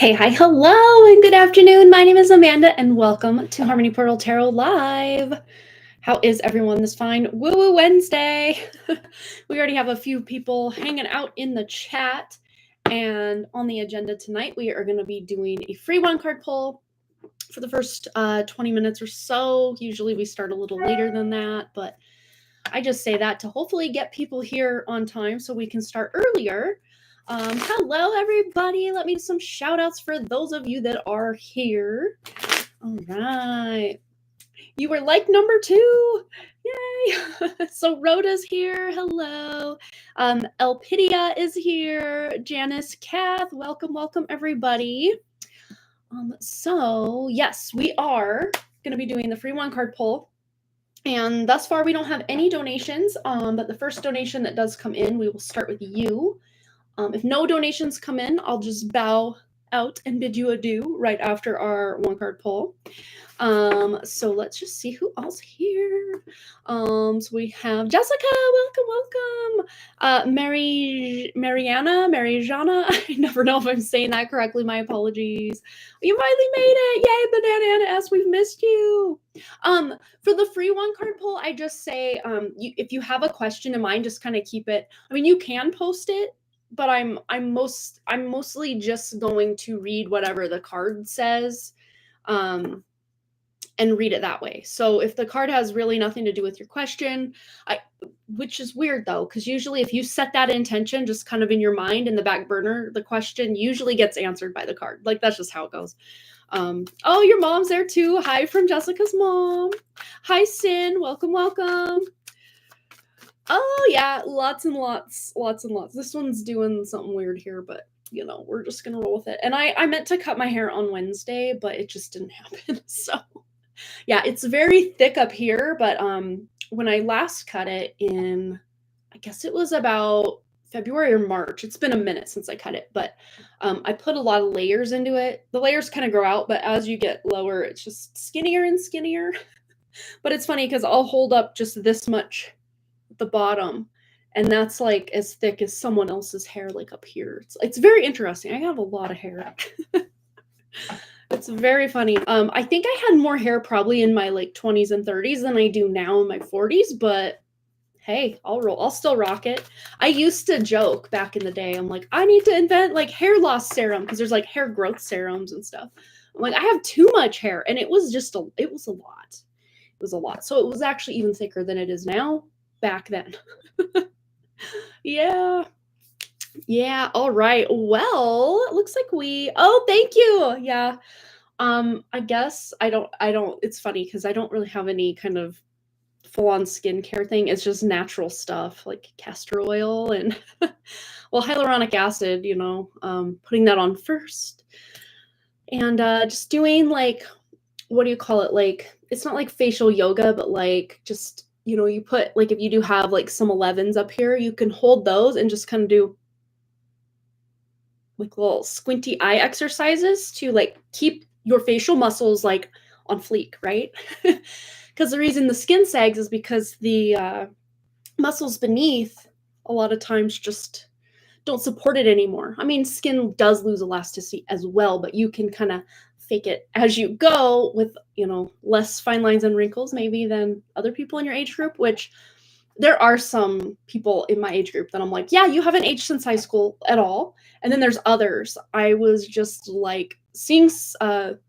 Hey, hi, hello, and good afternoon. My name is Amanda, and welcome to Harmony Portal Tarot Live. How is everyone this fine Woo Woo Wednesday? We already have a few people hanging out in the chat, and on the agenda tonight, we are going to be doing a free one card pull for the first 20 minutes or so. Usually we start a little later than that, but I just say that to hopefully get people here on time so we can start earlier. Hello, everybody. Let me do some shout outs for those of you that are here. All right. You were like number 2. Yay. So Rhoda's here. Hello. Elpidia is here. Janice, Kath, welcome, everybody. So yes, we are going to be doing the free one card pull. And thus far, we don't have any donations, but the first donation that does come in, we will start with you. If no donations come in, I'll just bow out and bid you adieu right after our one card pull. So let's just see who else here. So we have Jessica, welcome. Mariana, I never know if I'm saying that correctly. My apologies. You finally made it. Yay, Banana S, we've missed you. For the free one card pull, I just say, if you have a question in mind, just kind of keep it. I mean, you can post it, but I'm mostly just going to read whatever the card says, and read it that way. So if the card has really nothing to do with your question, which is weird though, because usually if you set that intention just kind of in your mind in the back burner, the question usually gets answered by the card. Like that's just how it goes. Oh, your mom's there too. Hi from Jessica's mom. Hi, Sin. Welcome. Oh yeah, lots and lots. This one's doing something weird here, but you know, we're just gonna roll with it. And I meant to cut my hair on Wednesday, but it just didn't happen. So yeah, it's very thick up here, but when I last cut it in, I guess it was about February or March. It's been a minute since I cut it, but I put a lot of layers into it. The layers kind of grow out, but as you get lower, it's just skinnier and skinnier. But it's funny because I'll hold up just this much at the bottom, and that's like as thick as someone else's hair, like up here. It's very interesting. I have a lot of hair. It's very funny. I think I had more hair probably in my like 20s and 30s than I do now in my 40s, but hey, I'll still rock it. I used to joke back in the day. I'm like, I need to invent like hair loss serum because there's like hair growth serums and stuff. I'm like, I have too much hair, and it was lot. It was a lot. So it was actually even thicker than it is now back then. Yeah. Yeah, all right. Well, it looks like oh, thank you. Yeah. I guess I don't it's funny because I don't really have any kind of full-on skincare thing. It's just natural stuff like castor oil and well, hyaluronic acid, you know, putting that on first. And just doing like, what do you call it? Like, it's not like facial yoga, but like just, you know, you put like, if you do have like some 11s up here, you can hold those and just kind of do like little squinty eye exercises to like keep your facial muscles like on fleek, right? Because the reason the skin sags is because the muscles beneath a lot of times just don't support it anymore. I mean, skin does lose elasticity as well, but you can kind of fake it as you go with, you know, less fine lines and wrinkles maybe than other people in your age group, which there are some people in my age group that I'm like, yeah, you haven't aged since high school at all. And then there's others. I was just like seeing some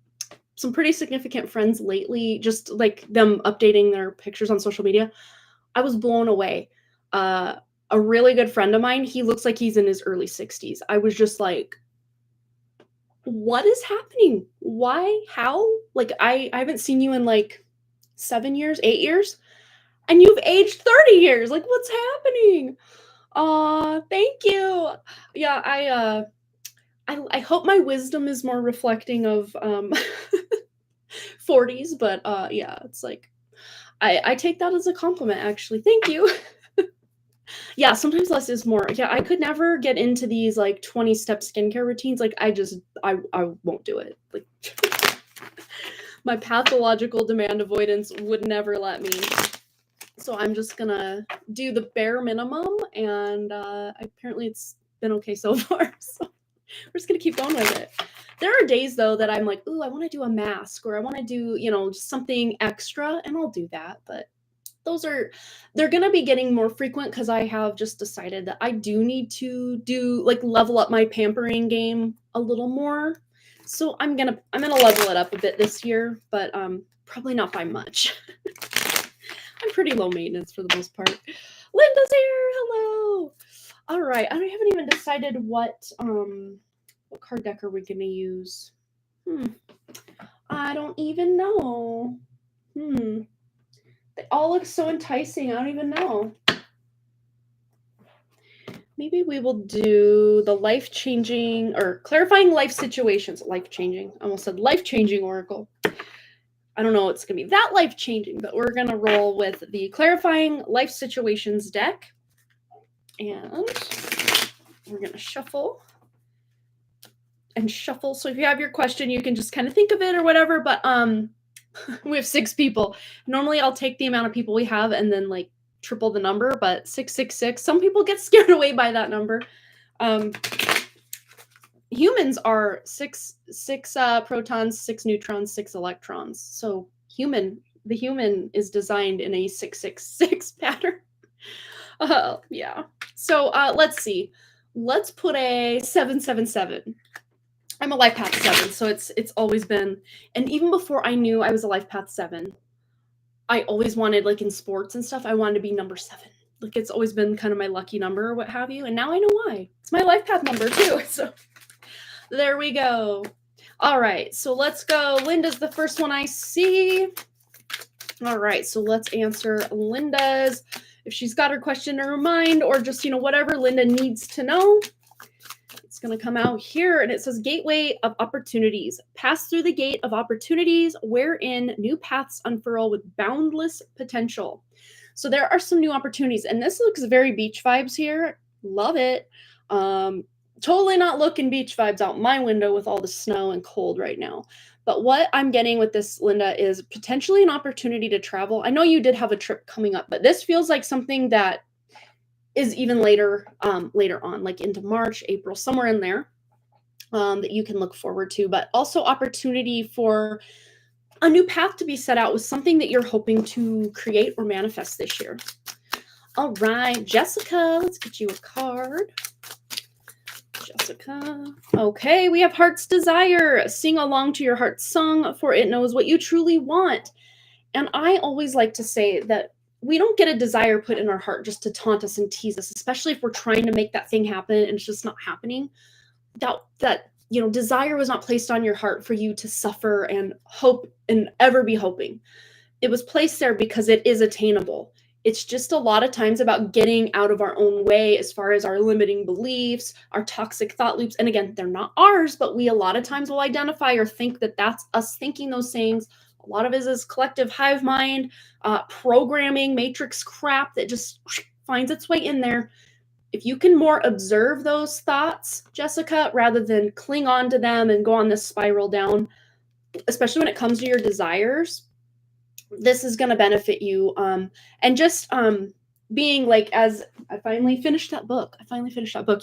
pretty significant friends lately, just like them updating their pictures on social media. I was blown away. A really good friend of mine, he looks like he's in his early 60s. I was just like, what is happening? Why? How? Like, I haven't seen you in like 7 years, 8 years. And you've aged 30 years. Like, what's happening? Thank you. Yeah, I hope my wisdom is more reflecting of 40s, but yeah, it's like I take that as a compliment, actually. Thank you. Yeah, sometimes less is more. Yeah, I could never get into these like 20-step skincare routines. Like I won't do it. Like my pathological demand avoidance would never let me. So I'm just gonna do the bare minimum, and apparently it's been okay so far. So We're just gonna keep going with it. There are days though that I'm like, ooh, I want to do a mask or I want to do, just something extra, and I'll do that. But they're gonna be getting more frequent because I have just decided that I do need to do like level up my pampering game a little more. So I'm gonna level it up a bit this year, but probably not by much. I'm pretty low maintenance for the most part. Linda's here. Hello. All right. I haven't even decided what card deck are we gonna use. I don't even know. They all look so enticing. I don't even know. Maybe we will do the life-changing or clarifying life situations. Life-changing. I almost said life-changing oracle. I don't know it's going to be that life-changing, but we're going to roll with the clarifying life situations deck. And we're going to shuffle and shuffle. So if you have your question, you can just kind of think of it or whatever. But we have 6 people. Normally I'll take the amount of people we have and then like triple the number, but 666. Some people get scared away by that number. Humans are six protons, 6 neutrons, 6 electrons. So the human is designed in a 666 pattern. Yeah. So let's see. Let's put a 777. I'm a life path 7, so it's always been, and even before I knew I was a life path 7, I always wanted, like in sports and stuff, I wanted to be number 7. Like it's always been kind of my lucky number or what have you, and now I know why. It's my life path number too. So there we go. All right, so let's go. Linda's the first one I see. All right, so let's answer Linda's. If she's got her question in her mind or just, whatever Linda needs to know, it's going to come out here. And it says Gateway of Opportunities. Pass through the gate of opportunities wherein new paths unfurl with boundless potential. So there are some new opportunities. And this looks very beach vibes here. Love it. Totally not looking beach vibes out my window with all the snow and cold right now. But what I'm getting with this, Linda, is potentially an opportunity to travel. I know you did have a trip coming up, but this feels like something that is even later on, like into March, April, somewhere in there, that you can look forward to. But also opportunity for a new path to be set out with something that you're hoping to create or manifest this year. All right, Jessica, let's get you a card. Jessica. Okay, we have Heart's Desire. Sing along to your heart's song, for it knows what you truly want. And I always like to say that we don't get a desire put in our heart just to taunt us and tease us, especially if we're trying to make that thing happen and it's just not happening. That desire was not placed on your heart for you to suffer and hope and ever be hoping. It was placed there because it is attainable. It's just a lot of times about getting out of our own way as far as our limiting beliefs, our toxic thought loops. And again, they're not ours, but we a lot of times will identify or think that that's us thinking those things. A lot of it is collective hive mind, programming, matrix crap that just finds its way in there. If you can more observe those thoughts, Jessica, rather than cling on to them and go on this spiral down, especially when it comes to your desires, this is going to benefit you. And just being like, as I finally finished that book,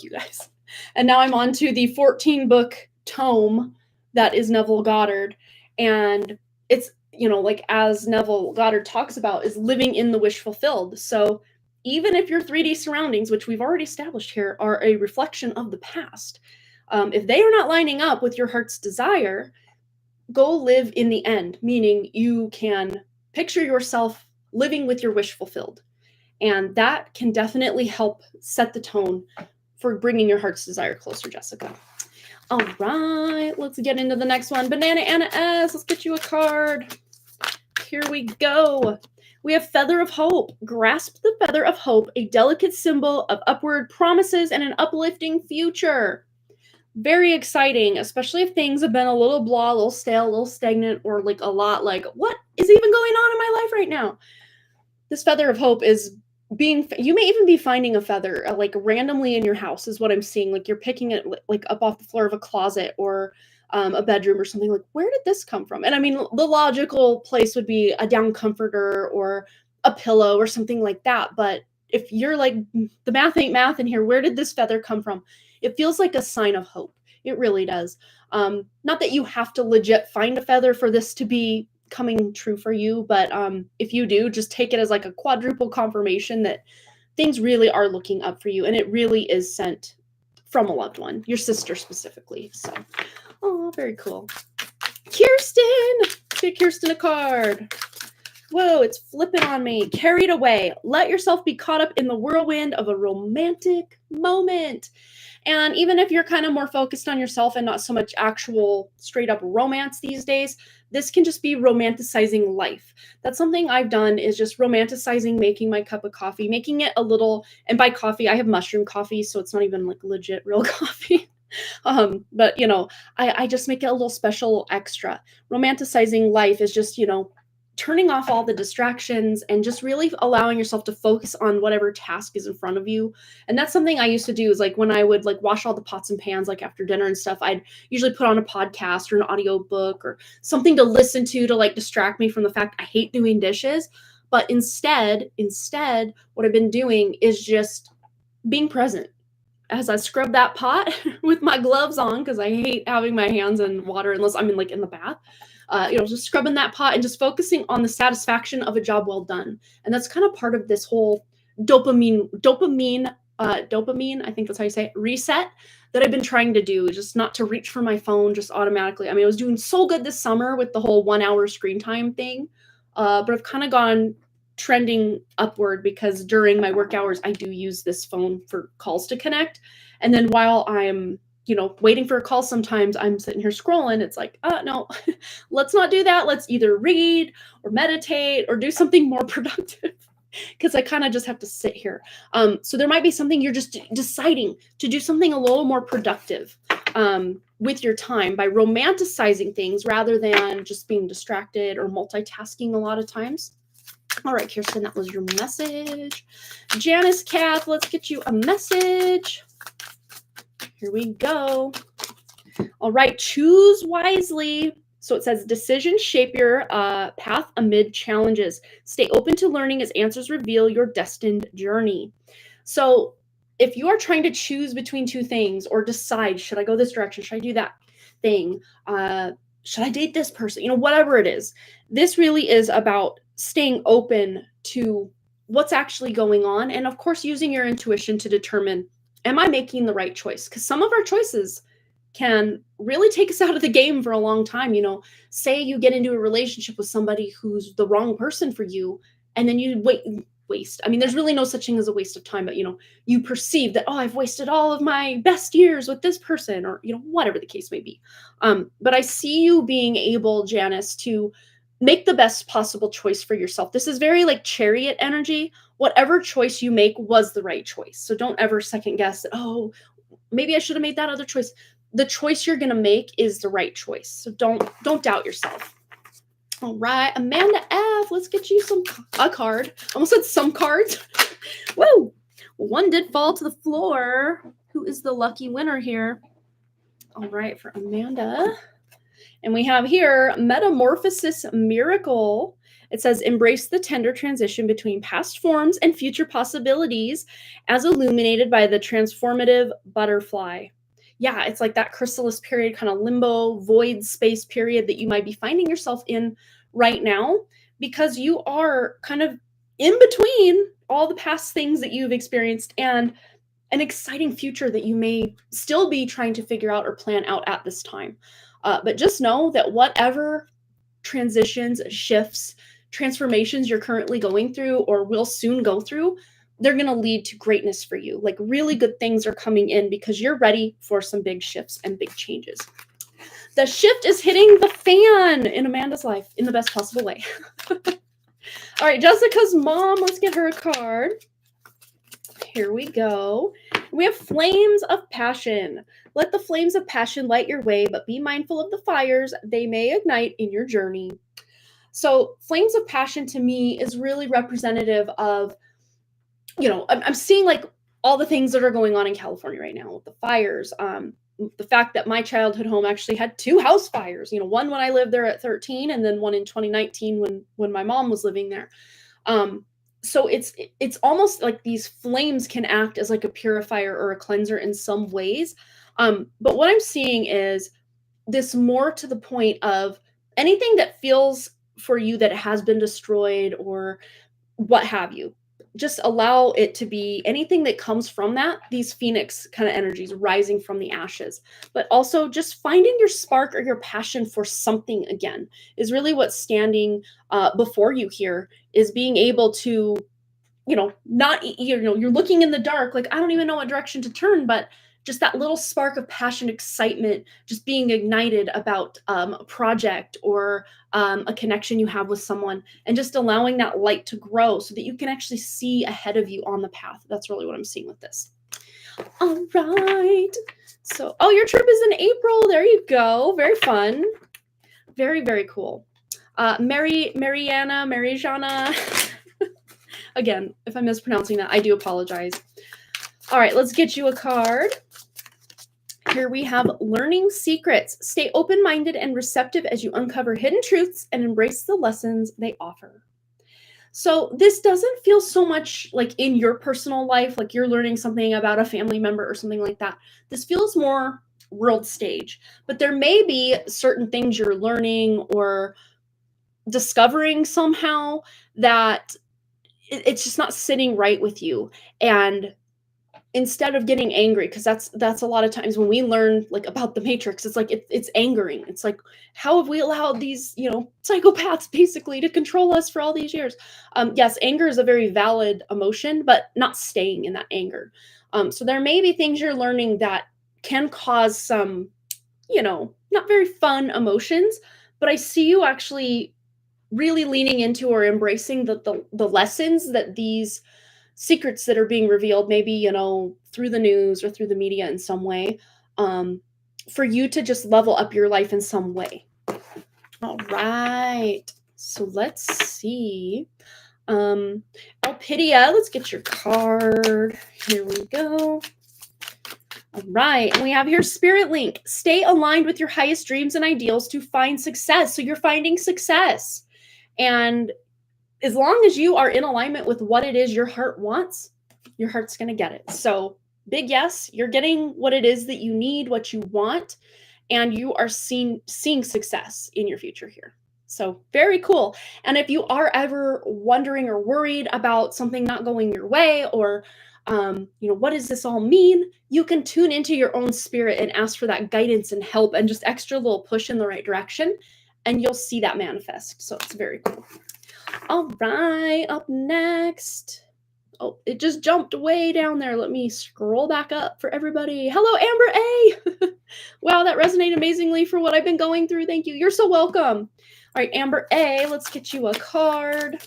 you guys. And now I'm on to the 14-book tome that is Neville Goddard. And it's, like as Neville Goddard talks about, is living in the wish fulfilled. So even if your 3D surroundings, which we've already established here, are a reflection of the past, if they are not lining up with your heart's desire, go live in the end, meaning you can picture yourself living with your wish fulfilled. And that can definitely help set the tone for bringing your heart's desire closer, Jessica. All right, let's get into the next one. Banana Anna S, let's get you a card. Here we go. We have Feather of Hope. Grasp the Feather of Hope, a delicate symbol of upward promises and an uplifting future. Very exciting, especially if things have been a little blah, a little stale, a little stagnant, or like a lot like, what is even going on in my life right now? This Feather of Hope is you may even be finding a feather like randomly in your house is what I'm seeing. Like you're picking it like up off the floor of a closet or a bedroom or something. Like, where did this come from? And I mean, the logical place would be a down comforter or a pillow or something like that. But if you're like, the math ain't math in here, where did this feather come from? It feels like a sign of hope. It really does. Not that you have to legit find a feather for this to be coming true for you, but if you do, just take it as like a quadruple confirmation that things really are looking up for you, and it really is sent from a loved one, your sister specifically. So, oh, very cool. Kirsten! Get Kirsten a card. Whoa, it's flipping on me. Carried away. Let yourself be caught up in the whirlwind of a romantic moment. And even if you're kind of more focused on yourself and not so much actual straight up romance these days, this can just be romanticizing life. That's something I've done, is just romanticizing making my cup of coffee, making it a little, and by coffee, I have mushroom coffee, so it's not even like legit real coffee. But I just make it a little special extra. Romanticizing life is just, turning off all the distractions and just really allowing yourself to focus on whatever task is in front of you. And that's something I used to do, is like when I would like wash all the pots and pans, like after dinner and stuff, I'd usually put on a podcast or an audio book or something to listen to like distract me from the fact I hate doing dishes. But instead, what I've been doing is just being present as I scrub that pot with my gloves on, because I hate having my hands in water unless I'm in the bath. Just scrubbing that pot and just focusing on the satisfaction of a job well done. And that's kind of part of this whole dopamine, I think that's how you say it, reset that I've been trying to do, just not to reach for my phone just automatically. I mean, I was doing so good this summer with the whole 1 hour screen time thing, but I've kind of gone trending upward because during my work hours, I do use this phone for calls to connect. And then while I'm waiting for a call, sometimes I'm sitting here scrolling. It's like, no, let's not do that. Let's either read or meditate or do something more productive, because I kind of just have to sit here. So there might be something you're just deciding to do, something a little more productive with your time by romanticizing things rather than just being distracted or multitasking a lot of times. All right, Kirsten, that was your message. Janice Kath, let's get you a message. Here we go. All right, choose wisely. So it says, decisions shape your path amid challenges. Stay open to learning as answers reveal your destined journey. So if you are trying to choose between two things or decide, should I go this direction? Should I do that thing? Should I date this person? Whatever it is. This really is about staying open to what's actually going on. And of course, using your intuition to determine, am I making the right choice? Because some of our choices can really take us out of the game for a long time. Say you get into a relationship with somebody who's the wrong person for you, and then you waste. I mean, there's really no such thing as a waste of time, but you perceive that, I've wasted all of my best years with this person, or whatever the case may be. But I see you being able, Janice, to make the best possible choice for yourself. This is very like chariot energy. Whatever choice you make was the right choice. So don't ever second guess that, maybe I should have made that other choice. The choice you're going to make is the right choice. So don't doubt yourself. All right, Amanda F, let's get you a card. Almost said some cards. Woo! One did fall to the floor. Who is the lucky winner here? All right, for Amanda. And we have here Metamorphosis Miracle. It says, embrace the tender transition between past forms and future possibilities as illuminated by the transformative butterfly. Yeah, it's like that chrysalis period, kind of limbo, void space period that you might be finding yourself in right now, because you are kind of in between all the past things that you've experienced and an exciting future that you may still be trying to figure out or plan out at this time. But just know that whatever transitions, shifts, transformations you're currently going through or will soon go through, they're going to lead to greatness for you. Like really good things are coming in because you're ready for some big shifts and big changes. The shift is hitting the fan in Amanda's life in the best possible way. All right, Jessica's mom, let's get her a card. Here we go. We have flames of passion. Let the flames of passion light your way, but be mindful of the fires they may ignite in your journey. So flames of passion to me is really representative of, I'm seeing like all the things that are going on in California right now with the fires. The fact that my childhood home actually had 2 house fires, one when I lived there at 13 and then one in 2019 when my mom was living there. So it's almost like these flames can act as like a purifier or a cleanser in some ways. But what I'm seeing is this more to the point of anything that feels for you that it has been destroyed or what have you. Just allow it to be anything that comes from that, these phoenix kind of energies rising from the ashes. But also just finding your spark or your passion for something again is really what's standing before you here, is being able to, not, you're looking in the dark, like, I don't even know what direction to turn, but just that little spark of passion, excitement, just being ignited about a project or a connection you have with someone, and just allowing that light to grow so that you can actually see ahead of you on the path. That's really what I'm seeing with this. All right. So, oh, your trip is in April. There you go. Very fun. Very, very cool. Mariana. Again, if I'm mispronouncing that, I do apologize. All right, let's get you a card. Here we have learning secrets. Stay open-minded and receptive as you uncover hidden truths and embrace the lessons they offer. So this doesn't feel so much like in your personal life, like you're learning something about a family member or something like that. This feels more world stage, but there may be certain things you're learning or discovering somehow that it's just not sitting right with you. And instead of getting angry, because that's a lot of times when we learn like about the matrix, it's like it's angering. It's like, how have we allowed these psychopaths basically to control us for all these years? Yes, anger is a very valid emotion, but not staying in that anger. So there may be things you're learning that can cause some not very fun emotions, but I see you actually really leaning into or embracing the lessons that these secrets that are being revealed, maybe through the news or through the media in some way, for you to just level up your life in some way. All right, so let's see. Alpidia, let's get your card. Here we go. All right, and we have here Spirit Link. Stay aligned with your highest dreams and ideals to find success. So you're finding success. And as long as you are in alignment with what it is your heart wants, your heart's going to get it. So big yes, you're getting what it is that you need, what you want, and you are seeing success in your future here. So very cool. And if you are ever wondering or worried about something not going your way, or what does this all mean? You can tune into your own spirit and ask for that guidance and help and just extra little push in the right direction, and you'll see that manifest. So it's very cool. All right, up next. Oh, it just jumped way down there. Let me scroll back up for everybody. Hello, Amber A. Wow, that resonated amazingly for what I've been going through. Thank you. You're so welcome. All right, Amber A, let's get you a card.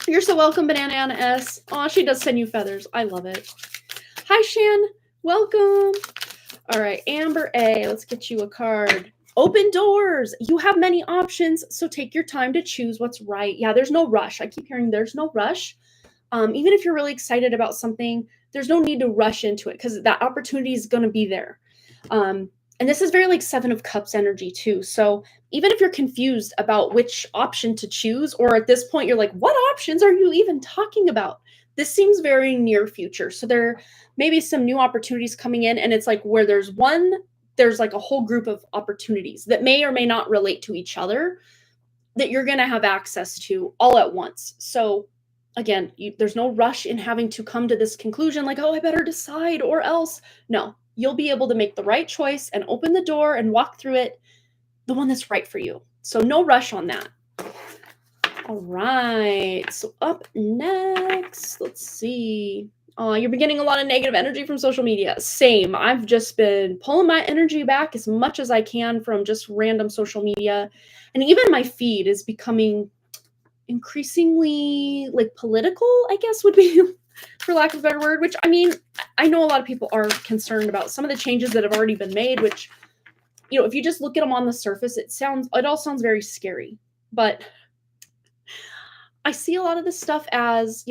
You're so welcome, Banana S. Oh, she does send you feathers. I love it. Hi, Shan. Welcome. All right, Amber A, let's get you a card. Open doors. You have many options, so take your time to choose what's right. Yeah, there's no rush. I keep hearing there's no rush. Even if you're really excited about something, there's no need to rush into it because that opportunity is going to be there. And this is very like Seven of Cups energy too. So even if you're confused about which option to choose, or at this point you're like, what options are you even talking about? This seems very near future. So there may be some new opportunities coming in, and it's like where there's like a whole group of opportunities that may or may not relate to each other that you're going to have access to all at once. So again, there's no rush in having to come to this conclusion like, oh, I better decide or else. No, you'll be able to make the right choice and open the door and walk through it, the one that's right for you. So no rush on that. All right, so up next, let's see. You're getting a lot of negative energy from social media. Same. I've just been pulling my energy back as much as I can from just random social media. And even my feed is becoming increasingly like political, I guess would be, for lack of a better word, which I mean, I know a lot of people are concerned about some of the changes that have already been made, which, if you just look at them on the surface, it all sounds very scary. But I see a lot of this stuff as,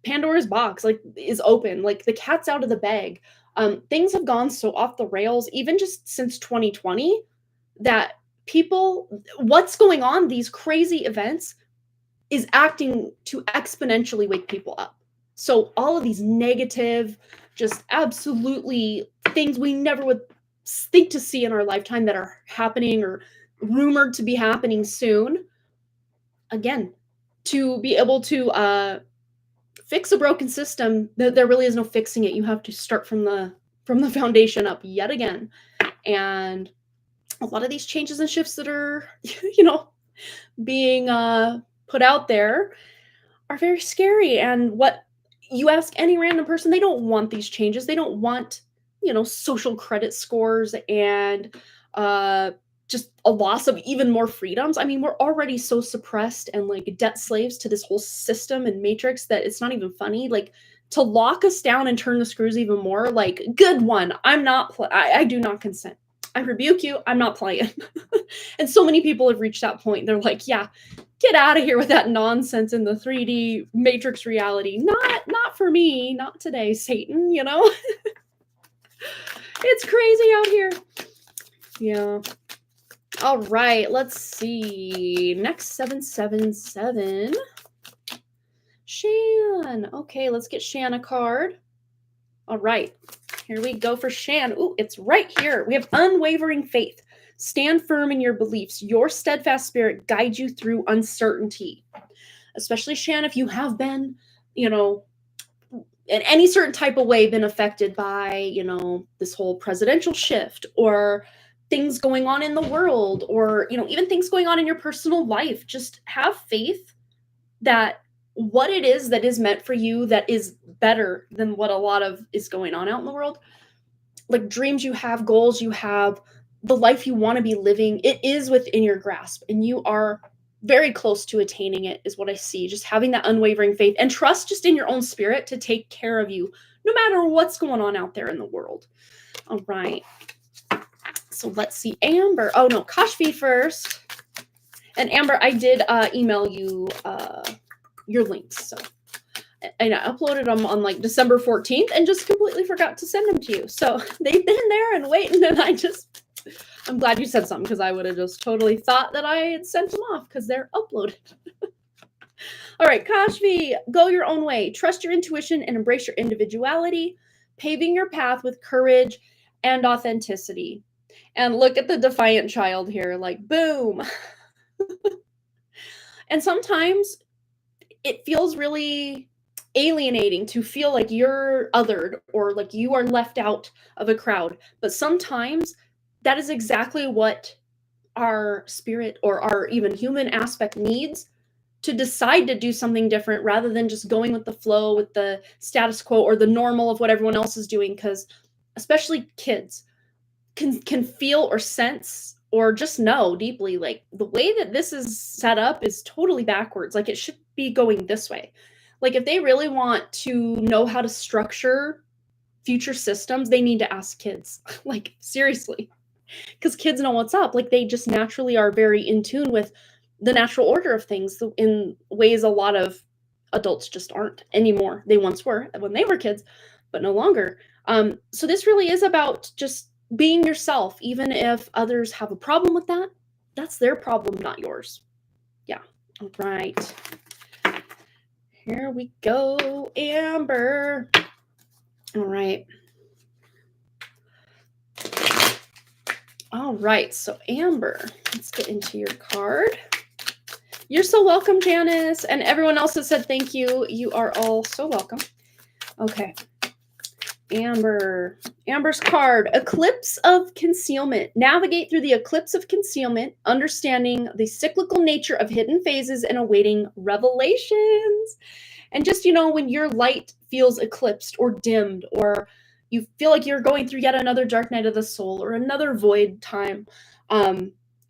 Pandora's box, like, is open, like the cat's out of the bag. Things have gone so off the rails, even just since 2020, that what's going on, these crazy events, is acting to exponentially wake people up. So all of these negative, just absolutely things we never would think to see in our lifetime that are happening or rumored to be happening soon. Again, to be able to fix a broken system, there really is no fixing it. You have to start from the foundation up yet again. And a lot of these changes and shifts that are, being put out there are very scary. And what you ask any random person, they don't want these changes. They don't want, social credit scores and just a loss of even more freedoms. I mean, we're already so suppressed and like debt slaves to this whole system and matrix that it's not even funny. Like, to lock us down and turn the screws even more, like, good one. I do not consent. I rebuke you. I'm not playing. And so many people have reached that point. They're like, yeah, get out of here with that nonsense in the 3D matrix reality. Not for me. Not today, Satan, It's crazy out here. Yeah. All right, let's see. Next 777. Shan. Okay, let's get Shan a card. All right, here we go for Shan. Ooh, it's right here. We have unwavering faith. Stand firm in your beliefs. Your steadfast spirit guides you through uncertainty. Especially, Shan, if you have been, in any certain type of way been affected by, this whole presidential shift or things going on in the world or, even things going on in your personal life. Just have faith that what it is that is meant for you, that is better than what a lot of is going on out in the world. Like dreams you have, goals you have, the life you want to be living, it is within your grasp and you are very close to attaining it is what I see. Just having that unwavering faith and trust just in your own spirit to take care of you, no matter what's going on out there in the world. All right. So let's see, Amber. Oh no, Kashfi first. And Amber, I did email you your links. So, and I uploaded them on like December 14th and just completely forgot to send them to you. So they've been there and waiting, and I'm glad you said something because I would have just totally thought that I had sent them off because they're uploaded. All right, Kashfi, go your own way. Trust your intuition and embrace your individuality, paving your path with courage and authenticity. And look at the defiant child here, like, boom. And sometimes it feels really alienating to feel like you're othered or like you are left out of a crowd. But sometimes that is exactly what our spirit or our even human aspect needs to decide to do something different rather than just going with the flow, with the status quo or the normal of what everyone else is doing. Because especially kids can feel or sense or just know deeply, like the way that this is set up is totally backwards. Like it should be going this way. Like if they really want to know how to structure future systems, they need to ask kids. Like seriously, because kids know what's up. Like they just naturally are very in tune with the natural order of things in ways a lot of adults just aren't anymore. They once were when they were kids, but no longer. So this really is about just being yourself, even if others have a problem with that. That's their problem, not yours. Yeah. All right. Here we go, Amber. All right. All right. So Amber, let's get into your card. You're so welcome, Janice. And everyone else that said thank you. You are all so welcome. Okay. Amber's card, Eclipse of Concealment. Navigate through the eclipse of concealment, understanding the cyclical nature of hidden phases and awaiting revelations. And just, when your light feels eclipsed or dimmed, or you feel like you're going through yet another dark night of the soul or another void time,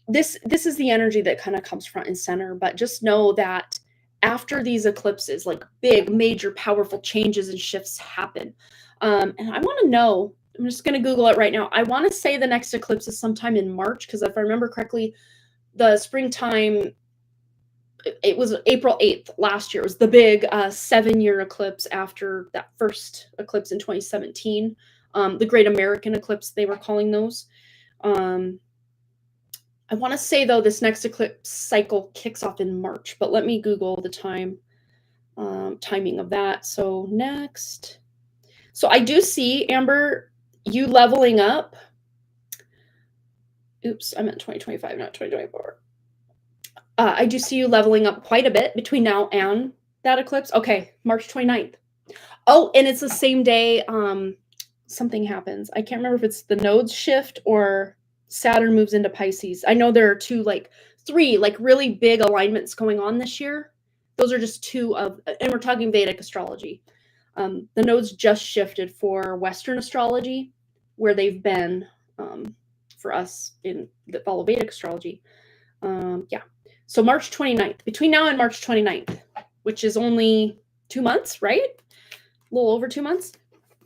this is the energy that kind of comes front and center. But just know that after these eclipses, like big, major, powerful changes and shifts happen. And I want to know, I'm just going to Google it right now. I want to say the next eclipse is sometime in March, because if I remember correctly, the springtime, it was April 8th last year. It was the big 7-year eclipse after that first eclipse in 2017. The Great American Eclipse, they were calling those. I want to say, though, this next eclipse cycle kicks off in March, but let me Google the timing of that. So next. So I do see, Amber, you leveling up. Oops, I meant 2025, not 2024. I do see you leveling up quite a bit between now and that eclipse. Okay, March 29th. Oh, and it's the same day something happens. I can't remember if it's the nodes shift or Saturn moves into Pisces. I know there are three really big alignments going on this year. Those are just two of, and we're talking Vedic astrology. The nodes just shifted for Western astrology, where they've been for us that follow Vedic astrology. Yeah. So March 29th, between now and March 29th, which is only 2 months, right? A little over 2 months.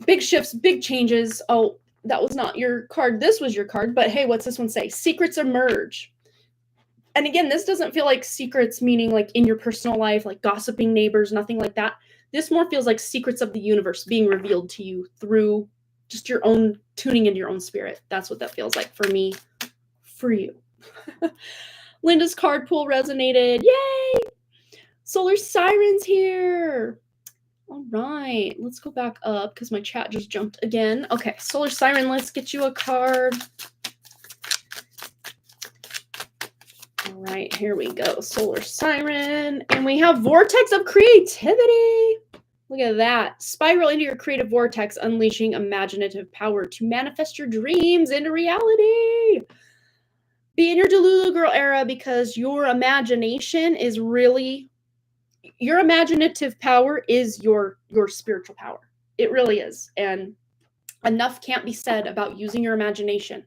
Big shifts, big changes. Oh, that was not your card. This was your card. But hey, what's this one say? Secrets emerge. And again, this doesn't feel like secrets, meaning like in your personal life, like gossiping neighbors, nothing like that. This more feels like secrets of the universe being revealed to you through just your own tuning into your own spirit. That's what that feels like for me, for you. Linda's card pool resonated. Yay! Solar Siren's here. All right, let's go back up because my chat just jumped again. Okay, Solar Siren, let's get you a card. All right, here we go. Solar Siren. And we have Vortex of Creativity. Look at that. Spiral into your creative vortex, unleashing imaginative power to manifest your dreams into reality. Be in your Delulu Girl era because your imagination is really, your imaginative power is your spiritual power. It really is. And enough can't be said about using your imagination,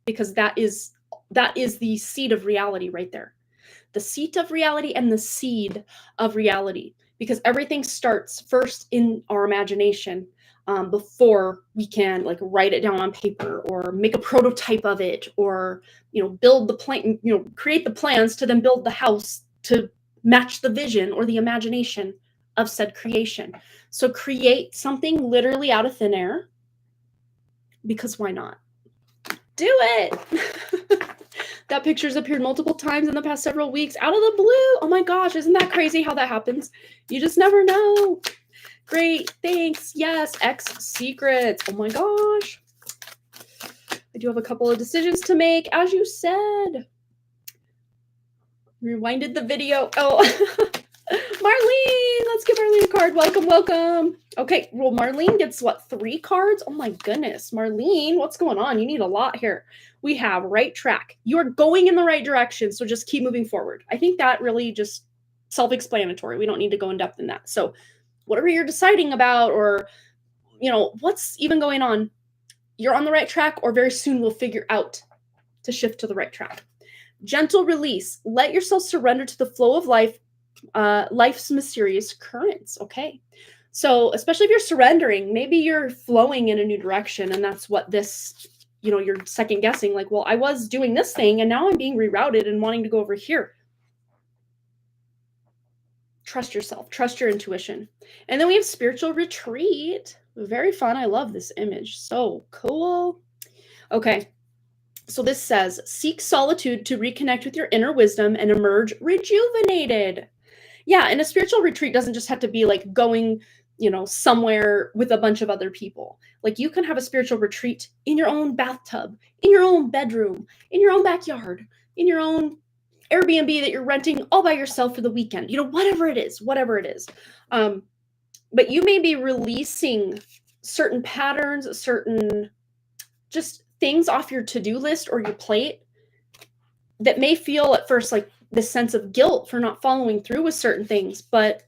because that is the seed of reality right there. The seat of reality and the seed of reality, because everything starts first in our imagination before we can like write it down on paper or make a prototype of it, or build the plan, create the plans to then build the house to match the vision or the imagination of said creation. So create something literally out of thin air, because why not? Do it. That picture's appeared multiple times in the past several weeks out of the blue. Oh my gosh, isn't that crazy how that happens? You just never know. Great, thanks. Yes, X secrets. Oh my gosh. I do have a couple of decisions to make, as you said. Rewinded the video. Oh, Marlene, let's give Marlene a card. Welcome, welcome. Okay, well, Marlene gets what, 3 cards? Oh my goodness, Marlene, what's going on? You need a lot here. We have right track. You're going in the right direction, so just keep moving forward. I think that really just self-explanatory. We don't need to go in depth in that. So whatever you're deciding about, or what's even going on, you're on the right track, or very soon we'll figure out to shift to the right track. Gentle release. Let yourself surrender to the flow of life, life's mysterious currents. Okay. So especially if you're surrendering, maybe you're flowing in a new direction, and that's what this, you're second guessing, like, well, I was doing this thing and now I'm being rerouted and wanting to go over here. Trust yourself, trust your intuition. And then we have spiritual retreat. Very fun. I love this image. So cool. Okay. So this says, seek solitude to reconnect with your inner wisdom and emerge rejuvenated. Yeah, and a spiritual retreat doesn't just have to be like going, somewhere with a bunch of other people. Like, you can have a spiritual retreat in your own bathtub, in your own bedroom, in your own backyard, in your own Airbnb that you're renting all by yourself for the weekend. Whatever it is. But you may be releasing certain patterns, certain just things off your to-do list or your plate that may feel at first like this sense of guilt for not following through with certain things, but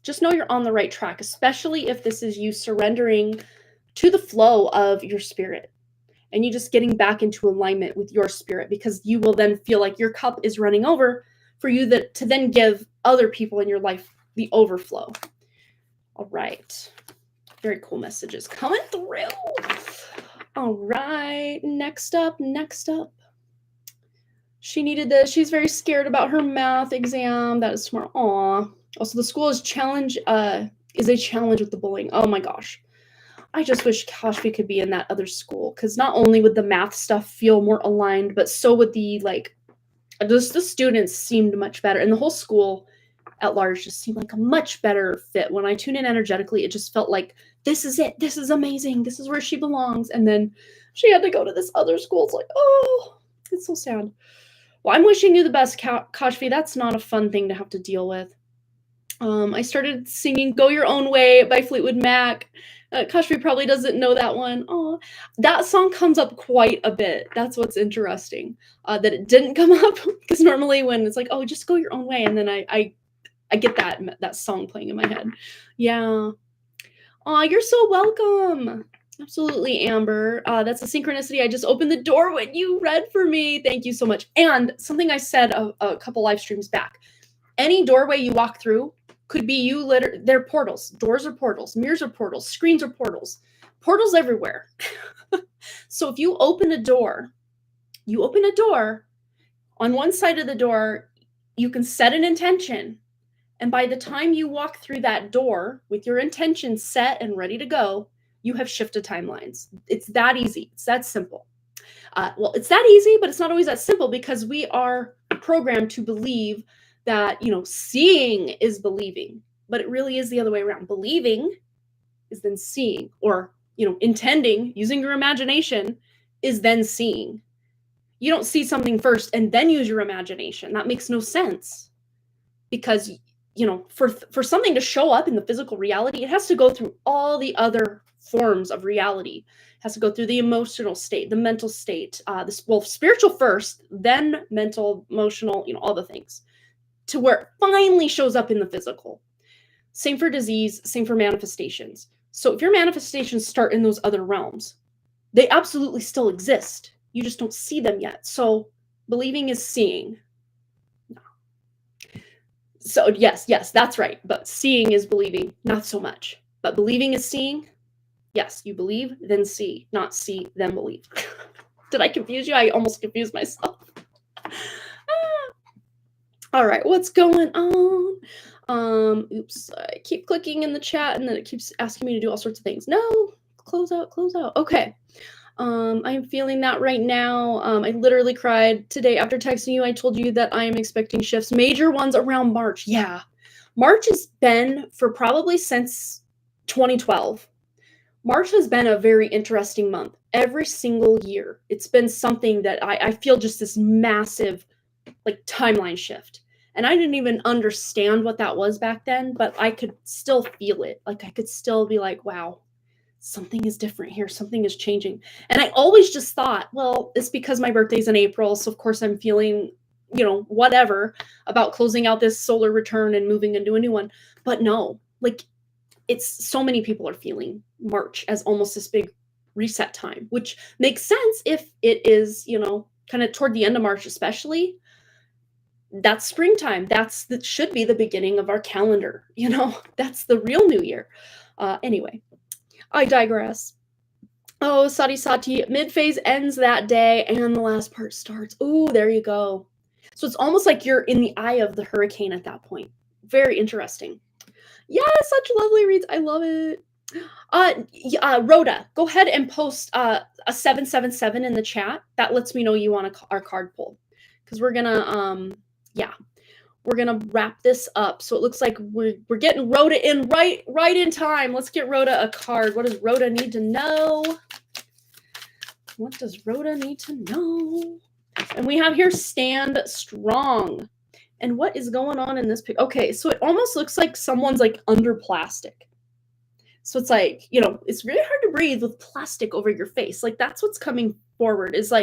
just know you're on the right track, especially if this is you surrendering to the flow of your spirit and you just getting back into alignment with your spirit, because you will then feel like your cup is running over for you to then give other people in your life the overflow. All right. Very cool messages coming through. All right. Next up. She needed this. She's very scared about her math exam. That is smart. Aw. Also, the school is a challenge with the bullying. Oh my gosh. I just wish we could be in that other school, because not only would the math stuff feel more aligned, but so would the students seemed much better, and the whole school at large just seemed like a much better fit. When I tuned in energetically, it just felt like this is it. This is amazing. This is where she belongs. And then she had to go to this other school. It's like, oh, it's so sad. Well, I'm wishing you the best, Kashfi. That's not a fun thing to have to deal with. I started singing Go Your Own Way by Fleetwood Mac. Kashfi probably doesn't know that one. Oh, that song comes up quite a bit. That's what's interesting. That it didn't come up, because normally when it's like, oh, just go your own way, and then I get that song playing in my head. Yeah. Oh, you're so welcome. Absolutely, Amber. That's a synchronicity. I just opened the door when you read for me. Thank you so much. And something I said a couple live streams back. Any doorway you walk through could be you. They're portals. Doors are portals. Mirrors are portals. Screens are portals. Portals everywhere. So if you open a door, on one side of the door, you can set an intention. And by the time you walk through that door with your intention set and ready to go, you have shifted timelines. It's that easy. It's that simple. Well, it's that easy, but it's not always that simple, because we are programmed to believe that, seeing is believing, but it really is the other way around. Believing is then seeing, or, intending, using your imagination, is then seeing. You don't see something first and then use your imagination. That makes no sense, because, for something to show up in the physical reality, it has to go through all the other forms of reality. It has to go through the emotional state, the mental state, spiritual first, then mental, emotional, all the things, to where it finally shows up in the physical. Same for disease, same for manifestations. So if your manifestations start in those other realms, they absolutely still exist. You just don't see them yet. So believing is seeing. So yes, that's right. But seeing is believing, not so much. But believing is seeing. Yes, you believe, then see, not see, then believe. Did I confuse you? I almost confused myself. All right, what's going on? Oops, I keep clicking in the chat and then it keeps asking me to do all sorts of things. No, close out. Okay. I'm feeling that right now. I literally cried today after texting you. I told you that I am expecting shifts, major ones around March. Yeah. March has been, for probably since 2012. March has been a very interesting month. Every single year, it's been something that I feel just this massive, timeline shift. And I didn't even understand what that was back then, but I could still feel it. I could still be like, wow, something is different here. Something is changing. And I always just thought, well, it's because my birthday's in April. So of course I'm feeling, whatever about closing out this solar return and moving into a new one. But no, it's so many people are feeling March as almost this big reset time, which makes sense if it is, kind of toward the end of March, especially. That's springtime. That should be the beginning of our calendar. That's the real new year. Anyway, I digress. Oh, Sati, mid-phase ends that day and the last part starts. Oh, there you go. So it's almost like you're in the eye of the hurricane at that point. Very interesting. Yeah, such lovely reads. I love it. Rhoda, go ahead and post a 777 in the chat. That lets me know you want our card pull, because we're gonna we're gonna wrap this up. So it looks like we're getting Rhoda in right in time. Let's get Rhoda a card. What does Rhoda need to know? What does Rhoda need to know? And we have here Stand Strong. And what is going on in this picture? Okay, so it almost looks like someone's under plastic. So it's it's really hard to breathe with plastic over your face. That's what's coming forward, is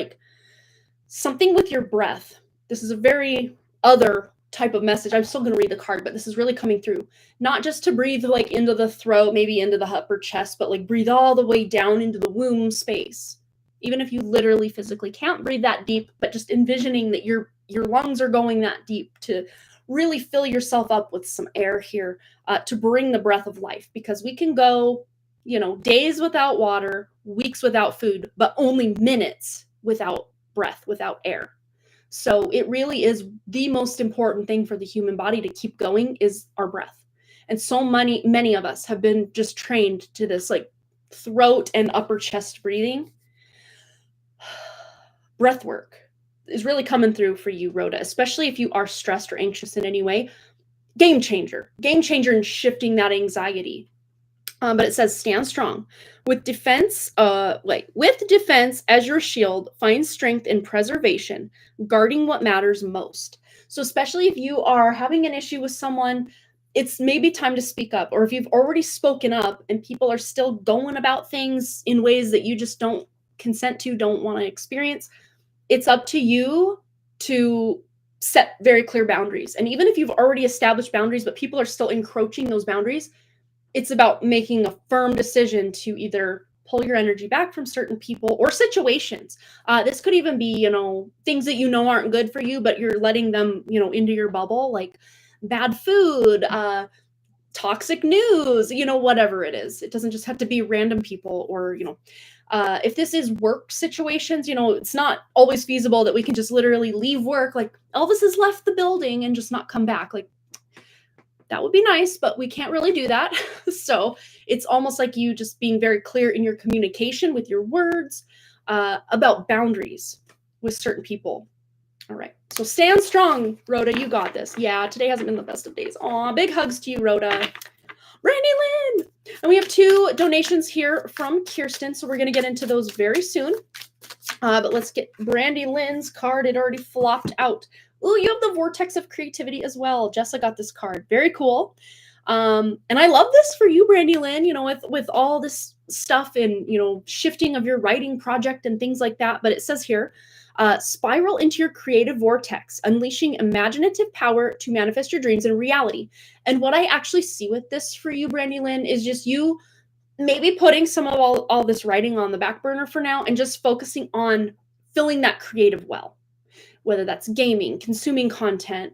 something with your breath. This is a very other type of message. I'm still going to read the card, but this is really coming through. Not just to breathe into the throat, maybe into the upper chest, but breathe all the way down into the womb space. Even if you literally physically can't breathe that deep, but just envisioning that your lungs are going that deep to really fill yourself up with some air here to bring the breath of life. Because we can go, days without water, weeks without food, but only minutes without breath, without air. So it really is the most important thing for the human body to keep going is our breath. And so many of us have been just trained to this throat and upper chest breathing. Breath work is really coming through for you, Rhoda, especially if you are stressed or anxious in any way. Game changer in shifting that anxiety. But it says stand strong with defense. With defense as your shield, find strength in preservation, guarding what matters most. So especially if you are having an issue with someone, it's maybe time to speak up. Or if you've already spoken up and people are still going about things in ways that you just don't consent to, don't want to experience, it's up to you to set very clear boundaries. And even if you've already established boundaries, but people are still encroaching those boundaries, it's about making a firm decision to either pull your energy back from certain people or situations. This could even be, things that aren't good for you, but you're letting them, into your bubble, like bad food, toxic news, whatever it is. It doesn't just have to be random people or, if this is work situations, it's not always feasible that we can just literally leave work. Like Elvis has left the building and just not come back. Like, that would be nice, but we can't really do that. So it's almost like you just being very clear in your communication with your words about boundaries with certain people. All right. So stand strong, Rhoda. You got this. Yeah, today hasn't been the best of days. Aw, big hugs to you, Rhoda. Randy Lynn. And we have 2 donations here from Kirsten, so we're going to get into those very soon. But let's get Brandy Lynn's card. It already flopped out. Ooh, you have the Vortex of Creativity as well. Jessa got this card. Very cool. And I love this for you, Brandy Lynn, with all this stuff and, shifting of your writing project and things like that. But it says here, spiral into your creative vortex, unleashing imaginative power to manifest your dreams in reality. And what I actually see with this for you, Brandy Lynn, is just you maybe putting some of all this writing on the back burner for now and just focusing on filling that creative well. Whether that's gaming, consuming content,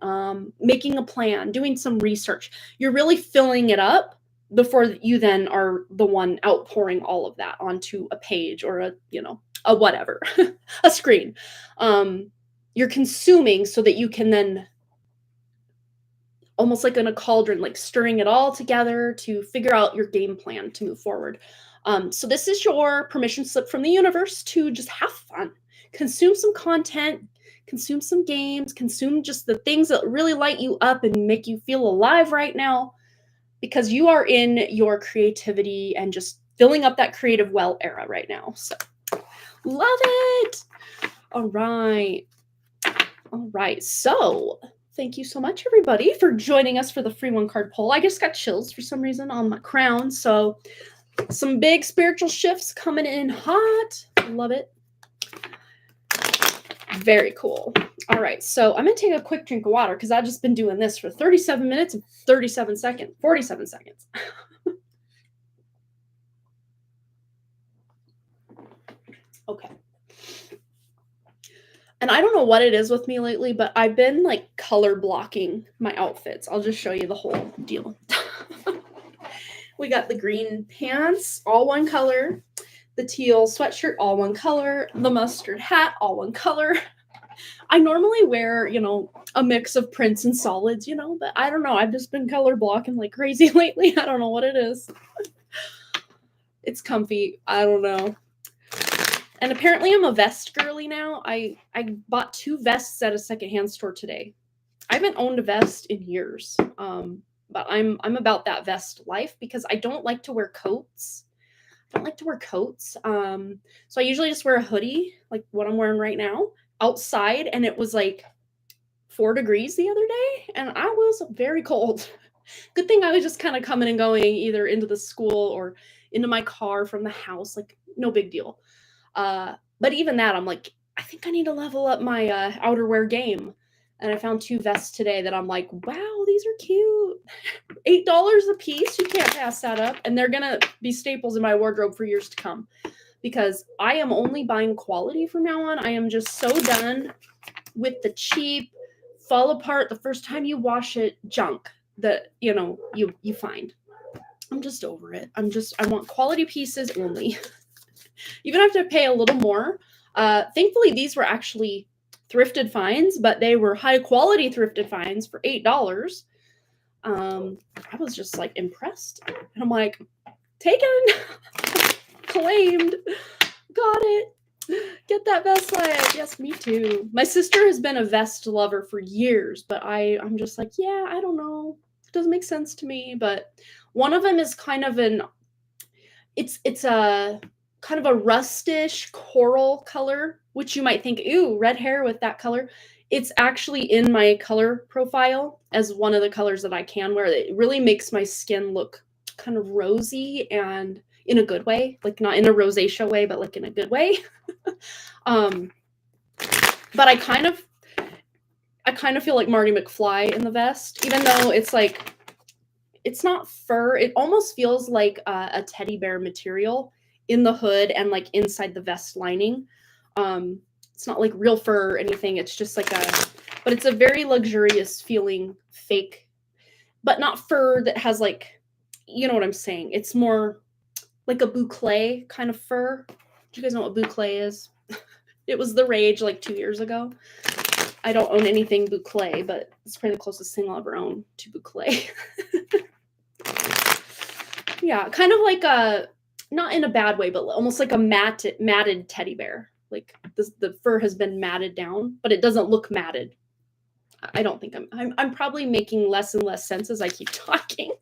making a plan, doing some research. You're really filling it up before you then are the one outpouring all of that onto a page or a whatever, a screen. You're consuming so that you can then, almost like in a cauldron, like stirring it all together to figure out your game plan to move forward. So this is your permission slip from the universe to just have fun, consume some content, consume some games, consume just the things that really light you up and make you feel alive right now, because you are in your creativity and just filling up that creative well era right now. So love it. All right. So thank you so much, everybody, for joining us for the free 1-card poll. I just got chills for some reason on my crown. So some big spiritual shifts coming in hot. Love it. Very cool. All right, so I'm going to take a quick drink of water because I've just been doing this for 37 minutes and 47 seconds, 47 seconds. Okay. And I don't know what it is with me lately, but I've been like color blocking my outfits. I'll just show you the whole deal. We got the green pants, all one color. The teal sweatshirt, all one color. The mustard hat, all one color. I normally wear, a mix of prints and solids, but I don't know. I've just been color blocking like crazy lately. I don't know what it is. It's comfy. I don't know. And apparently I'm a vest girly now. I bought 2 vests at a secondhand store today. I haven't owned a vest in years. But I'm about that vest life because I don't like to wear coats. So I usually just wear a hoodie, like what I'm wearing right now, outside, and it was like 4 degrees the other day, and I was very cold. Good thing I was just kind of coming and going either into the school or into my car from the house, like no big deal. But even that, I'm like, I think I need to level up my outerwear game. And I found 2 vests today that I'm like, wow, these are cute. $8 a piece. You can't pass that up. And they're going to be staples in my wardrobe for years to come because I am only buying quality from now on. I am just so done with the cheap, fall apart the first time you wash it junk that, you find. I'm just over it. I want quality pieces only. Even if I have to pay a little more. Thankfully, these were actually thrifted finds, but they were high quality thrifted finds for $8. I was just like impressed. And I'm like, taken, claimed, got it. Get that vest leg. Yes, me too. My sister has been a vest lover for years, but I'm just like, yeah, I don't know. It doesn't make sense to me. But one of them is kind of an It's a kind of a rustish coral color, which you might think, ooh, red hair with that color. It's actually in my color profile as one of the colors that I can wear. It really makes my skin look kind of rosy, and in a good way, like not in a rosacea way, but like in a good way. But I kind of feel like Marty McFly in the vest, even though it's like, it's not fur. It almost feels like a teddy bear material in the hood and like inside the vest lining. It's not like real fur or anything. It's just like but it's a very luxurious feeling fake, but not fur that has like, you know what I'm saying. It's more like a boucle kind of fur. Do you guys know what boucle is? It was the rage like 2 years ago. I don't own anything boucle, but it's probably the closest thing I'll ever own to boucle. Yeah, kind of like a, not in a bad way, but almost like a matted teddy bear. Like the fur has been matted down, but it doesn't look matted. I don't think I'm probably making less and less sense as I keep talking.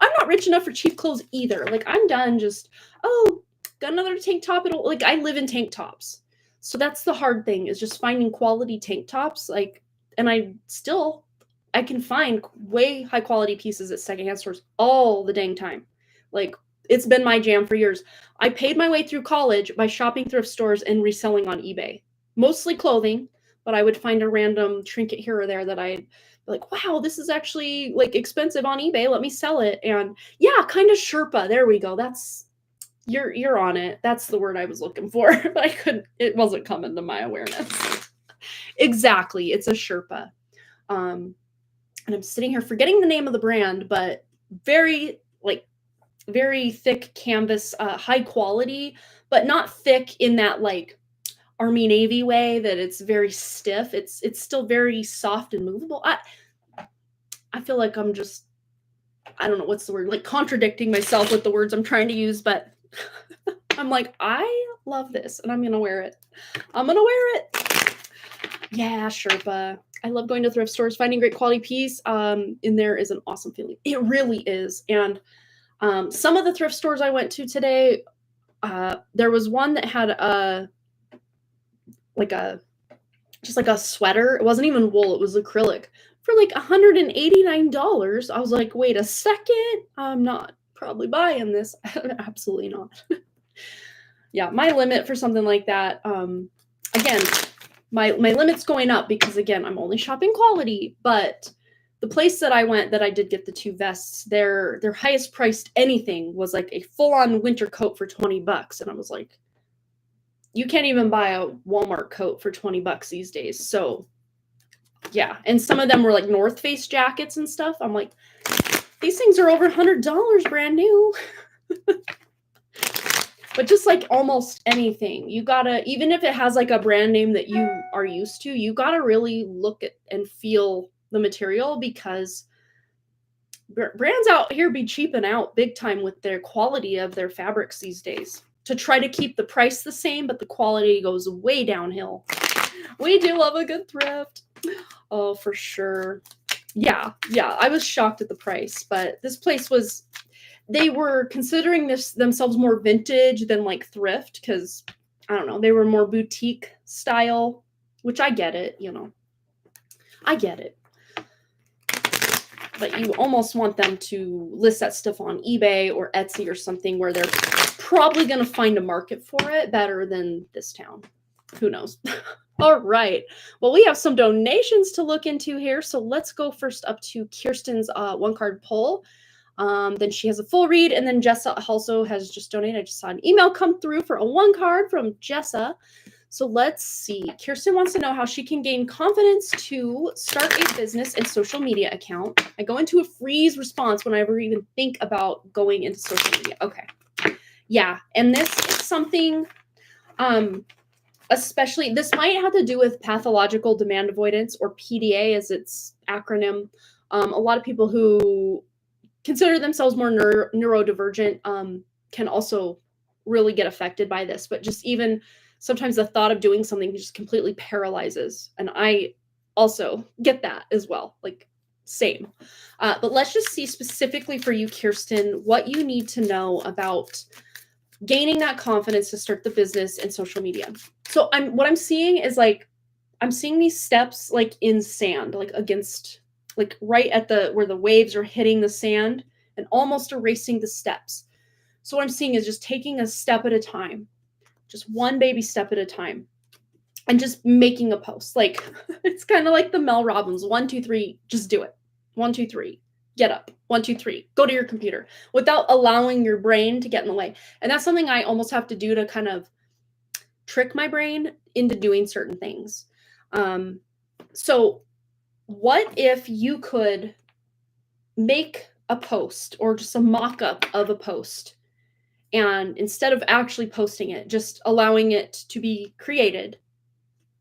I'm not rich enough for cheap clothes either. Like, I'm done just, oh, got another tank top. It'll, like, I live in tank tops. So that's the hard thing, is just finding quality tank tops. Like, and I can find way high quality pieces at secondhand stores all the dang time. Like, it's been my jam for years. I paid my way through college by shopping thrift stores and reselling on eBay. Mostly clothing, but I would find a random trinket here or there that I'd be like, wow, this is actually like expensive on eBay. Let me sell it. And yeah, kind of Sherpa. There we go. That's, you're on it. That's the word I was looking for, but it wasn't coming to my awareness. Exactly. It's a Sherpa. And I'm sitting here forgetting the name of the brand, but very thick canvas, high quality, but not thick in that like Army Navy way that it's very stiff. It's still very soft and movable. I feel like I'm just, I don't know what's the word, like contradicting myself with the words I'm trying to use, but I'm like, I love this and I'm gonna wear it. I'm gonna wear it. Yeah, Sherpa. I love going to thrift stores, finding great quality piece. In there is an awesome feeling. It really is. And some of the thrift stores I went to today, there was one that had just like a sweater. It wasn't even wool, it was acrylic, for like $189. I was like, wait a second, I'm not probably buying this. Absolutely not. Yeah, my limit for something like that, again, my limit's going up because, again, I'm only shopping quality, but the place that I went that I did get the 2 vests, their highest priced anything was like a full-on winter coat for $20. And I was like, you can't even buy a Walmart coat for $20 these days. So yeah. And some of them were like North Face jackets and stuff. I'm like, these things are over $100 brand new. But just like almost anything, you gotta, even if it has like a brand name that you are used to, you gotta really look at and feel the material, because brands out here be cheaping out big time with their quality of their fabrics these days to try to keep the price the same, but the quality goes way downhill. We do love a good thrift. Oh, for sure. Yeah, I was shocked at the price, but this place was, they were considering themselves more vintage than like thrift, because I don't know, they were more boutique style, which I get it, I get it. But you almost want them to list that stuff on eBay or Etsy or something where they're probably going to find a market for it better than this town. Who knows? All right. Well, we have some donations to look into here. So let's go first up to Kirsten's one card poll. Then she has a full read, and then Jessa also has just donated. I just saw an email come through for a 1 card from Jessa. So let's see. Kirsten wants to know how she can gain confidence to start a business and social media account. I go into a freeze response whenever I even think about going into social media. Okay. Yeah. And this is something, especially, this might have to do with pathological demand avoidance, or PDA as its acronym. A lot of people who consider themselves more neurodivergent can also really get affected by this. But just even sometimes the thought of doing something just completely paralyzes. And I also get that as well. Like, same. But let's just see specifically for you, Kirsten, what you need to know about gaining that confidence to start the business and social media. So what I'm seeing is like, I'm seeing these steps like in sand, like against, like right at where the waves are hitting the sand and almost erasing the steps. So what I'm seeing is just taking a step at a time, just one baby step at a time, and just making a post. Like it's kind of like the Mel Robbins, 1, 2, 3, just do it. 1, 2, 3, get up. 1, 2, 3, go to your computer, without allowing your brain to get in the way. And that's something I almost have to do to kind of trick my brain into doing certain things. So what if you could make a post or just a mock-up of a post, and instead of actually posting it, just allowing it to be created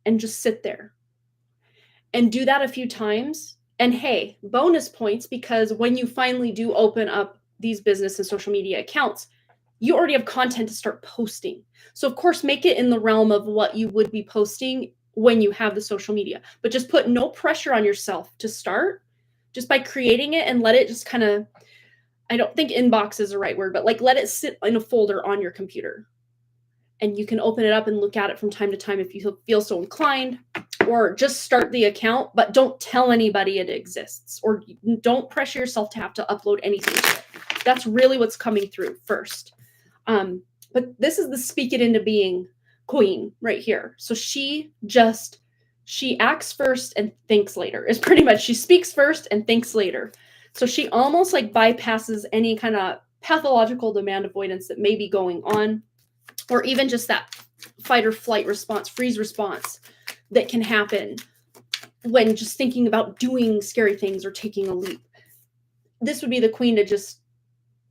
and just sit there and do that a few times. And hey, bonus points, because when you finally do open up these business and social media accounts, you already have content to start posting. So of course, make it in the realm of what you would be posting when you have the social media, but just put no pressure on yourself to start just by creating it, and let it just kind of, I don't think inbox is the right word, but like let it sit in a folder on your computer. And you can open it up and look at it from time to time if you feel so inclined, or just start the account, but don't tell anybody it exists, or don't pressure yourself to have to upload anything to it. That's really what's coming through first. But this is the speak it into being queen right here. So she acts first and thinks later, is pretty much, she speaks first and thinks later. So she almost like bypasses any kind of pathological demand avoidance that may be going on, or even just that fight or flight response, freeze response that can happen when just thinking about doing scary things or taking a leap. This would be the queen to just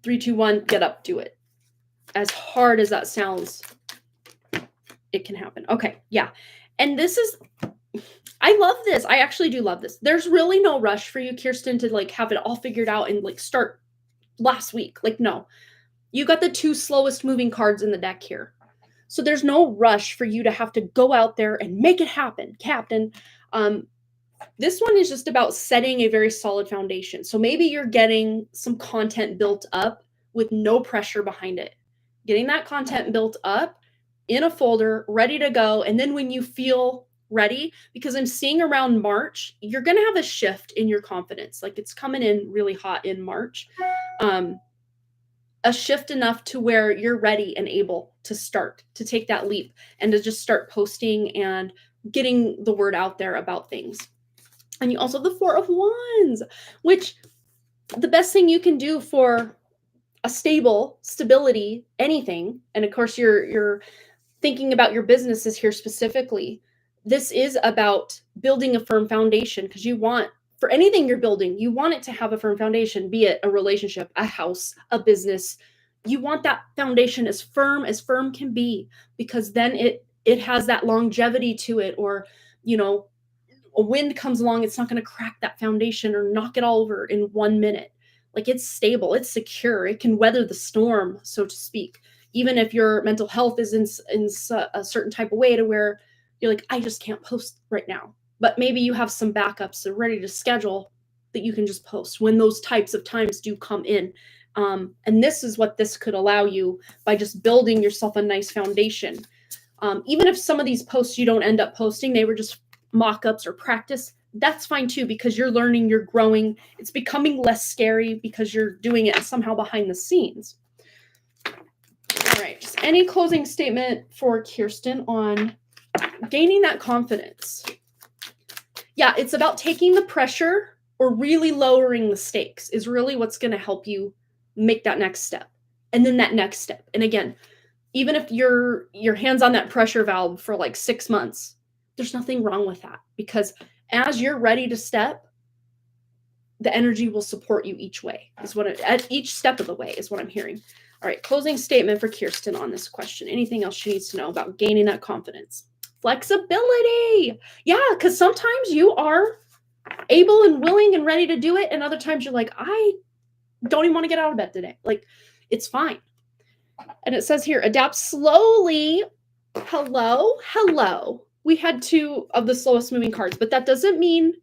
3, 2, 1, get up, do it. As hard as that sounds, it can happen. Okay, yeah. And this is, I love this. I actually do love this. There's really no rush for you, Kirsten, to like have it all figured out and like start last week. Like, no. You got the 2 slowest moving cards in the deck here. So there's no rush for you to have to go out there and make it happen, Captain. This one is just about setting a very solid foundation. So maybe you're getting some content built up with no pressure behind it. Getting that content built up in a folder, ready to go. And then when you feel ready, because I'm seeing around March, you're going to have a shift in your confidence. Like it's coming in really hot in March. A shift enough to where you're ready and able to start to take that leap and to just start posting and getting the word out there about things. And you also have the 4 of Wands, which the best thing you can do for a stability, anything. And of course, you're thinking about your businesses here specifically. This is about building a firm foundation, because you want, for anything you're building, you want it to have a firm foundation, be it a relationship, a house, a business. You want that foundation as firm can be, because then it has that longevity to it. Or, you know, a wind comes along, it's not going to crack that foundation or knock it all over in 1 minute. Like it's stable, it's secure, it can weather the storm, so to speak. Even if your mental health is in a certain type of way to where you're like, I just can't post right now. But maybe you have some backups that are ready to schedule that you can just post when those types of times do come in. And this is what this could allow you by just building yourself a nice foundation. Even if some of these posts you don't end up posting, they were just mock-ups or practice, that's fine too, because you're learning, you're growing. It's becoming less scary because you're doing it somehow behind the scenes. All right, just any closing statement for Kirsten on gaining that confidence? Yeah, it's about taking the pressure or really lowering the stakes is really what's going to help you make that next step. And then that next step. And again, even if your hands on that pressure valve for like 6 months, there's nothing wrong with that, because as you're ready to step, the energy will support you each way, at each step of the way is what I'm hearing. All right, closing statement for Kirsten on this question. Anything else she needs to know about gaining that confidence? Flexibility. Yeah, because sometimes you are able and willing and ready to do it, and other times you're like, I don't even want to get out of bed today. Like, it's fine. And it says here, adapt slowly. Hello. We had 2 of the slowest moving cards, but that doesn't mean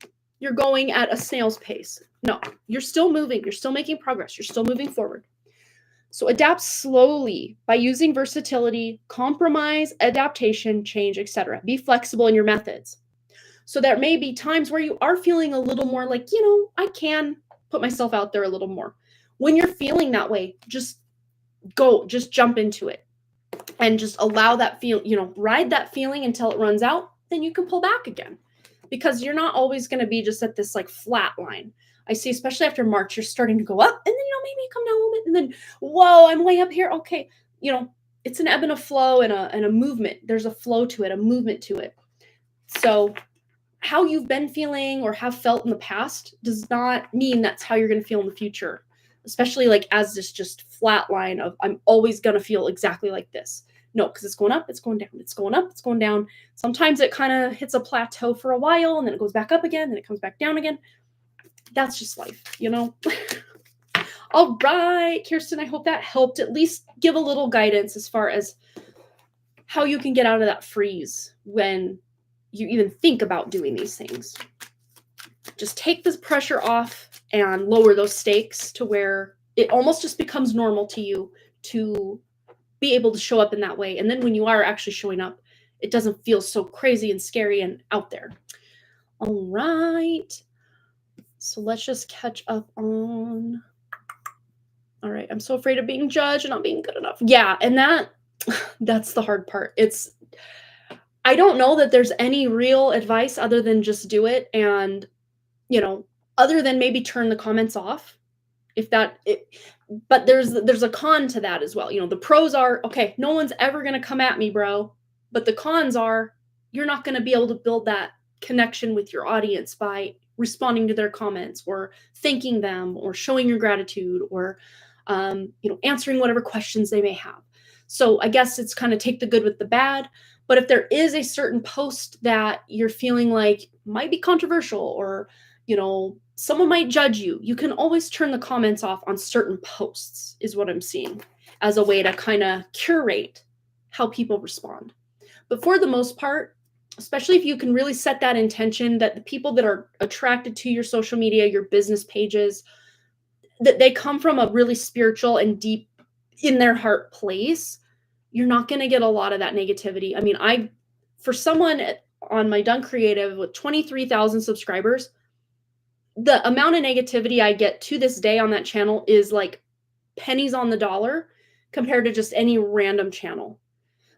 you're going at a snail's pace. No, you're still moving. You're still making progress. You're still moving forward. So adapt slowly by using versatility, compromise, adaptation, change, etc. Be flexible in your methods. So there may be times where you are feeling a little more like, I can put myself out there a little more. When you're feeling that way, just jump into it and just allow that ride that feeling until it runs out. Then you can pull back again, because you're not always going to be just at this like flat line. I see, especially after March, you're starting to go up, and then maybe you come down a little bit, and then whoa, I'm way up here. Okay, it's an ebb and a flow and a movement. There's a flow to it, a movement to it. So how you've been feeling or have felt in the past does not mean that's how you're going to feel in the future, especially like as this just flat line of I'm always going to feel exactly like this. No, because it's going up, it's going down, it's going up, it's going down. Sometimes it kind of hits a plateau for a while, and then it goes back up again, and it comes back down again. That's just life, All right, Kirsten, I hope that helped at least give a little guidance as far as how you can get out of that freeze when you even think about doing these things. Just take this pressure off and lower those stakes to where it almost just becomes normal to you to be able to show up in that way. And then when you are actually showing up, it doesn't feel so crazy and scary and out there. All right. So let's just catch up on. All right. I'm so afraid of being judged and not being good enough. Yeah. And that's the hard part. I don't know that there's any real advice other than just do it. And, other than maybe turn the comments off but there's a con to that as well. The pros are, okay, no one's ever going to come at me, bro. But the cons are, you're not going to be able to build that connection with your audience by responding to their comments or thanking them or showing your gratitude or, answering whatever questions they may have. So I guess it's kind of take the good with the bad. But if there is a certain post that you're feeling like might be controversial or, someone might judge you, you can always turn the comments off on certain posts, is what I'm seeing, as a way to kind of curate how people respond. But for the most part, especially if you can really set that intention that the people that are attracted to your social media, your business pages, that they come from a really spiritual and deep in their heart place, you're not going to get a lot of that negativity. I mean, for someone on my Done Creative with 23,000 subscribers, the amount of negativity I get to this day on that channel is like pennies on the dollar compared to just any random channel.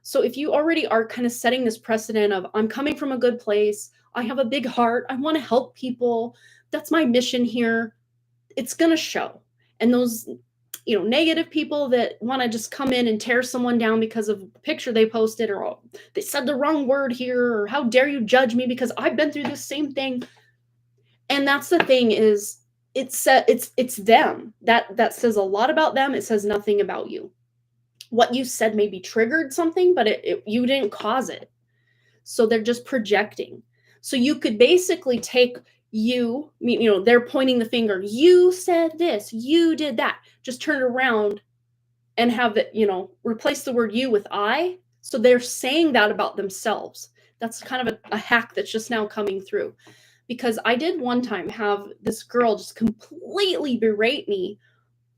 So if you already are kind of setting this precedent of I'm coming from a good place, I have a big heart, I want to help people, that's my mission here, it's going to show. And those, negative people that want to just come in and tear someone down because of a picture they posted, or they said the wrong word here, or how dare you judge me because I've been through the same thing. And that's the thing is it's them. That says a lot about them. It says nothing about you. What you said maybe triggered something, but you didn't cause it. So they're just projecting. So you could basically take they're pointing the finger. You said this, you did that. Just turn it around and have it, replace the word you with I. So they're saying that about themselves. That's kind of a hack that's just now coming through. Because I did one time have this girl just completely berate me.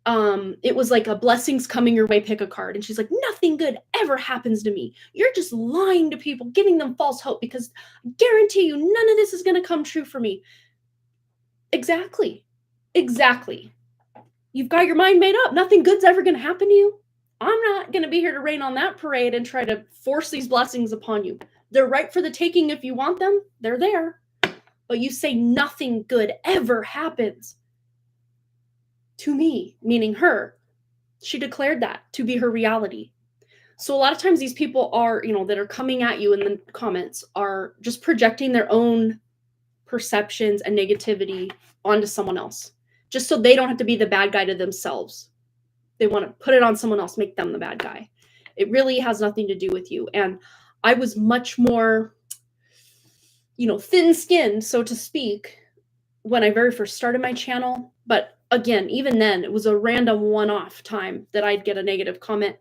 It was like a blessings coming your way, pick a card. And she's like, nothing good ever happens to me. You're just lying to people, giving them false hope because I guarantee you none of this is going to come true for me. Exactly. You've got your mind made up. Nothing good's ever going to happen to you. I'm not going to be here to rain on that parade and try to force these blessings upon you. They're right for the taking if you want them. They're there. But you say nothing good ever happens to me, meaning her. She declared that to be her reality. So a lot of times these people are, that are coming at you in the comments are just projecting their own perceptions and negativity onto someone else, just so they don't have to be the bad guy to themselves. They want to put it on someone else, make them the bad guy. It really has nothing to do with you. And I was much more thin-skinned, so to speak, when I very first started my channel. But again, even then, it was a random one-off time that I'd get a negative comment,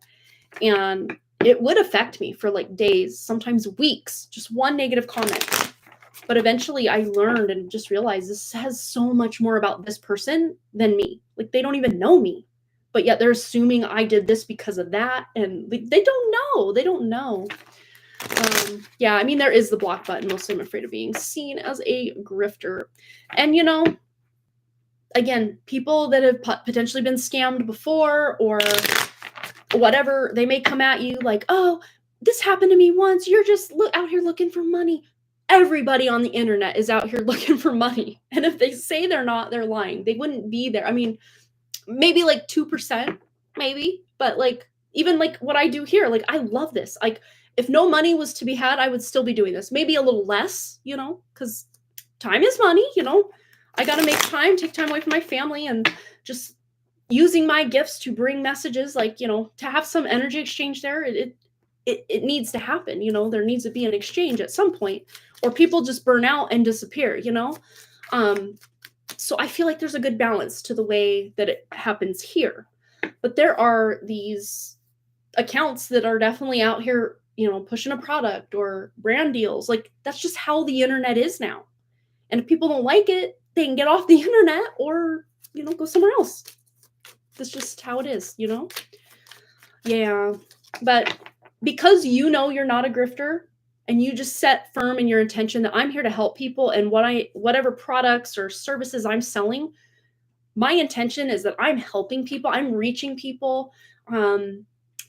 and it would affect me for like days, sometimes weeks, just one negative comment. But eventually I learned and just realized this says so much more about this person than me. Like, they don't even know me, but yet they're assuming I did this because of that. And they don't know. They don't know. Yeah, I mean, there is the block button. Mostly I'm afraid of being seen as a grifter. And, you know, again, people that have potentially been scammed before or whatever, they may come at you like, oh, this happened to me once. You're just out here looking for money. Everybody on the internet is out here looking for money. And if they say they're not, they're lying. They wouldn't be there. I mean, maybe like 2%, maybe. But like, even like what I do here, like, I love this. Like, if no money was to be had, I would still be doing this. Maybe a little less, you know, because time is money, you know. I got to make time, take time away from my family, and just using my gifts to bring messages, like, you know, to have some energy exchange there. It needs to happen, you know. There needs to be an exchange at some point, or people just burn out and disappear, you know. So I feel like there's a good balance to the way that it happens here. But there are these accounts that are definitely out here, you know, pushing a product or brand deals. Like, that's just how the internet is now. And if people don't like it, they can get off the internet or, you know, go somewhere else. That's just how it is, you know? Yeah. But because you know you're not a grifter and you just set firm in your intention that I'm here to help people, and whatever products or services I'm selling, my intention is that I'm helping people, I'm reaching people.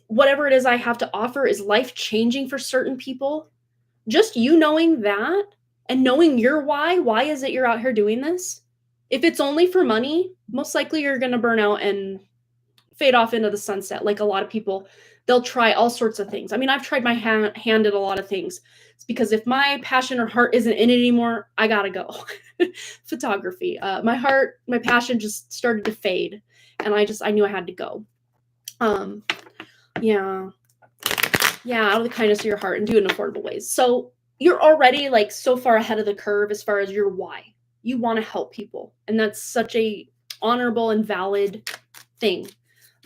Whatever it is I have to offer is life-changing for certain people. Just you knowing that and knowing your why is it you're out here doing this? If it's only for money, most likely you're going to burn out and fade off into the sunset. Like a lot of people, they'll try all sorts of things. I mean, I've tried my hand at a lot of things. It's because if my passion or heart isn't in it anymore, I gotta go. Photography. My passion just started to fade, and I knew I had to go. Yeah, out of the kindness of your heart, and do it in affordable ways. So you're already like so far ahead of the curve as far as your why. You want to help people, and that's such a honorable and valid thing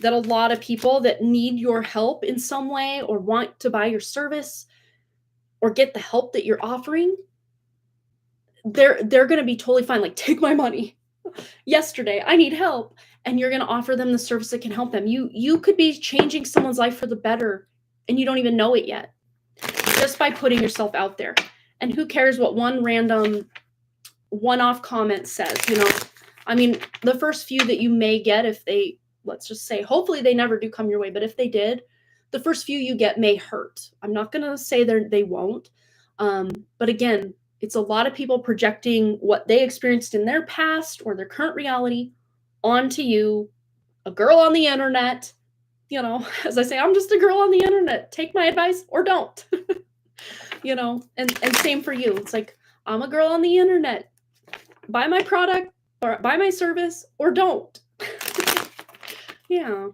that a lot of people that need your help in some way or want to buy your service or get the help that you're offering, they're going to be totally fine. Like, take my money. Yesterday, I need help. And you're going to offer them the service that can help them. You could be changing someone's life for the better, and you don't even know it yet, just by putting yourself out there. And who cares what one random one-off comment says, you know? I mean, the first few that you may get, if they, let's just say, hopefully they never do come your way, but if they did, the first few you get may hurt. I'm not going to say they won't. But again, it's a lot of people projecting what they experienced in their past or their current reality onto you, a girl on the internet. You know, as I say, I'm just a girl on the internet. Take my advice or don't. You know, and same for you. It's like, I'm a girl on the internet. Buy my product or buy my service or don't. Yeah.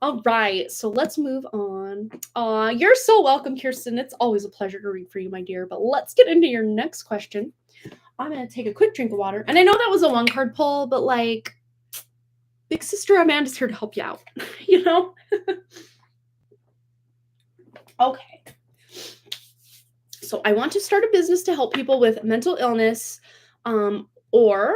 All right. So let's move on. You're so welcome, Kirsten. It's always a pleasure to read for you, my dear. But let's get into your next question. I'm going to take a quick drink of water. And I know that was a one card pull, but like, Big Sister Amanda's here to help you out, you know? Okay. So I want to start a business to help people with mental illness or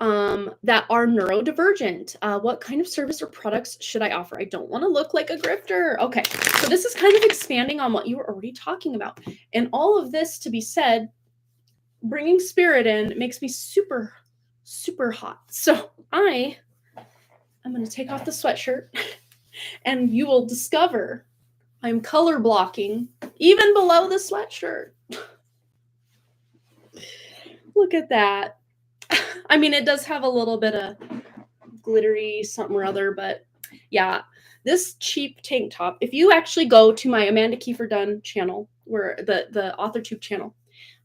that are neurodivergent. What kind of service or products should I offer? I don't want to look like a grifter. Okay. So this is kind of expanding on what you were already talking about. And all of this to be said, bringing spirit in makes me super, super hot. So I'm going to take off the sweatshirt and you will discover I'm color blocking even below the sweatshirt. Look at that. I mean, it does have a little bit of glittery something or other, but yeah, this cheap tank top, if you actually go to my Amanda Kiefer Dunn channel, where the AuthorTube channel,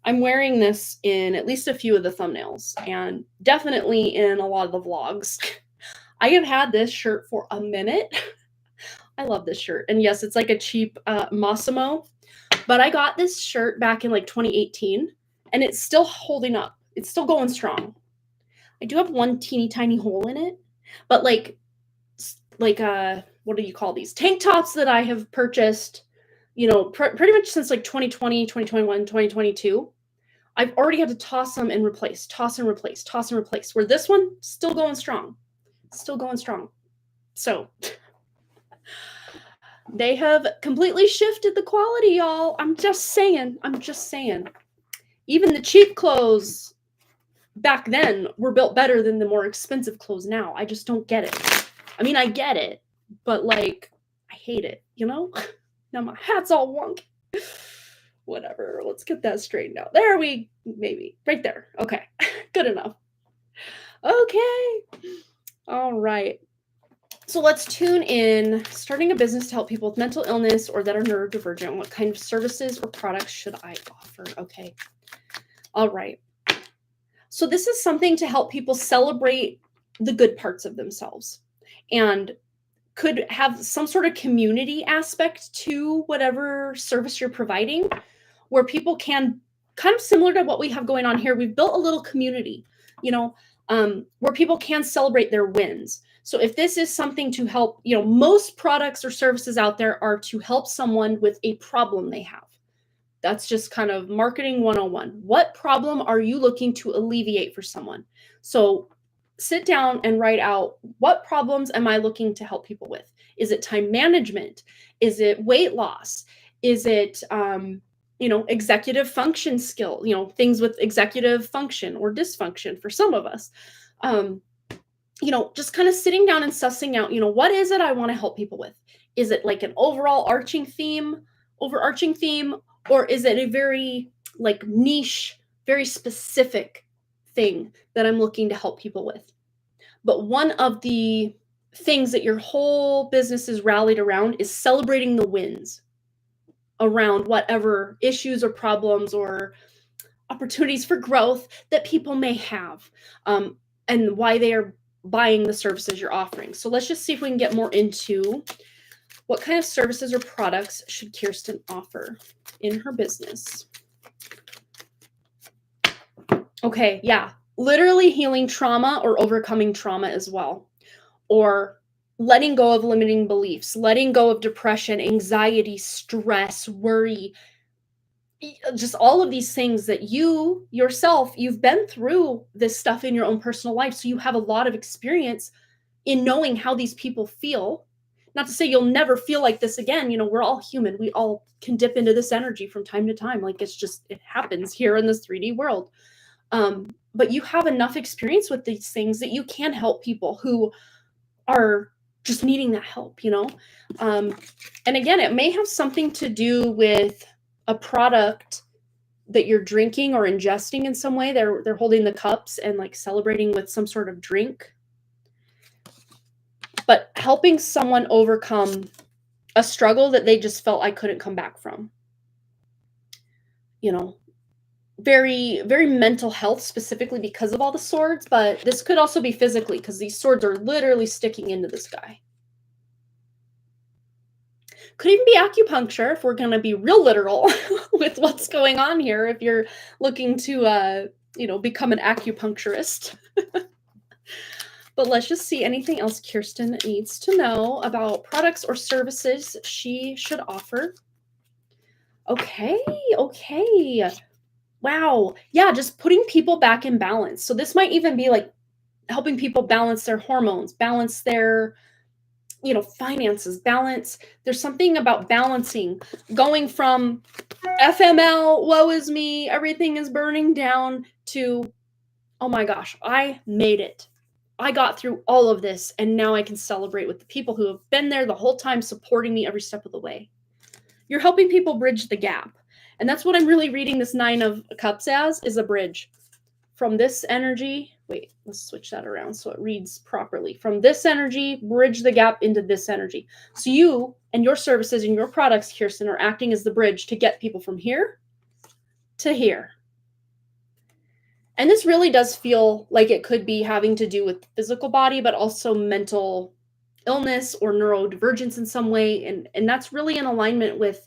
I'm wearing this in at least a few of the thumbnails and definitely in a lot of the vlogs. I have had this shirt for a minute. I love this shirt. And yes, it's like a cheap Massimo, but I got this shirt back in like 2018 and it's still holding up. It's still going strong. I do have one teeny tiny hole in it, but like what do you call these? Tank tops that I have purchased, you know, pretty much since like 2020, 2021, 2022. I've already had to toss them and replace, toss and replace, toss and replace. Where this one, still going strong. Still going strong. So they have completely shifted the quality, y'all. I'm just saying. Even the cheap clothes back then were built better than the more expensive clothes now. I just don't get it. I mean, I get it, but like, I hate it, you know? Now my hat's all wonky. Whatever, let's get that straightened out. There we, maybe, right there. Okay, good enough. Okay, all right. So let's tune in. Starting a business to help people with mental illness or that are neurodivergent. What kind of services or products should I offer? Okay, all right. So this is something to help people celebrate the good parts of themselves and could have some sort of community aspect to whatever service you're providing, where people can, kind of similar to what we have going on here, we've built a little community, you know, where people can celebrate their wins. So if this is something to help, you know, most products or services out there are to help someone with a problem they have. That's just kind of marketing 101. What problem are you looking to alleviate for someone? So sit down and write out, what problems am I looking to help people with? Is it time management? Is it weight loss? Is it, executive function skill, things with executive function or dysfunction for some of us? Just kind of sitting down and sussing out, what is it I want to help people with? Is it like an overall overarching theme? Or is it a very like niche, very specific thing that I'm looking to help people with? But one of the things that your whole business is rallied around is celebrating the wins around whatever issues or problems or opportunities for growth that people may have, and why they are buying the services you're offering. So let's just see if we can get more into what kind of services or products should Kirsten offer in her business. Okay, yeah, literally healing trauma or overcoming trauma as well, or letting go of limiting beliefs, letting go of depression, anxiety, stress, worry, just all of these things that you yourself, you've been through this stuff in your own personal life. So you have a lot of experience in knowing how these people feel. Not to say you'll never feel like this again. We're all human. We all can dip into this energy from time to time. Like it happens here in this 3D world. But you have enough experience with these things that you can help people who are just needing that help, and again, it may have something to do with a product that you're drinking or ingesting in some way. They're holding the cups and like celebrating with some sort of drink. But helping someone overcome a struggle that they just felt I couldn't come back from. Very, very mental health specifically because of all the swords, but this could also be physically because these swords are literally sticking into this guy. Could even be acupuncture if we're going to be real literal with what's going on here. If you're looking to, become an acupuncturist. But let's just see anything else Kirsten needs to know about products or services she should offer. Okay. Wow. Yeah, just putting people back in balance. So this might even be like helping people balance their hormones, balance their, finances, balance. There's something about balancing, going from FML, woe is me, everything is burning down, to, oh my gosh, I made it. I got through all of this, and now I can celebrate with the people who have been there the whole time, supporting me every step of the way. You're helping people bridge the gap. And that's what I'm really reading this 9 of Cups as, is a bridge. From this energy, wait, let's switch that around so it reads properly. From this energy, bridge the gap into this energy. So you and your services and your products, Kirsten, are acting as the bridge to get people from here to here. And this really does feel like it could be having to do with the physical body, but also mental illness or neurodivergence in some way. And that's really in alignment with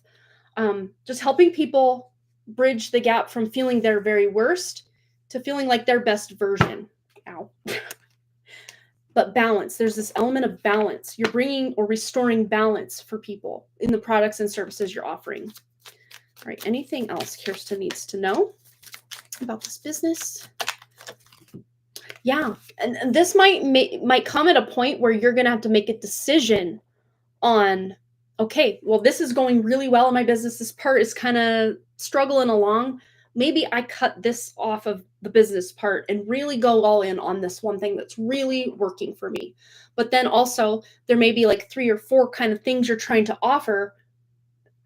just helping people bridge the gap from feeling their very worst to feeling like their best version. Ow. But balance, there's this element of balance. You're bringing or restoring balance for people in the products and services you're offering. All right, anything else Kirsten needs to know? about this business. Yeah, and this might come at a point where you're gonna have to make a decision on, okay, well, this is going really well in my business. This part is kind of struggling along. Maybe I cut this off of the business part and really go all in on this one thing that's really working for me. But then also, there may be like 3 or 4 kind of things you're trying to offer.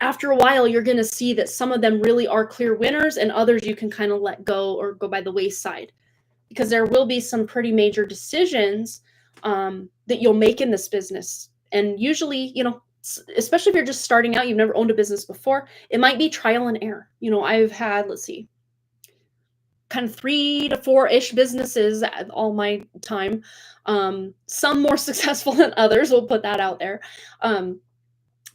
After a while, you're going to see that some of them really are clear winners and others you can kind of let go or go by the wayside, because there will be some pretty major decisions that you'll make in this business. And usually, especially if you're just starting out, you've never owned a business before, it might be trial and error. I've had, let's see, kind of 3 to 4-ish businesses at all my time. Some more successful than others, we'll put that out there.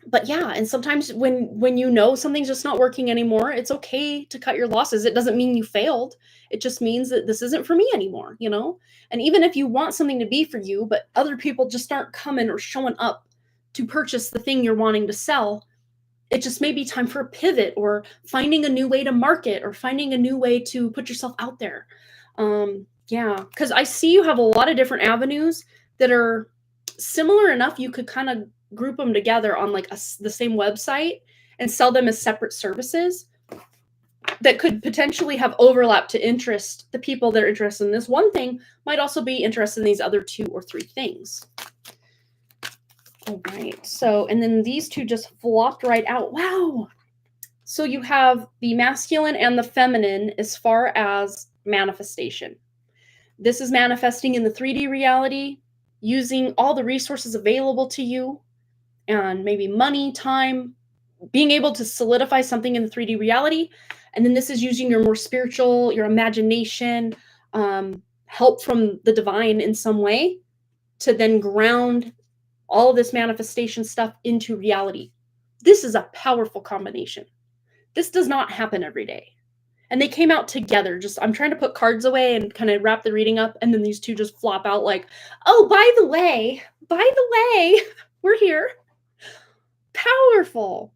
But yeah, and sometimes when something's just not working anymore, it's okay to cut your losses. It doesn't mean you failed. It just means that this isn't for me anymore, And even if you want something to be for you, but other people just aren't coming or showing up to purchase the thing you're wanting to sell, it just may be time for a pivot or finding a new way to market or finding a new way to put yourself out there. Yeah, because I see you have a lot of different avenues that are similar enough you could kind of group them together on like the same website and sell them as separate services that could potentially have overlap to interest. The people that are interested in this one thing might also be interested in these other 2 or 3 things. All right. So, and then these 2 just flopped right out. Wow. So you have the masculine and the feminine as far as manifestation. This is manifesting in the 3D reality, using all the resources available to you, and maybe money, time, being able to solidify something in the 3D reality. And then this is using your more spiritual, your imagination, help from the divine in some way to then ground all this manifestation stuff into reality. This is a powerful combination. This does not happen every day. And they came out together. I'm trying to put cards away and kind of wrap the reading up. And then these 2 just flop out like, oh, by the way, we're here. Powerful.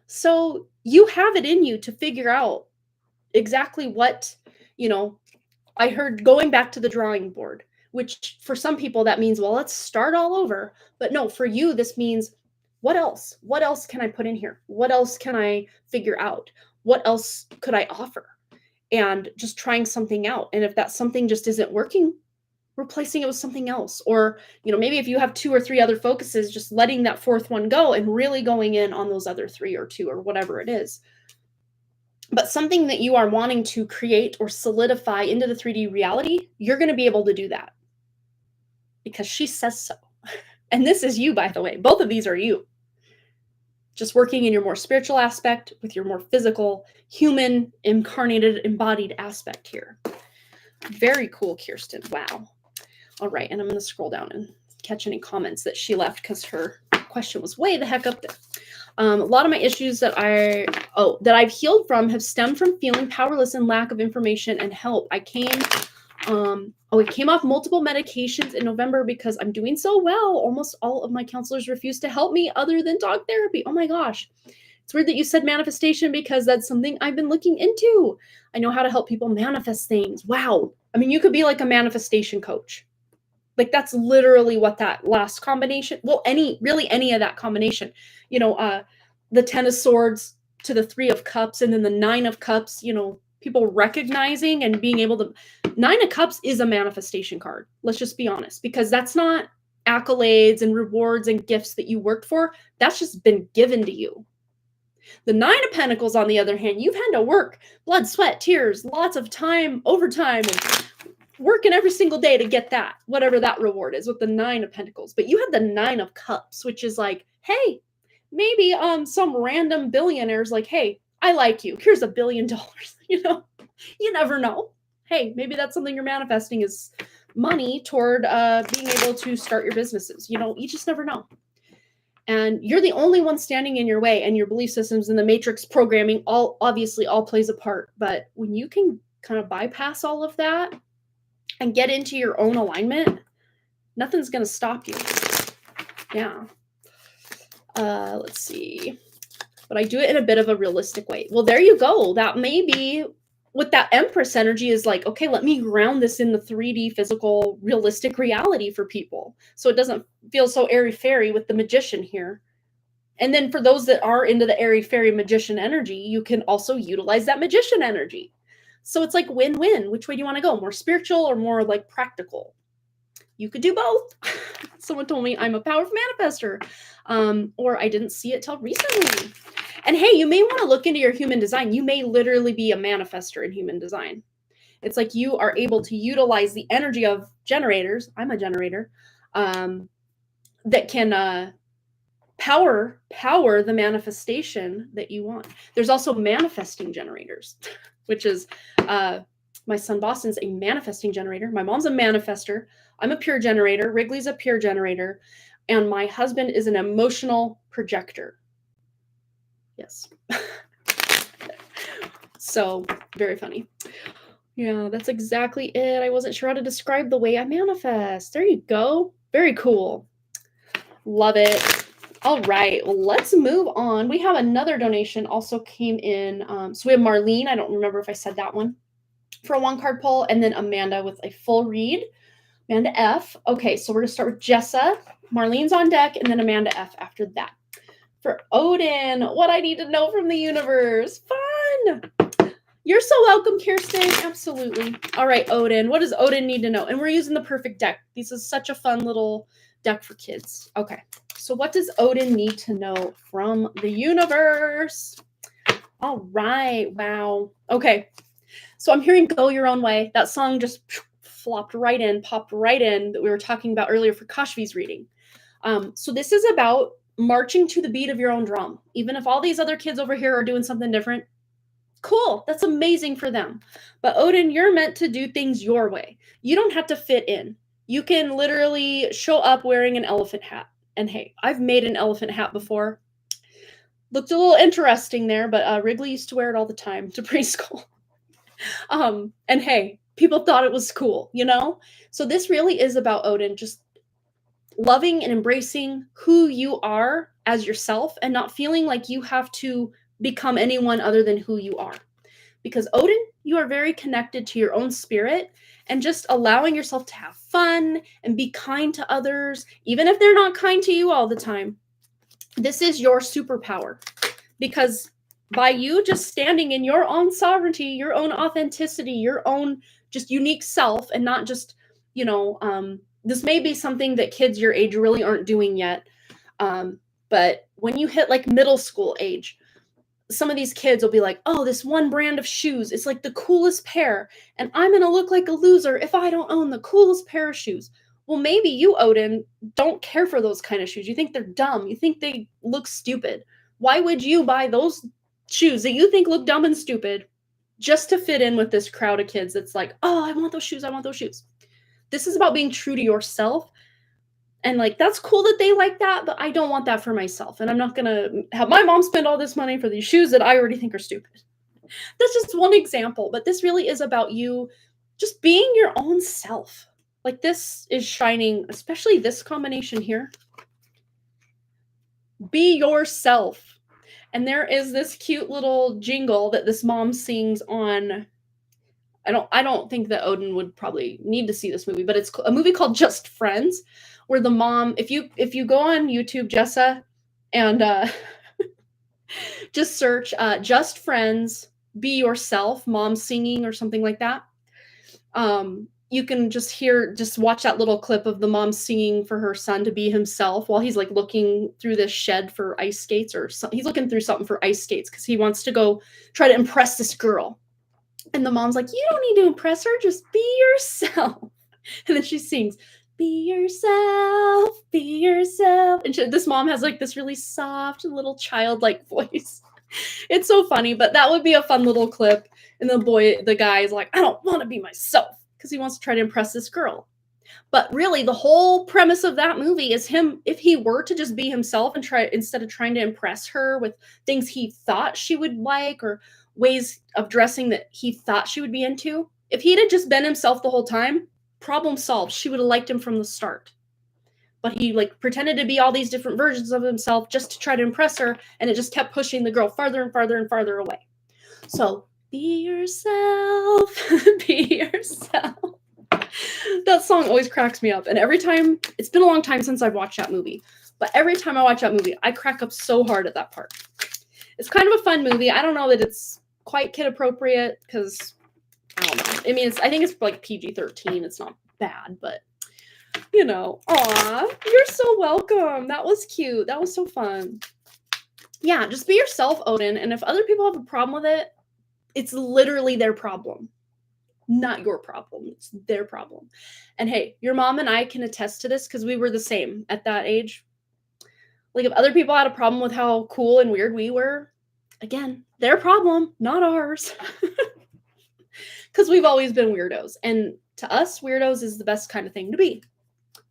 So you have it in you to figure out exactly what, I heard going back to the drawing board, which for some people that means, well, let's start all over. But no, for you, this means, what else? What else can I put in here? What else can I figure out? What else could I offer? And just trying something out. And if that something just isn't working, replacing it with something else. Or, maybe if you have 2 or 3 other focuses, just letting that 4th one go and really going in on those other 3 or 2 or whatever it is. But something that you are wanting to create or solidify into the 3D reality, you're going to be able to do that because she says so. And this is you, by the way. Both of these are you. Just working in your more spiritual aspect with your more physical, human, incarnated, embodied aspect here. Very cool, Kirsten. Wow. All right, and I'm going to scroll down and catch any comments that she left because her question was way the heck up there. A lot of my issues that I've healed from have stemmed from feeling powerless and lack of information and help. I came off multiple medications in November because I'm doing so well. Almost all of my counselors refused to help me other than dog therapy. Oh my gosh. It's weird that you said manifestation because that's something I've been looking into. I know how to help people manifest things. Wow. I mean, you could be like a manifestation coach. Like that's literally what that last combination, well, any of that combination, the 10 of swords to the 3 of cups and then the 9 of cups, people recognizing and being able to, 9 of cups is a manifestation card. Let's just be honest, because that's not accolades and rewards and gifts that you worked for. That's just been given to you. The 9 of Pentacles, on the other hand, you've had to work, blood, sweat, tears, lots of time, overtime, and working every single day to get that, whatever that reward is with the 9 of Pentacles. But you had the 9 of Cups, which is like, hey, maybe some random billionaire's like, hey, I like you. Here's $1 billion. You never know. Hey, maybe that's something you're manifesting is money toward being able to start your businesses. You just never know. And you're the only one standing in your way, and your belief systems and the matrix programming all plays a part. But when you can kind of bypass all of that and get into your own alignment, nothing's going to stop you. Yeah. Let's see. But I do it in a bit of a realistic way. Well, there you go. That may be with that Empress energy is like, okay, let me ground this in the 3D physical realistic reality for people. So it doesn't feel so airy-fairy with the Magician here. And then for those that are into the airy-fairy Magician energy, you can also utilize that Magician energy. So it's like win-win. Which way do you want to go? More spiritual or more like practical? You could do both. Someone told me I'm a powerful manifester. Or I didn't see it till recently. And hey, you may want to look into your human design. You may literally be a manifester in human design. It's like you are able to utilize the energy of generators. I'm a generator. That can power the manifestation that you want. There's also manifesting generators, which is my son Boston's a manifesting generator. My mom's a manifester. I'm a pure generator. Wrigley's a pure generator. And my husband is an emotional projector. Yes. So very funny. Yeah, that's exactly it. I wasn't sure how to describe the way I manifest. There you go. Very cool. Love it. All right, well, let's move on. We have another donation also came in. So we have Marlene. I don't remember if I said that one for a 1-card pull, and then Amanda with a full read. Amanda F. Okay, so we're going to start with Jessa. Marlene's on deck, and then Amanda F after that. For Odin, what I need to know from the universe. Fun. You're so welcome, Kirsten. Absolutely. All right, Odin. What does Odin need to know? And we're using the perfect deck. This is such a fun little deck for kids. Okay. So what does Odin need to know from the universe? All right. Wow. Okay. So I'm hearing Go Your Own Way. That song just popped right in that we were talking about earlier for Kashvi's reading. So this is about marching to the beat of your own drum. Even if all these other kids over here are doing something different, cool. That's amazing for them. But Odin, you're meant to do things your way. You don't have to fit in. You can literally show up wearing an elephant hat. And hey, I've made an elephant hat before. Looked a little interesting there, but Wrigley used to wear it all the time to preschool. And hey, people thought it was cool, you know? So this really is about Odin just loving and embracing who you are as yourself and not feeling like you have to become anyone other than who you are. Because Odin, you are very connected to your own spirit and just allowing yourself to have fun and be kind to others, even if they're not kind to you all the time. This is your superpower, because by you just standing in your own sovereignty, your own authenticity, your own just unique self, and not just, this may be something that kids your age really aren't doing yet. But when you hit like middle school age, some of these kids will be like, oh, this one brand of shoes, it's like the coolest pair, and I'm going to look like a loser if I don't own the coolest pair of shoes. Well, maybe you, Odin, don't care for those kind of shoes. You think they're dumb. You think they look stupid. Why would you buy those shoes that you think look dumb and stupid just to fit in with this crowd of kids that's like, oh, I want those shoes. I want those shoes. This is about being true to yourself. And like, that's cool that they like that, but I don't want that for myself. And I'm not going to have my mom spend all this money for these shoes that I already think are stupid. That's just one example, but this really is about you just being your own self. Like, this is shining, especially this combination here. Be yourself. And there is this cute little jingle that this mom sings on. I don't think that Odin would probably need to see this movie, but it's a movie called Just Friends, where the mom, if you go on YouTube, Jessa, and just search Just Friends, Be Yourself, mom singing or something like that. You can just watch that little clip of the mom singing for her son to be himself while he's like looking through this shed for ice skates, or he's looking through something for ice skates because he wants to go try to impress this girl. And the mom's like, you don't need to impress her, just be yourself. And then she sings, be yourself, be yourself. And this mom has like this really soft little childlike voice. It's so funny, but that would be a fun little clip. And the guy is like, I don't want to be myself, because he wants to try to impress this girl. But really, the whole premise of that movie is him, if he were to just be himself and instead of trying to impress her with things he thought she would like or ways of dressing that he thought she would be into, if he'd have just been himself the whole time, problem solved. She would have liked him from the start. But he like pretended to be all these different versions of himself just to try to impress her, and it just kept pushing the girl farther and farther and farther away. So Be yourself. Be yourself. That song always cracks me up. And every time, it's been a long time since I've watched that movie, but every time I watch that movie, I crack up so hard at that part. It's kind of a fun movie. I don't know that it's quite kid appropriate because, I don't know. I mean, I think it's like PG-13. It's not bad, but you know, aw, you're so welcome. That was cute. That was so fun. Yeah, just be yourself, Odin. And if other people have a problem with it, it's literally their problem, not your problem. It's their problem. And hey, your mom and I can attest to this because we were the same at that age. Like, if other people had a problem with how cool and weird we were, again, their problem, not ours. Because we've always been weirdos. And to us, weirdos is the best kind of thing to be.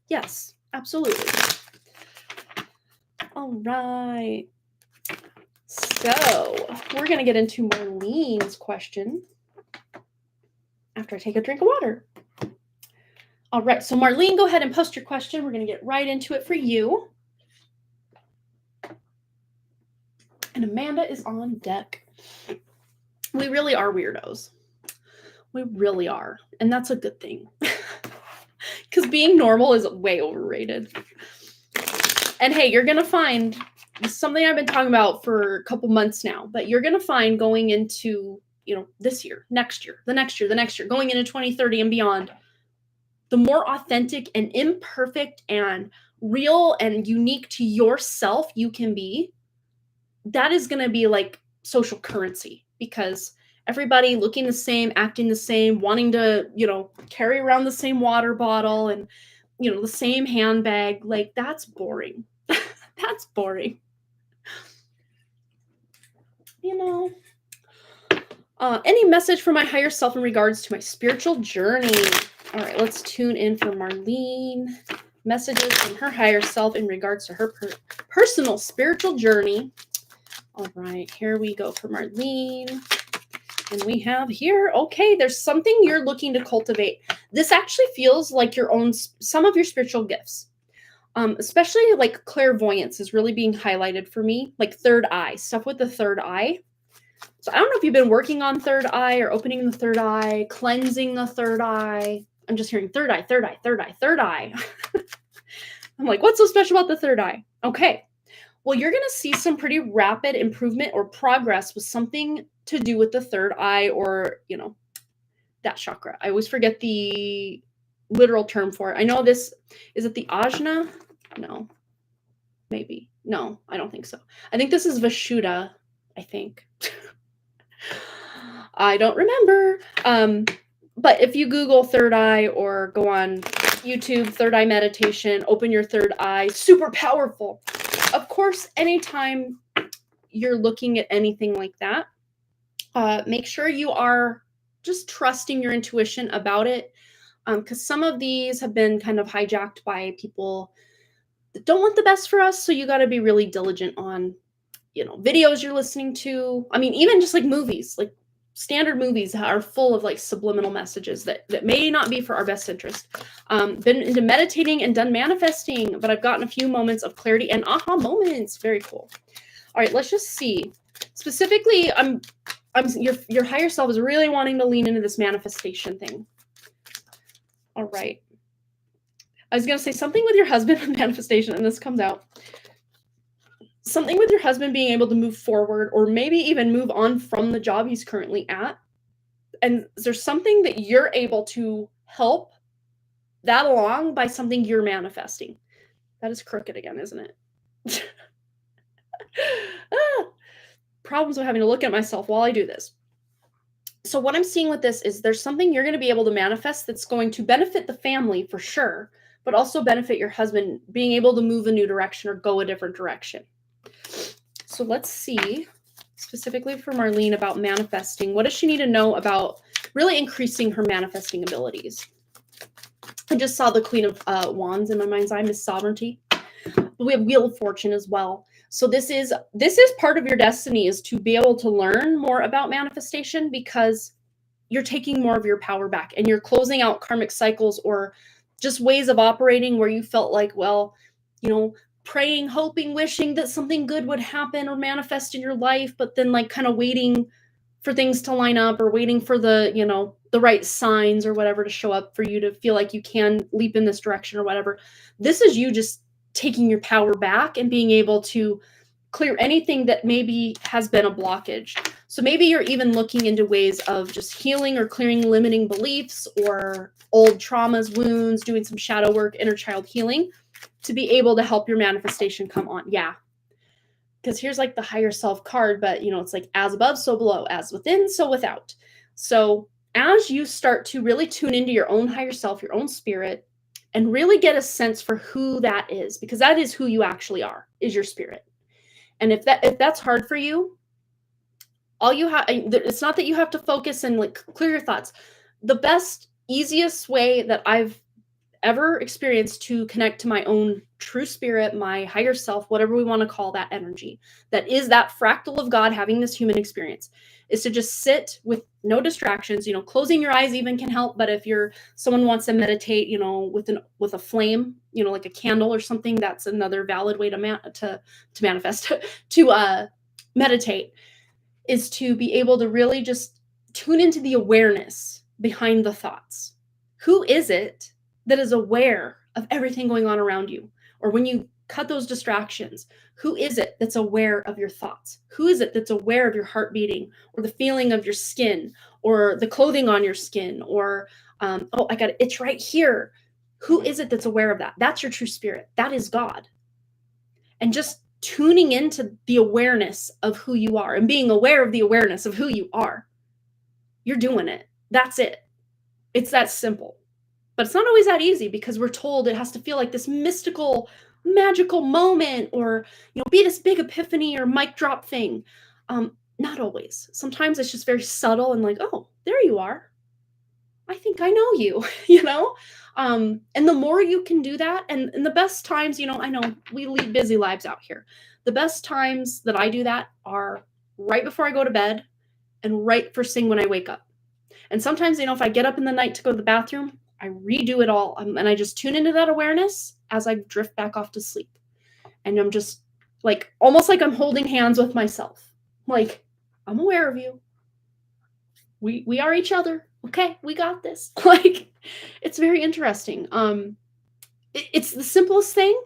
Yes, absolutely. All right. So we're going to get into Marlene's question after I take a drink of water. All right. So Marlene, go ahead and post your question. We're going to get right into it for you. And Amanda is on deck. We really are weirdos. We really are. And that's a good thing. Because being normal is way overrated. And hey, you're going to find something I've been talking about for a couple months now, but you're going to find going into, this year, next year, the next year, going into 2030 and beyond, the more authentic and imperfect and real and unique to yourself you can be, that is going to be like social currency, because everybody looking the same, acting the same, wanting to, carry around the same water bottle and, the same handbag, like that's boring. That's boring. Any message from my higher self in regards to my spiritual journey? All right, let's tune in for Marlene. Messages from her higher self in regards to her personal spiritual journey. All right, here we go for Marlene. And we have here, okay, there's something you're looking to cultivate. This actually feels like some of your spiritual gifts. Especially like clairvoyance is really being highlighted for me, like third eye, stuff with the third eye. So I don't know if you've been working on third eye or opening the third eye, cleansing the third eye. I'm just hearing third eye, third eye, third eye, third eye. I'm like, what's so special about the third eye? Okay. Well, you're going to see some pretty rapid improvement or progress with something to do with the third eye or, that chakra. I always forget the literal term for it. I know this, is it the ajna? No, maybe. No, I don't think so. I think this is Vishuddha, I think. I don't remember. But if you Google third eye or go on YouTube, third eye meditation, open your third eye, super powerful. Of course, anytime you're looking at anything like that, make sure you are just trusting your intuition about it. Because some of these have been kind of hijacked by people that don't want the best for us. So you got to be really diligent on, videos you're listening to. I mean, even just like movies, like standard movies are full of like subliminal messages that may not be for our best interest. Been into meditating and done manifesting, but I've gotten a few moments of clarity and aha moments. Very cool. All right, let's just see. Specifically, your higher self is really wanting to lean into this manifestation thing. All right. I was going to say something with your husband and manifestation, and this comes out. Something with your husband being able to move forward or maybe even move on from the job he's currently at. And there's something that you're able to help that along by something you're manifesting. That is crooked again, isn't it? Problems with having to look at myself while I do this. So what I'm seeing with this is there's something you're going to be able to manifest that's going to benefit the family for sure, but also benefit your husband being able to move a new direction or go a different direction. So let's see specifically for Marlene about manifesting. What does she need to know about really increasing her manifesting abilities? I just saw the Queen of Wands in my mind's eye, Miss Sovereignty. But we have Wheel of Fortune as well. So this is part of your destiny, is to be able to learn more about manifestation, because you're taking more of your power back and you're closing out karmic cycles or just ways of operating where you felt like, well, praying, hoping, wishing that something good would happen or manifest in your life, but then like kind of waiting for things to line up or waiting for the, the right signs or whatever to show up for you to feel like you can leap in this direction or whatever. This is you just taking your power back and being able to clear anything that maybe has been a blockage. So maybe you're even looking into ways of just healing or clearing limiting beliefs or old traumas, wounds, doing some shadow work, inner child healing to be able to help your manifestation come on. Yeah. Because here's like the higher self card, but it's like as above, so below, as within, so without. So as you start to really tune into your own higher self, your own spirit, and really get a sense for who that is, because that is who you actually are, is your spirit. And if that's hard for you, all you have, it's not that you have to focus and like clear your thoughts. The best, easiest way that I've ever experienced to connect to my own true spirit, my higher self, whatever we want to call that energy, that is that fractal of God having this human experience, is to just sit with no distractions. Closing your eyes even can help, but if someone wants to meditate, with a flame, like a candle or something, that's another valid way to manifest, to meditate, is to be able to really just tune into the awareness behind the thoughts. Who is it that is aware of everything going on around you? Or when you cut those distractions, who is it that's aware of your thoughts? Who is it that's aware of your heart beating, or the feeling of your skin, or the clothing on your skin, or, oh, I got an itch right here. Who is it that's aware of that? That's your true spirit. That is God. And just tuning into the awareness of who you are and being aware of the awareness of who you are. You're doing it. That's it. It's that simple. But it's not always that easy, because we're told it has to feel like this mystical, magical moment, or, be this big epiphany or mic drop thing. Not always. Sometimes it's just very subtle and like, oh, there you are. I think I know you, and the more you can do that, and the best times, I know we lead busy lives out here. The best times that I do that are right before I go to bed and right first thing when I wake up. And sometimes, if I get up in the night to go to the bathroom, I redo it all, and I just tune into that awareness as I drift back off to sleep. And I'm just like, almost like I'm holding hands with myself. Like, I'm aware of you. We are each other. Okay, we got this. Like, it's very interesting. It's the simplest thing,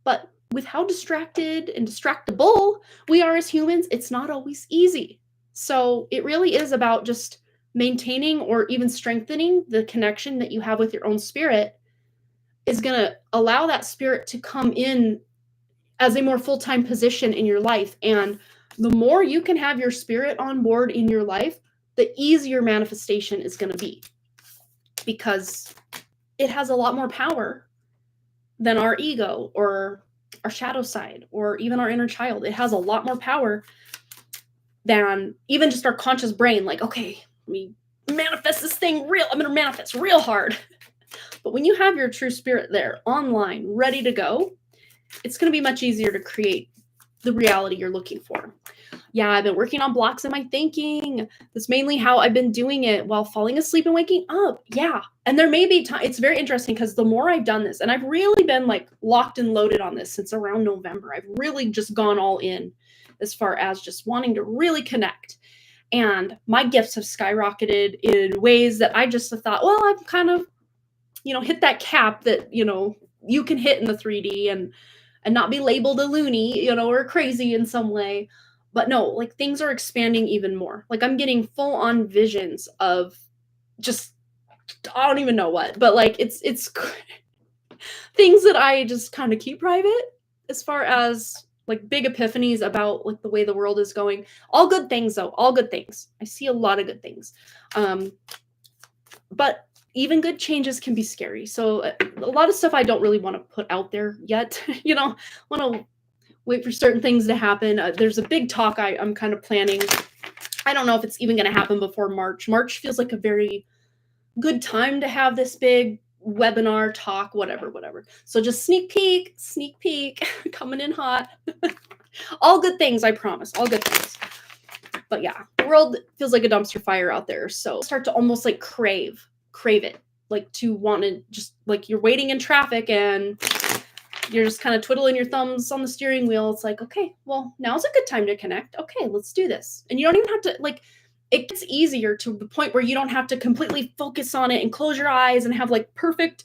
but with how distracted and distractible we are as humans, it's not always easy. So it really is about just maintaining or even strengthening the connection that you have with your own spirit is going to allow that spirit to come in as a more full-time position in your life. And the more you can have your spirit on board in your life, the easier manifestation is going to be, because it has a lot more power than our ego or our shadow side or even our inner child. It has a lot more power than even just our conscious brain. Like, okay, let me manifest this thing real. I'm going to manifest real hard. But when you have your true spirit there online, ready to go, it's going to be much easier to create the reality you're looking for. Yeah, I've been working on blocks in my thinking. That's mainly how I've been doing it while falling asleep and waking up. Yeah. And there may be time. It's very interesting, because the more I've done this, and I've really been like locked and loaded on this since around November, I've really just gone all in as far as just wanting to really connect. And my gifts have skyrocketed in ways that I just thought, well, I've kind of, hit that cap that, you can hit in the 3D and not be labeled a loony, or crazy in some way. But no, like, things are expanding even more. Like, I'm getting full on visions of just, I don't even know what, but like, it's things that I just kind of keep private, as far as like big epiphanies about like the way the world is going. All good things though, all good things. I see a lot of good things. But even good changes can be scary. So a lot of stuff I don't really want to put out there yet, want to wait for certain things to happen. There's a big talk I'm kind of planning. I don't know if it's even going to happen before March. March feels like a very good time to have this big webinar talk, whatever. So just sneak peek, coming in hot. All good things, I promise. All good things. But yeah, the world feels like a dumpster fire out there. So start to almost like crave it. Like to want to just, like, you're waiting in traffic and you're just kind of twiddling your thumbs on the steering wheel. It's like, okay, well, now's a good time to connect. Okay, let's do this. And you don't even have to, like, it gets easier to the point where you don't have to completely focus on it and close your eyes and have like perfect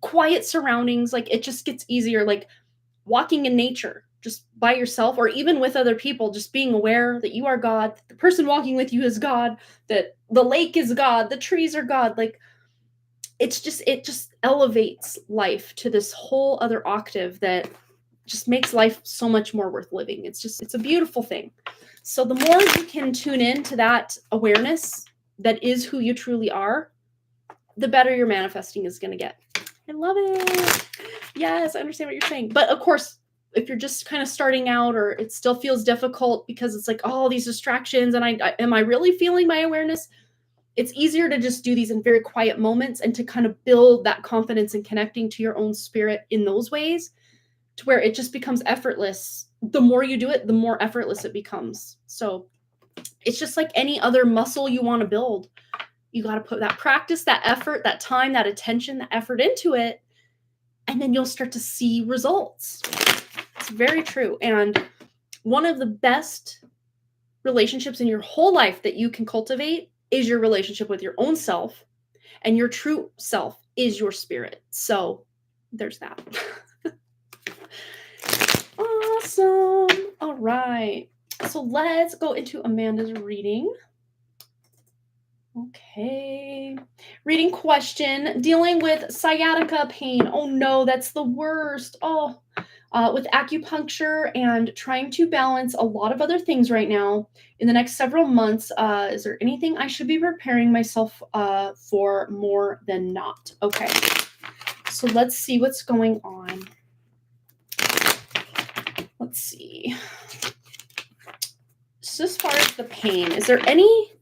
quiet surroundings. Like, it just gets easier. Like walking in nature just by yourself or even with other people, just being aware that you are God, the person walking with you is God, that the lake is God, the trees are God. Like, it just elevates life to this whole other octave that just makes life so much more worth living. It's a beautiful thing. So the more you can tune in to that awareness that is who you truly are, the better your manifesting is going to get. I love it. Yes, I understand what you're saying. But of course, if you're just kind of starting out or it still feels difficult because it's like, oh, these distractions and am I really feeling my awareness? It's easier to just do these in very quiet moments and to kind of build that confidence and connecting to your own spirit in those ways to where it just becomes effortless. The more you do it, the more effortless it becomes. So it's just like any other muscle you want to build. You got to put that practice, that effort, that time, that attention, that effort into it, and then you'll start to see results. It's very true. And one of the best relationships in your whole life that you can cultivate is your relationship with your own self, and your true self is your spirit. So there's that. Awesome. All right. So let's go into Amanda's reading. Okay. Reading question, dealing with sciatica pain. Oh no, that's the worst. Oh, with acupuncture and trying to balance a lot of other things right now in the next several months. Is there anything I should be preparing myself for more than not? Okay. So let's see what's going on. Let's see. So as far as the pain, is there any...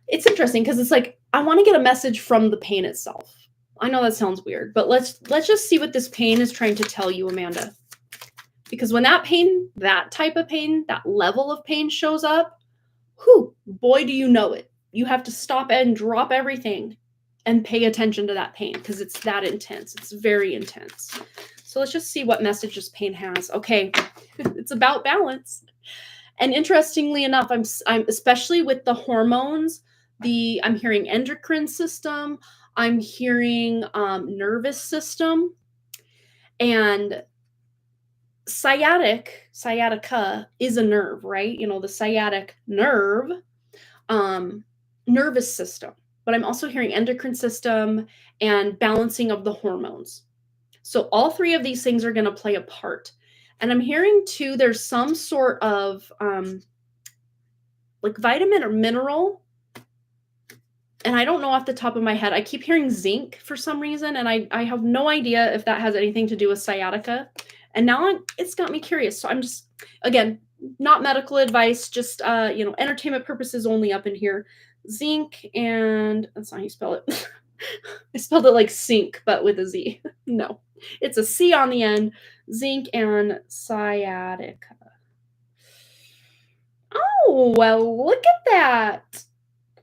It's interesting because it's like, I want to get a message from the pain itself. I know that sounds weird, but let's just see what this pain is trying to tell you, Amanda. Because when that pain, that type of pain, that level of pain shows up, whew, boy, do you know it. You have to stop and drop everything and pay attention to that pain because it's that intense. It's very intense. So let's just see what message this pain has. Okay, it's about balance. And interestingly enough, I'm especially with the hormones, I'm hearing endocrine system, I'm hearing nervous system, and sciatica is a nerve, right? You know, the sciatic nerve, nervous system. But I'm also hearing endocrine system and balancing of the hormones. So all three of these things are going to play a part. And I'm hearing too, there's some sort of like vitamin or mineral. And I don't know off the top of my head. I keep hearing zinc for some reason. And I have no idea if that has anything to do with sciatica. And now it's got me curious. So I'm just, again, not medical advice, just, entertainment purposes only up in here. Zinc and, that's not how you spell it. I spelled it like sink, but with a Z. No, it's a C on the end. Zinc and sciatica. Oh, well, look at that.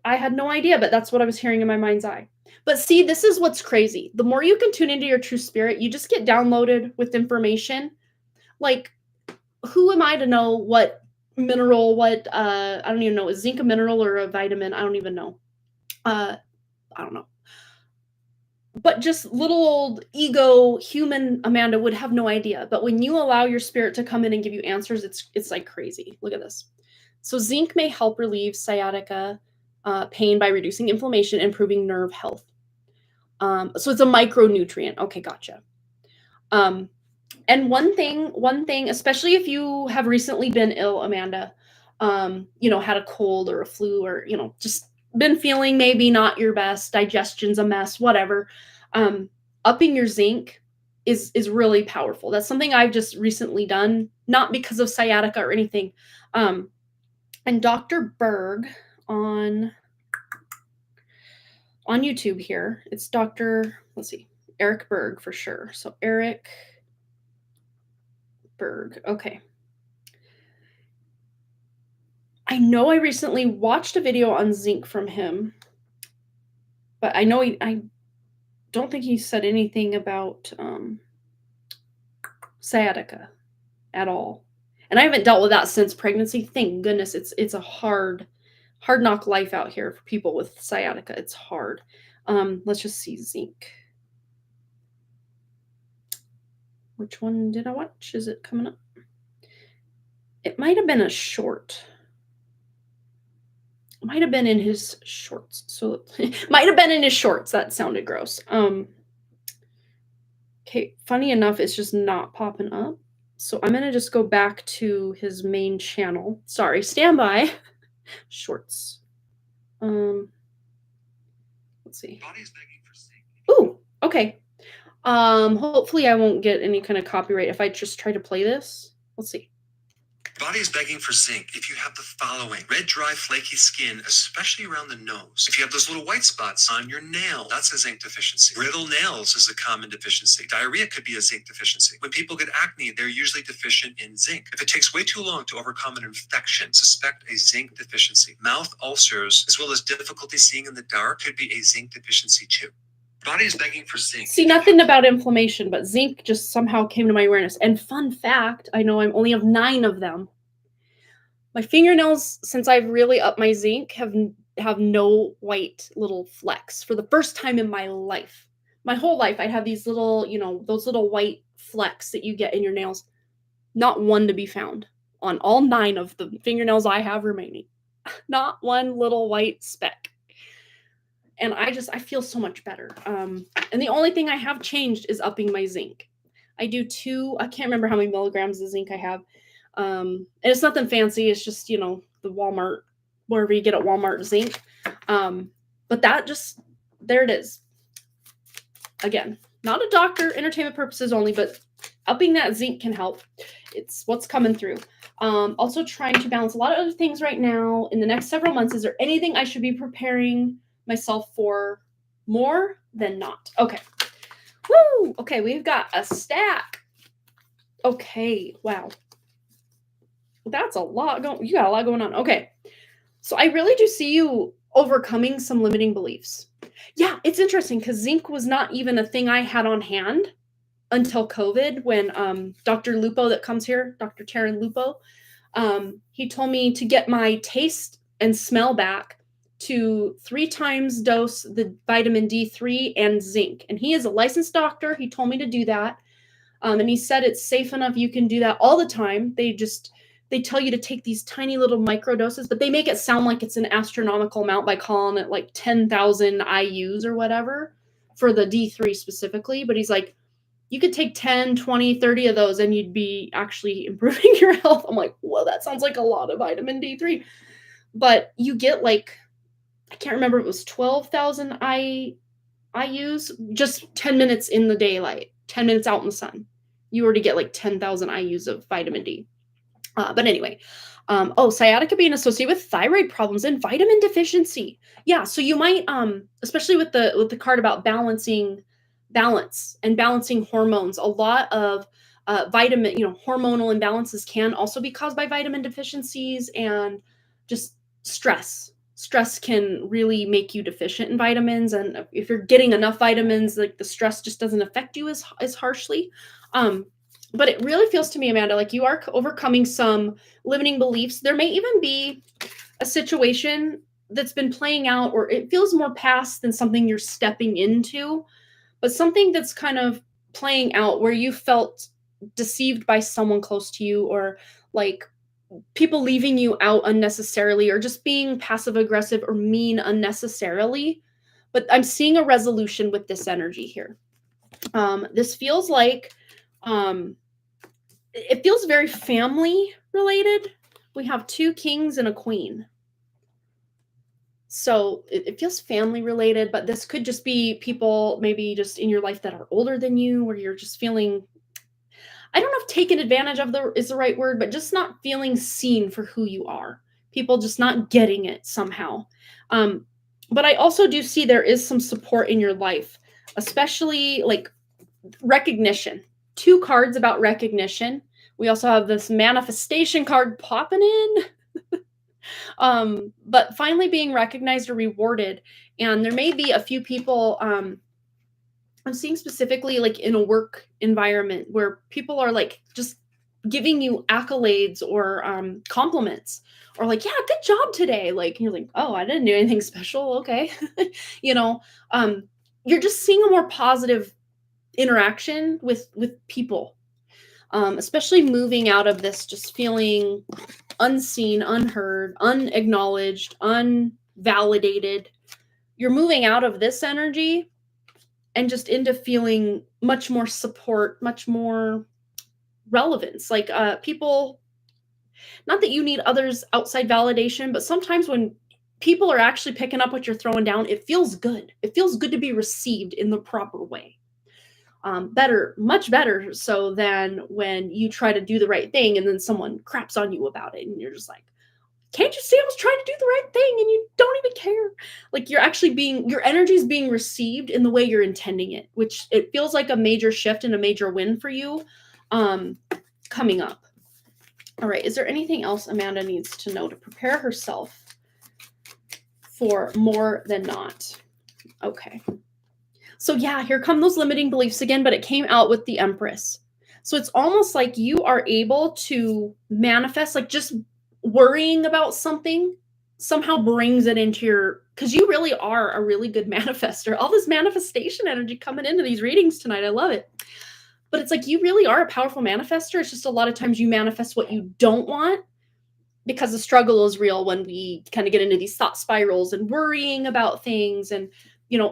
I had no idea, but that's what I was hearing in my mind's eye. But see, this is what's crazy. The more you can tune into your true spirit, you just get downloaded with information. Like, who am I to know what mineral, I don't even know, is zinc a mineral or a vitamin? I don't even know. I don't know. But just little old ego human Amanda would have no idea. But when you allow your spirit to come in and give you answers, it's like crazy. Look at this. So zinc may help relieve sciatica pain by reducing inflammation and improving nerve health. So it's a micronutrient. Okay, gotcha. And one thing, especially if you have recently been ill, Amanda, had a cold or a flu or, just been feeling maybe not your best, digestion's a mess, whatever. Upping your zinc is really powerful. That's something I've just recently done, not because of sciatica or anything. And Dr. Berg on YouTube here, it's Dr. Eric Berg for sure. So Eric Berg. Okay. I know I recently watched a video on zinc from him, but I know I don't think he said anything about sciatica at all. And I haven't dealt with that since pregnancy. Thank goodness. It's a hard knock life out here for people with sciatica. It's hard. Let's just see zinc. Which one did I watch? Is it coming up? It might have been a short. It might have been in his shorts. So might have been in his shorts. That sounded gross. Okay, funny enough, it's just not popping up. So I'm gonna just go back to his main channel. Sorry, stand by. Shorts. Let's see. Ooh, okay. Hopefully I won't get any kind of copyright if I just try to play this. Let's see. Body is begging for zinc if you have the following: red, dry, flaky skin, especially around the nose. If you have those little white spots on your nail, that's a zinc deficiency. Brittle nails is a common deficiency. Diarrhea could be a zinc deficiency. When people get acne, they're usually deficient in zinc. If it takes way too long to overcome an infection, suspect a zinc deficiency. Mouth ulcers, as well as difficulty seeing in the dark, could be a zinc deficiency too. Body is begging for zinc. See, nothing about inflammation, but zinc just somehow came to my awareness. And fun fact, I know I only have 9 of them. My fingernails, since I've really upped my zinc, have no white little flecks for the first time in my life. My whole life, I'd have these little, those little white flecks that you get in your nails. Not one to be found on all 9 of the fingernails I have remaining. Not one little white speck. And I feel so much better. And the only thing I have changed is upping my zinc. I do 2, I can't remember how many milligrams of zinc I have. And it's nothing fancy. It's just, the Walmart, wherever you get at Walmart zinc. But that just, there it is. Again, not a doctor, entertainment purposes only, but upping that zinc can help. It's what's coming through. Also trying to balance a lot of other things right now in the next several months. Is there anything I should be preparing myself for more than not? Okay. Woo! Okay, we've got a stack. Okay, wow. That's a lot going. You got a lot going on. Okay. So I really do see you overcoming some limiting beliefs. Yeah, it's interesting because zinc was not even a thing I had on hand until COVID when Dr. Lupo that comes here, Dr. Taryn Lupo, he told me to get my taste and smell back to 3 times dose the vitamin D3 and zinc. And he is a licensed doctor. He told me to do that. And he said it's safe enough. You can do that all the time. They tell you to take these tiny little micro doses, but they make it sound like it's an astronomical amount by calling it like 10,000 IUs or whatever for the D3 specifically. But he's like, you could take 10, 20, 30 of those and you'd be actually improving your health. I'm like, well, that sounds like a lot of vitamin D3. But you get like, I can't remember, it was 12,000 IUs, just 10 minutes in the daylight, 10 minutes out in the sun. You already get like 10,000 IUs of vitamin D. But anyway, sciatica being associated with thyroid problems and vitamin deficiency. Yeah, so you might, especially with the card about balance and balancing hormones, a lot of vitamin, hormonal imbalances can also be caused by vitamin deficiencies and just stress. Stress can really make you deficient in vitamins, and if you're getting enough vitamins, like the stress just doesn't affect you as harshly. But it really feels to me, Amanda, like you are overcoming some limiting beliefs. There may even be a situation that's been playing out, or it feels more past than something you're stepping into, but something that's kind of playing out where you felt deceived by someone close to you, or like people leaving you out unnecessarily, or just being passive aggressive or mean unnecessarily. But I'm seeing a resolution with this energy here. This feels like, it feels very family related. We have 2 kings and a queen. So it feels family related, but this could just be people maybe just in your life that are older than you, where you're just feeling, I don't know if taken advantage of is the right word, but just not feeling seen for who you are. People just not getting it somehow. But I also do see there is some support in your life, especially like recognition. 2 cards about recognition. We also have this manifestation card popping in. But finally being recognized or rewarded. And there may be a few people I'm seeing specifically like in a work environment where people are like just giving you accolades or compliments, or like, yeah, good job today. Like, you're like, oh, I didn't do anything special. Okay. you know, you're just seeing a more positive interaction with people, especially moving out of this just feeling unseen, unheard, unacknowledged, unvalidated. You're moving out of this energy and just into feeling much more support, much more relevance. Like people, not that you need others outside validation, but sometimes when people are actually picking up what you're throwing down, it feels good. It feels good to be received in the proper way. Better, much better so than when you try to do the right thing and then someone craps on you about it and you're just like, can't you see I was trying to do the right thing and you don't even care? Like you're actually your energy is being received in the way you're intending it, which it feels like a major shift and a major win for you coming up. All right, is there anything else Amanda needs to know to prepare herself for more than not? Okay. So yeah, here come those limiting beliefs again, but it came out with the Empress. So it's almost like you are able to manifest, like just worrying about something somehow brings it into your, because you really are a really good manifester. All this manifestation energy coming into these readings tonight. I love it. But it's like you really are a powerful manifester. It's just a lot of times you manifest what you don't want because the struggle is real when we kind of get into these thought spirals and worrying about things. And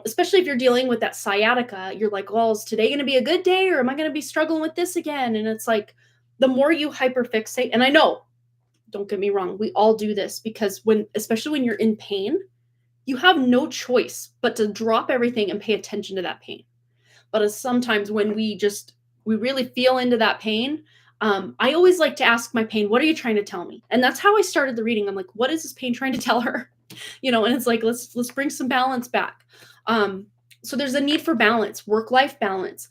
especially if you're dealing with that sciatica, you're like, well, is today going to be a good day or am I going to be struggling with this again? And it's like, the more you hyperfixate, and I know, don't get me wrong, we all do this because especially when you're in pain, you have no choice but to drop everything and pay attention to that pain. But as sometimes when we really feel into that pain, I always like to ask my pain, what are you trying to tell me? And that's how I started the reading. I'm like, what is this pain trying to tell her? And it's like, let's bring some balance back. So there's a need for balance, work-life balance,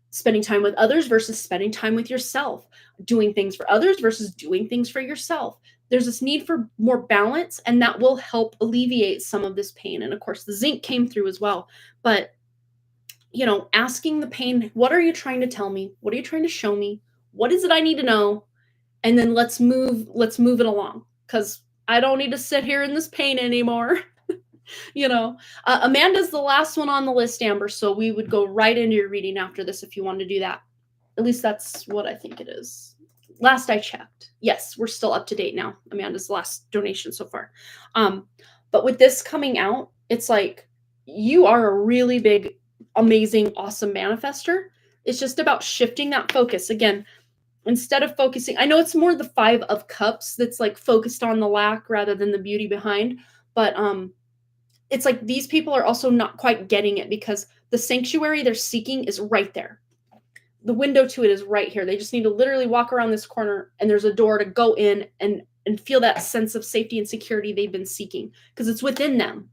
spending time with others versus spending time with yourself, doing things for others versus doing things for yourself. There's this need for more balance, and that will help alleviate some of this pain. And of course, the zinc came through as well. But, asking the pain, what are you trying to tell me? What are you trying to show me? What is it I need to know? And then let's move it along, because I don't need to sit here in this pain anymore. Amanda's the last one on the list, Amber, so we would go right into your reading after this if you want to do that. At least that's what I think it is. Last I checked. Yes, we're still up to date now. Amanda's last donation so far. But with this coming out, it's like you are a really big, amazing, awesome manifester. It's just about shifting that focus. Again, instead of focusing, I know it's more the 5 of Cups that's like focused on the lack rather than the beauty behind, but it's like these people are also not quite getting it because the sanctuary they're seeking is right there. The window to it is right here. They just need to literally walk around this corner and there's a door to go in and feel that sense of safety and security they've been seeking because it's within them.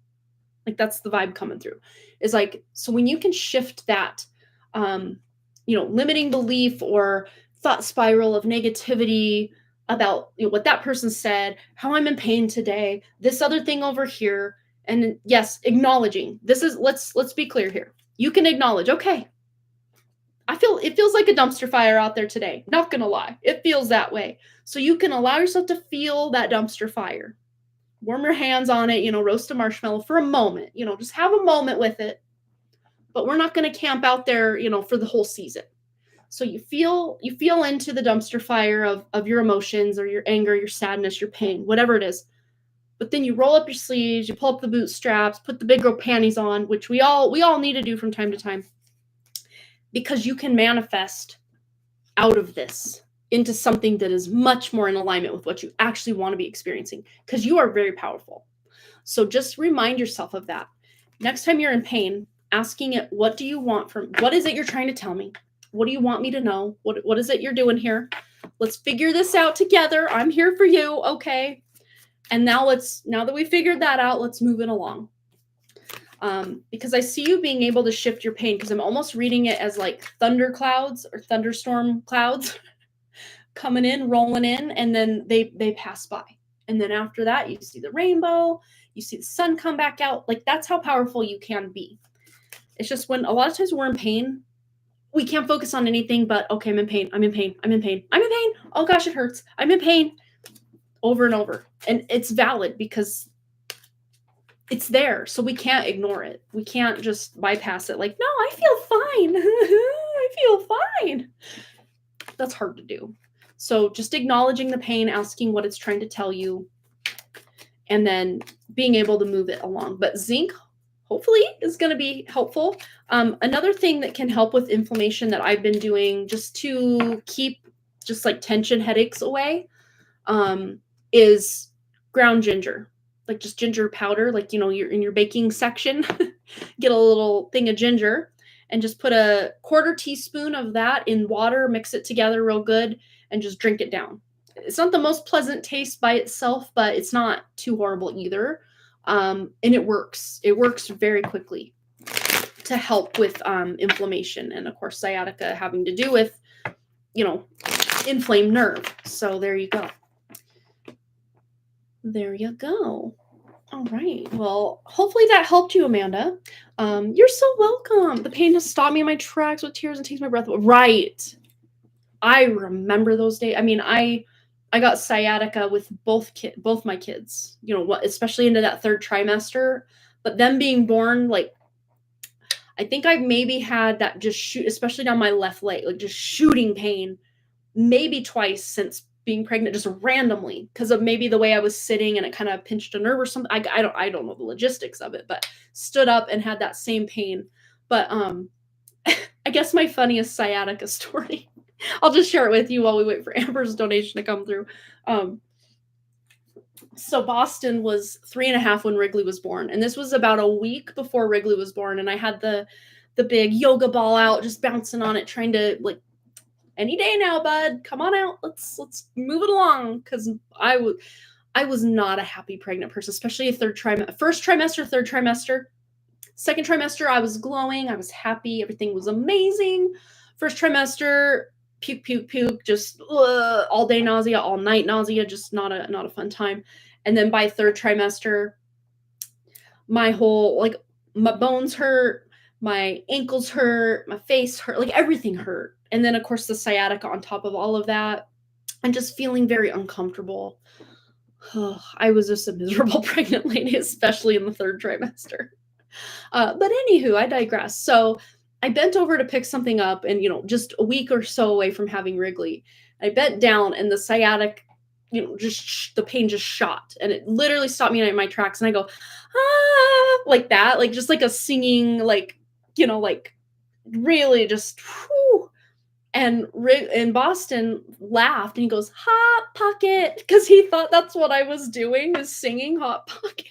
Like that's the vibe coming through. Is like, so when you can shift that, limiting belief or thought spiral of negativity about what that person said, how I'm in pain today, this other thing over here, and yes, acknowledging this is, let's be clear here. You can acknowledge, okay, it feels like a dumpster fire out there today. Not gonna lie, it feels that way. So you can allow yourself to feel that dumpster fire. Warm your hands on it, roast a marshmallow for a moment, just have a moment with it. But we're not gonna camp out there, for the whole season. So you feel into the dumpster fire of your emotions or your anger, your sadness, your pain, whatever it is. But then you roll up your sleeves, you pull up the bootstraps, put the big girl panties on, which we all need to do from time to time, because you can manifest out of this into something that is much more in alignment with what you actually want to be experiencing, because you are very powerful. So just remind yourself of that. Next time you're in pain, asking it, what do you want what is it you're trying to tell me? What do you want me to know? What is it you're doing here? Let's figure this out together. I'm here for you. Okay. And now that we figured that out, let's move it along. Because I see you being able to shift your pain, because I'm almost reading it as like thunder clouds or thunderstorm clouds coming in, rolling in, and then they pass by. And then after that, you see the rainbow, you see the sun come back out. Like that's how powerful you can be. It's just when a lot of times we're in pain, we can't focus on anything but, okay, I'm in pain. I'm in pain. I'm in pain. I'm in pain. Oh gosh, it hurts. I'm in pain. Over and over. And it's valid because it's there. So we can't ignore it. We can't just bypass it like, no, I feel fine. I feel fine. That's hard to do. So just acknowledging the pain, asking what it's trying to tell you, and then being able to move it along. But zinc, hopefully, is going to be helpful. Another thing that can help with inflammation that I've been doing just to keep just like tension headaches away is ground ginger. Like just ginger powder, like, you know, you're in your baking section, get a little thing of ginger and just put a 1/4 teaspoon of that in water, mix it together real good, and just drink it down. It's not the most pleasant taste by itself, but it's not too horrible either. And it works. It works very quickly to help with inflammation. And of course, sciatica having to do with, you know, inflamed nerve. So there you go. There you go. All right. Well, hopefully that helped you, Amanda. You're so welcome. The pain has stopped me in my tracks with tears and takes my breath away. Right. I remember those days. I mean, I got sciatica with both my kids, you know, what, especially into that 3rd trimester, but them being born, like, I think I maybe had that just shoot, especially down my left leg, like just shooting pain, maybe twice since being pregnant, just randomly, because of maybe the way I was sitting and it kind of pinched a nerve or something. I don't know the logistics of it, but stood up and had that same pain. But I guess my funniest sciatica story, I'll just share it with you while we wait for Amber's donation to come through. So Boston was 3.5 when Wrigley was born, and this was about a week before Wrigley was born, and I had the big yoga ball out, just bouncing on it, trying to, like, any day now, bud, come on out, let's move it along, because I was not a happy pregnant person, especially first trimester, 3rd trimester. 2nd trimester, I was glowing, I was happy, everything was amazing. 1st trimester, puke, puke, puke, just all day nausea, all night nausea, just not a fun time. And then by 3rd trimester, my whole, like, my bones hurt, my ankles hurt, my face hurt, like everything hurt. And then of course the sciatica on top of all of that, and just feeling very uncomfortable. I was just a miserable pregnant lady, especially in the 3rd trimester. But anywho, I digress. So I bent over to pick something up, and, you know, just a week or so away from having Wrigley, I bent down and the sciatic, you know, just the pain just shot, and it literally stopped me in my tracks. And I go, ah, like that, like just like a singing, like, you know, like really just, whew. And Boston laughed and he goes, Hot Pocket, because he thought that's what I was doing, is singing Hot Pocket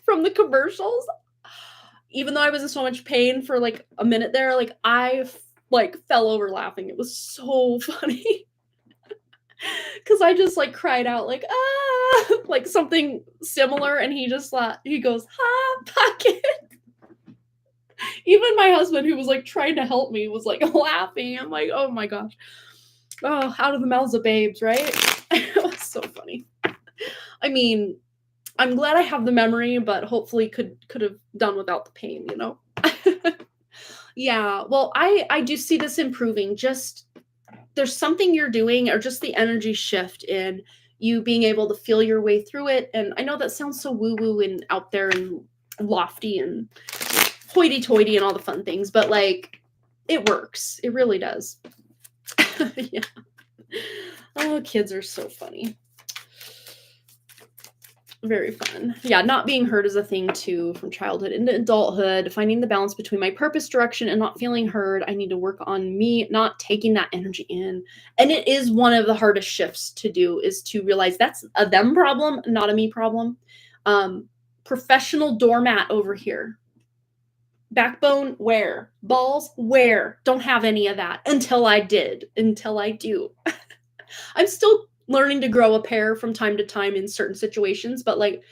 from the commercials. Even though I was in so much pain for like a minute there, like I like fell over laughing. It was so funny. Because I just like cried out like, ah, like something similar. And he just he goes, Hot Pocket. Even my husband, who was like trying to help me, was like laughing. I'm like, oh my gosh. Oh, out of the mouths of babes, right? It was so funny. I mean, I'm glad I have the memory, but hopefully could have done without the pain, you know? Yeah, well, I do see this improving. Just there's something you're doing, or just the energy shift in you being able to feel your way through it. And I know that sounds so woo-woo and out there and lofty and hoity-toity and all the fun things, but like it works. It really does. Yeah. Oh, kids are so funny. Very fun. Yeah, not being heard is a thing too, from childhood into adulthood, finding the balance between my purpose, direction, and not feeling heard. I need to work on me not taking that energy in. And it is one of the hardest shifts to do, is to realize that's a them problem, not a me problem. Professional doormat over here. Backbone, where? Balls, where? Don't have any of that until I do. I'm still learning to grow a pair from time to time in certain situations, but like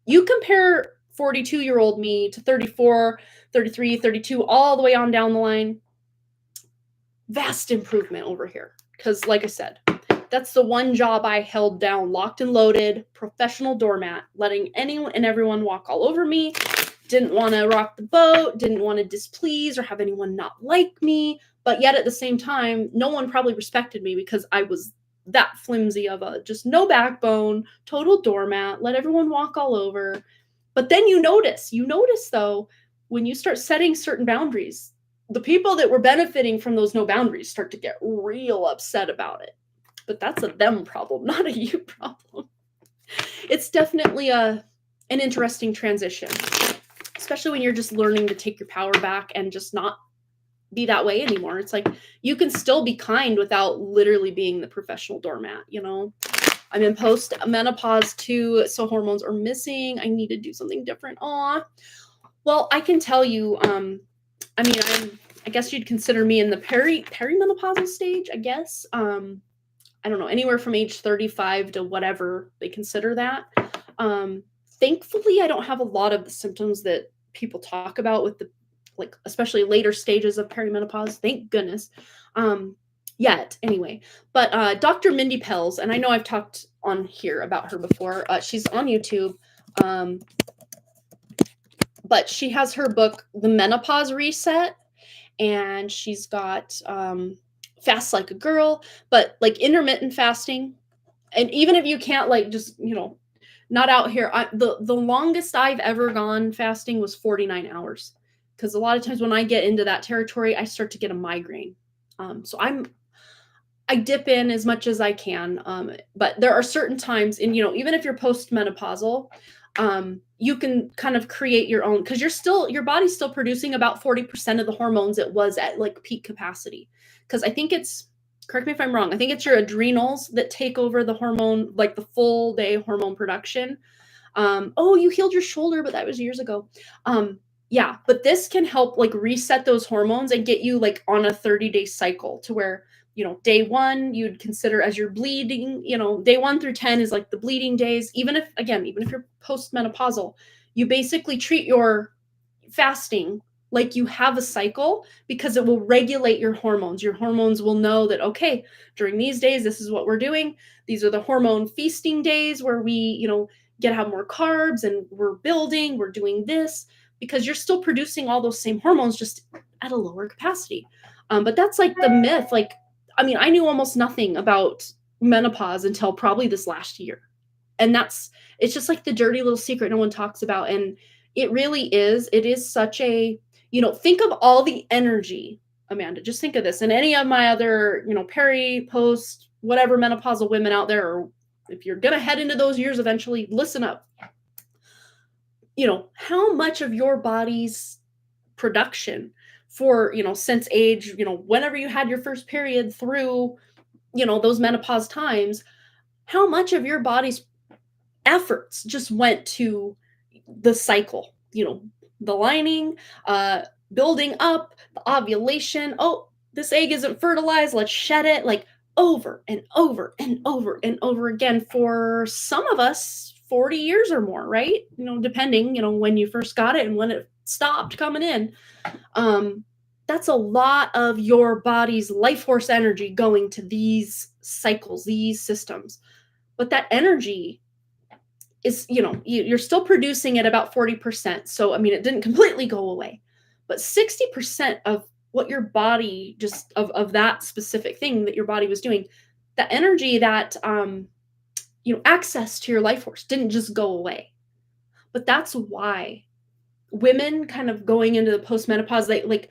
you compare 42-year-old me to 34, 33, 32, all the way on down the line, vast improvement over here. Because like I said, that's the one job I held down, locked and loaded, professional doormat, letting anyone and everyone walk all over me. didn't want to rock the boat, didn't want to displease or have anyone not like me. But yet at the same time, no one probably respected me because I was that flimsy of a just no backbone, total doormat, let everyone walk all over. But then you notice though, when you start setting certain boundaries, the people that were benefiting from those no boundaries start to get real upset about it. But that's a them problem, not a you problem. It's definitely an interesting transition, especially when you're just learning to take your power back and just not be that way anymore. It's like you can still be kind without literally being the professional doormat, you know? I'm in post menopause too, so hormones are missing. I need to do something different. Aw. Well, I can tell you, I guess you'd consider me in the perimenopausal stage, I guess. I don't know, anywhere from age 35 to whatever they consider that. Thankfully, I don't have a lot of the symptoms that people talk about with the, like, especially later stages of perimenopause. Thank goodness. Yet, anyway. But Dr. Mindy Pelz, and I know I've talked on here about her before. She's on YouTube. But she has her book, The Menopause Reset, and she's got Fast Like a Girl, but like intermittent fasting. And even if you can't, like, just, you know, not out here, the longest I've ever gone fasting was 49 hours. Because a lot of times when I get into that territory, I start to get a migraine. So I dip in as much as I can. But there are certain times, and, you know, even if you're postmenopausal, you can kind of create your own, because your body's still producing about 40% of the hormones it was at like peak capacity. Because I think it's, correct me if I'm wrong, I think it's your adrenals that take over the hormone, like the full day hormone production. Oh, you healed your shoulder, but that was years ago. Yeah, but this can help like reset those hormones and get you like on a 30-day cycle to where, you know, day 1 you'd consider as your bleeding, you know, day 1 through 10 is like the bleeding days. Even if you're postmenopausal, you basically treat your fasting like you have a cycle, because it will regulate your hormones. Your hormones will know that, okay, during these days, this is what we're doing. These are the hormone feasting days where we, you know, get to have more carbs and we're building, we're doing this, because you're still producing all those same hormones just at a lower capacity. But that's like the myth. Like, I mean, I knew almost nothing about menopause until probably this last year. And it's just like the dirty little secret no one talks about. And it is such a, you know, think of all the energy, Amanda, just think of this. And any of my other, you know, peri, post, whatever menopausal women out there, or if you're going to head into those years eventually, listen up. You know, how much of your body's production for, you know, since age, you know, whenever you had your first period through, you know, those menopause times, how much of your body's efforts just went to the cycle, you know, the lining, building up, the ovulation. Oh, this egg isn't fertilized, let's shed it, like over and over and over and over again for some of us 40 years or more, right? You know, depending, you know, when you first got it and when it stopped coming in. That's a lot of your body's life force energy going to these cycles, these systems. But that energy is, you know, you're still producing at about 40%. So, I mean, it didn't completely go away, but 60% of what your body just of that specific thing that your body was doing, the energy that, you know, access to your life force didn't just go away. But that's why women kind of going into the postmenopause, like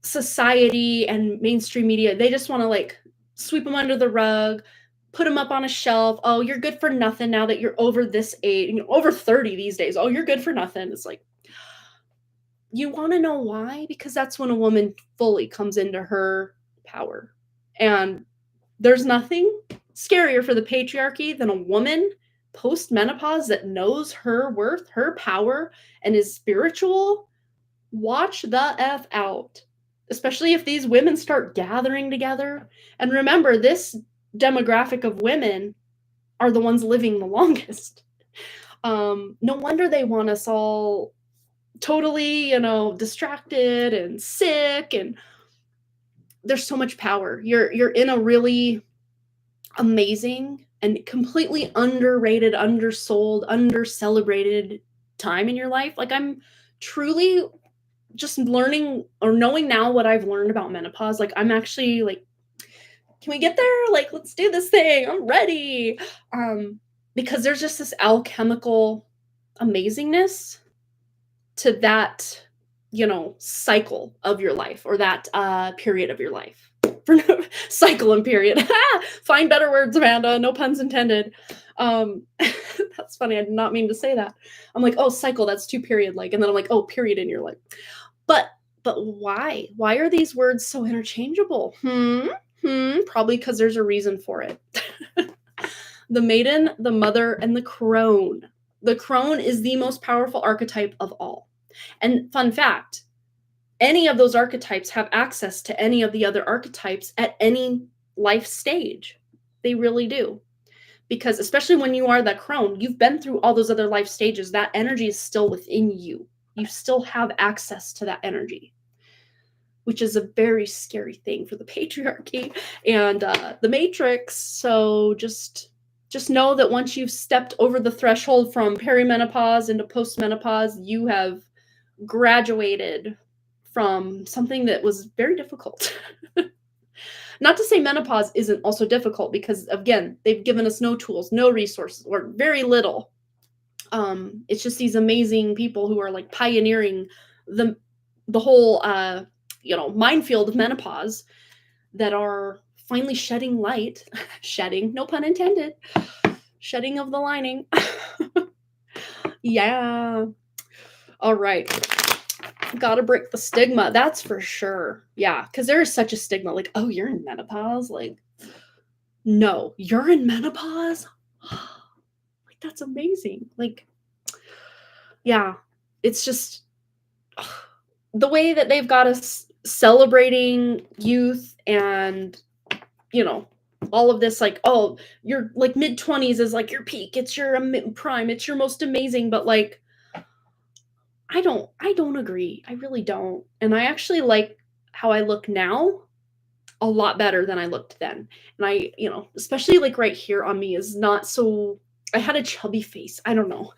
society and mainstream media, they just want to like sweep them under the rug, put them up on a shelf. Oh, you're good for nothing now that you're over this age, you know, over 30 these days. Oh, you're good for nothing. It's like, you want to know why? Because that's when a woman fully comes into her power. And there's nothing scarier for the patriarchy than a woman post-menopause that knows her worth, her power, and is spiritual. Watch the F out. Especially if these women start gathering together. And remember, this demographic of women are the ones living the longest. No wonder they want us all totally, you know, distracted and sick, and there's so much power. You're in a really amazing and completely underrated, undersold, undercelebrated time in your life. Like, I'm truly just learning or knowing now what I've learned about menopause, like I'm actually like, can we get there? Like, let's do this thing. I'm ready. Because there's just this alchemical amazingness to that, cycle of your life, or that period of your life. Cycle and period. Find better words, Amanda. No puns intended. That's funny. I did not mean to say that. I'm like, oh, cycle. That's 2 period like, and then I'm like, oh, period in your life. But why? Why are these words so interchangeable? Probably because there's a reason for it. The maiden, the mother, and the crone. The crone is the most powerful archetype of all. And fun fact, any of those archetypes have access to any of the other archetypes at any life stage. They really do. Because especially when you are that crone, you've been through all those other life stages. That energy is still within you. You still have access to that energy, which is a very scary thing for the patriarchy and the matrix. So just know that once you've stepped over the threshold from perimenopause into postmenopause, you have graduated from something that was very difficult. Not to say menopause isn't also difficult, because again, they've given us no tools, no resources, or very little. It's just these amazing people who are like pioneering the whole minefield of menopause that are finally shedding light. Shedding, no pun intended. Shedding of the lining. Yeah. All right. Gotta break the stigma. That's for sure. Yeah. Because there is such a stigma. Like, oh, you're in menopause? Like, no, you're in menopause? Like, that's amazing. Like, yeah. It's just the way that they've got us celebrating youth and, all of this, like, oh, you're like mid-20s is like your peak. It's your prime. It's your most amazing. But like, I don't agree. I really don't. And I actually like how I look now a lot better than I looked then. And I, especially like right here on me is not so, I had a chubby face. I don't know.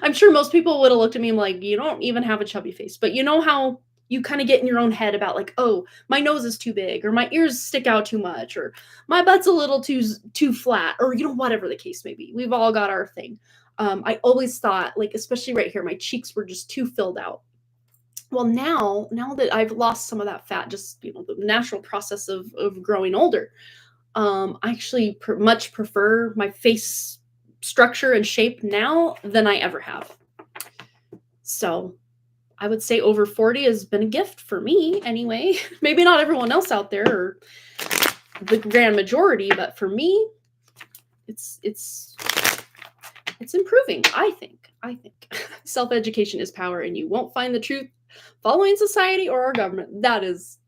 I'm sure most people would have looked at me and like, you don't even have a chubby face. But you know how you kind of get in your own head about like, oh, my nose is too big, or my ears stick out too much, or my butt's a little too flat, or whatever the case may be. We've all got our thing. I always thought, like, especially right here, my cheeks were just too filled out. Well, now that I've lost some of that fat, just the natural process of growing older, I actually much prefer my face structure and shape now than I ever have. So I would say over 40 has been a gift for me anyway. Maybe not everyone else out there, or the grand majority, but for me, it's improving, I think. Self-education is power, and you won't find the truth following society or our government. That is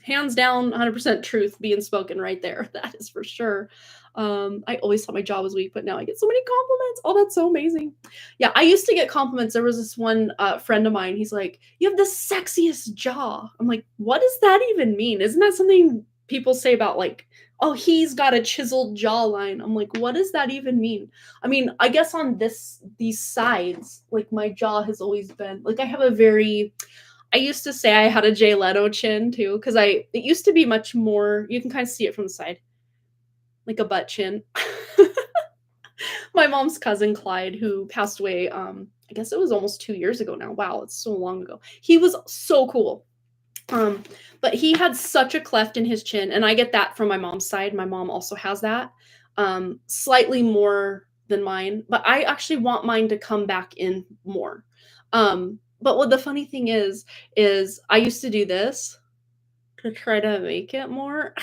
hands down 100% truth being spoken right there. That is for sure. I always thought my jaw was weak, but now I get so many compliments. Oh, that's so amazing. Yeah, I used to get compliments. There was this one friend of mine. He's like, you have the sexiest jaw. I'm like, what does that even mean? Isn't that something people say about like, oh, he's got a chiseled jawline? I'm like, what does that even mean? I mean, I guess on these sides, like my jaw has always been like, I used to say I had a Jay Leno chin too, because it used to be much more, you can kind of see it from the side, like a butt chin. My mom's cousin Clyde, who passed away, I guess it was almost 2 years ago now. Wow, it's so long ago. He was so cool. But he had such a cleft in his chin, and I get that from my mom's side. My mom also has that, slightly more than mine, but I actually want mine to come back in more. But what the funny thing is I used to do this to try to make it more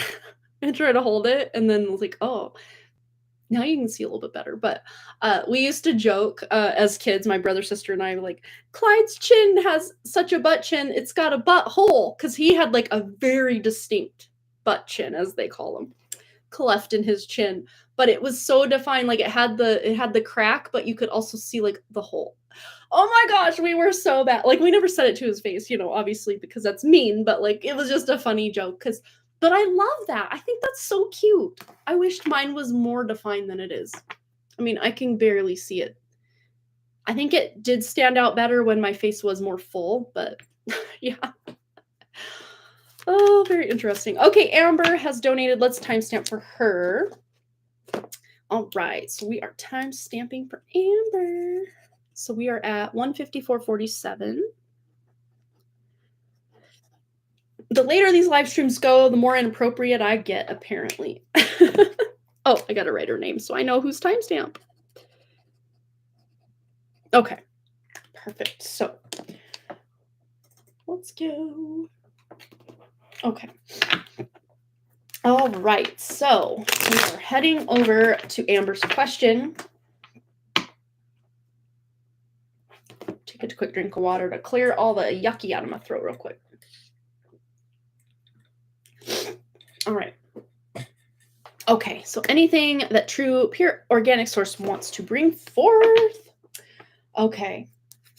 and try to hold it, and then was like, oh, now you can see a little bit better. But we used to joke as kids, my brother, sister, and I were like, Clyde's chin has such a butt chin, it's got a butt hole, because he had like a very distinct butt chin, as they call them, cleft in his chin. But it was so defined, like it had the crack, but you could also see like the hole. Oh my gosh, we were so bad. Like, we never said it to his face, obviously, because that's mean, but like it was just a funny joke. But I love that. I think that's so cute. I wished mine was more defined than it is. I mean, I can barely see it. I think it did stand out better when my face was more full, but yeah. Oh, very interesting. Okay, Amber has donated. Let's timestamp for her. All right, so we are time stamping for Amber. So we are at 154.47. The later these live streams go, the more inappropriate I get, apparently. Oh, I gotta write her name so I know whose timestamp. Okay, perfect. So let's go. Okay. All right, so we are heading over to Amber's question. Take a quick drink of water to clear all the yucky out of my throat real quick. All right. Okay, so anything that true, pure, organic source wants to bring forth. Okay,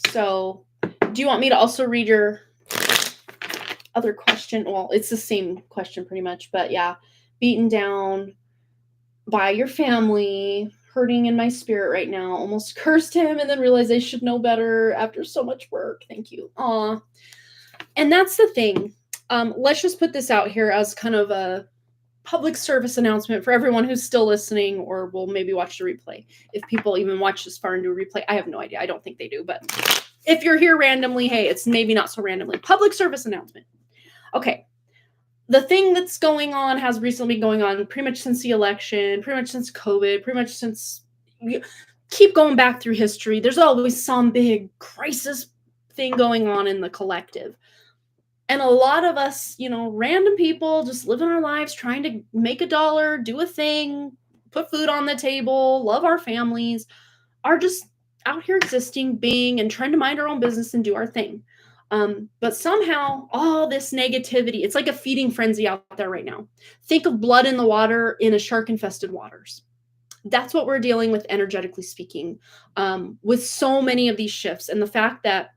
so do you want me to also read your other question? Well, it's the same question pretty much, but yeah, beaten down by your family, hurting in my spirit right now, almost cursed him and then realized I should know better after so much work. Thank you. Aw. And that's the thing. Let's just put this out here as kind of a public service announcement for everyone who's still listening or will maybe watch the replay. If people even watch this far into a replay, I have no idea. I don't think they do, but if you're here randomly, hey, it's maybe not so randomly. Public service announcement. Okay. The thing that's going on has recently been going on pretty much since the election, pretty much since COVID, pretty much since you keep going back through history. There's always some big crisis thing going on in the collective. And a lot of us, random people just living our lives, trying to make a dollar, do a thing, put food on the table, love our families, are just out here existing, being, and trying to mind our own business and do our thing. But somehow all this negativity, it's like a feeding frenzy out there right now. Think of blood in the water in a shark-infested waters. That's what we're dealing with, energetically speaking, with so many of these shifts. And the fact that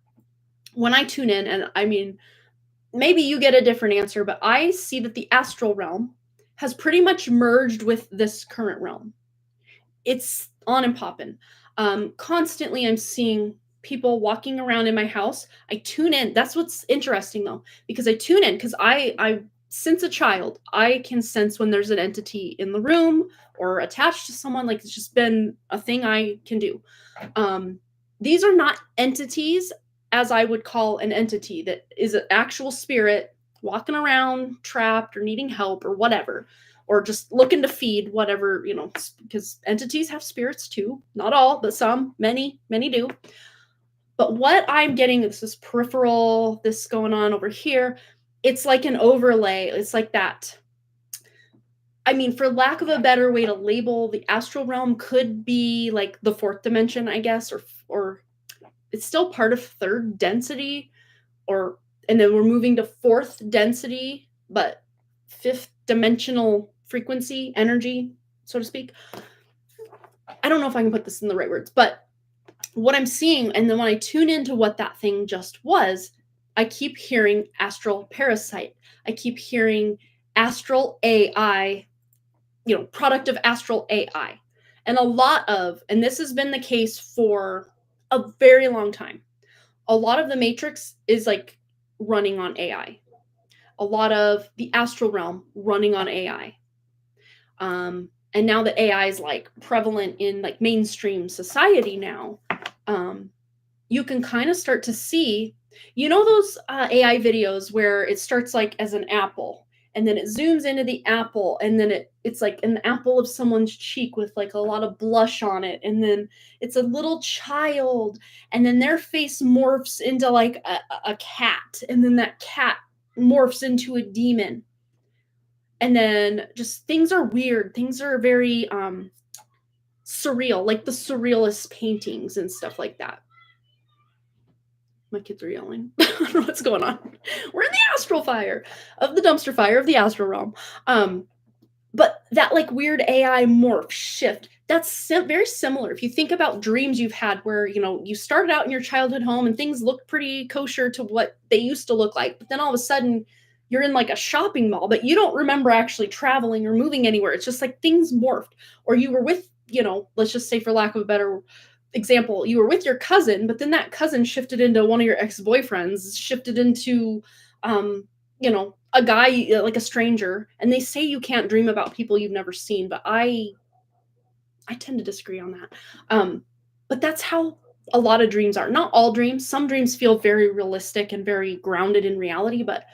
when I tune in, and I mean, maybe you get a different answer, but I see that the astral realm has pretty much merged with this current realm. It's on and popping. Constantly, I'm seeing people walking around in my house. I tune in. That's what's interesting, though, because I tune in because I since a child, I can sense when there's an entity in the room or attached to someone. Like, it's just been a thing I can do. These are not entities as I would call an entity that is an actual spirit walking around trapped or needing help or whatever, or just looking to feed whatever, because entities have spirits too. Not all, but some, many do. But what I'm getting is this peripheral, this going on over here. It's like an overlay. It's like that. I mean, for lack of a better way to label, the astral realm could be like the fourth dimension, I guess, or it's still part of third density, and then we're moving to fourth density, but fifth dimensional frequency, energy, so to speak. I don't know if I can put this in the right words, but what I'm seeing, and then when I tune into what that thing just was, I keep hearing astral parasite. I keep hearing astral AI, product of astral AI. And and this has been the case for a very long time. A lot of the Matrix is like running on AI. A lot of the astral realm running on AI. And now that AI is like prevalent in like mainstream society now, you can kind of start to see, those AI videos where it starts like as an apple and then it zooms into the apple and then it's like an apple of someone's cheek with like a lot of blush on it, and then it's a little child and then their face morphs into like a cat, and then that cat morphs into a demon, and then just things are weird, things are very surreal, like the surrealist paintings and stuff like that. My kids are yelling. I don't know what's going on. We're in the astral fire of the dumpster fire of the astral realm. But that like weird AI morph shift, that's very similar. If you think about dreams you've had where, you started out in your childhood home and things looked pretty kosher to what they used to look like. But then all of a sudden you're in like a shopping mall, but you don't remember actually traveling or moving anywhere. It's just like things morphed, or you were with, let's just say for lack of a better example, you were with your cousin, but then that cousin shifted into one of your ex-boyfriends, shifted into, a guy, like a stranger, and they say you can't dream about people you've never seen, but I tend to disagree on that. But that's how a lot of dreams are. Not all dreams. Some dreams feel very realistic and very grounded in reality, but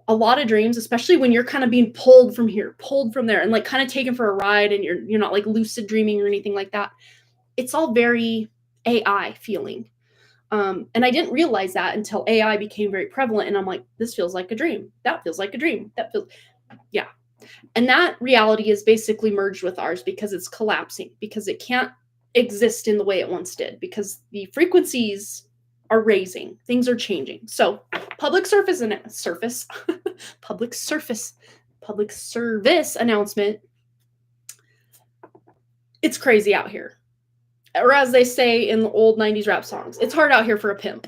a lot of dreams, especially when you're kind of being pulled from here, pulled from there, and like kind of taken for a ride, and you're not like lucid dreaming or anything like that. It's all very AI feeling. And I didn't realize that until AI became very prevalent. And I'm like, this feels like a dream. That feels like a dream. That feels, yeah. And that reality is basically merged with ours because it's collapsing, because it can't exist in the way it once did, because the frequencies are raising, things are changing. So public service announcement. It's crazy out here. Or as they say in the old 90s rap songs, it's hard out here for a pimp.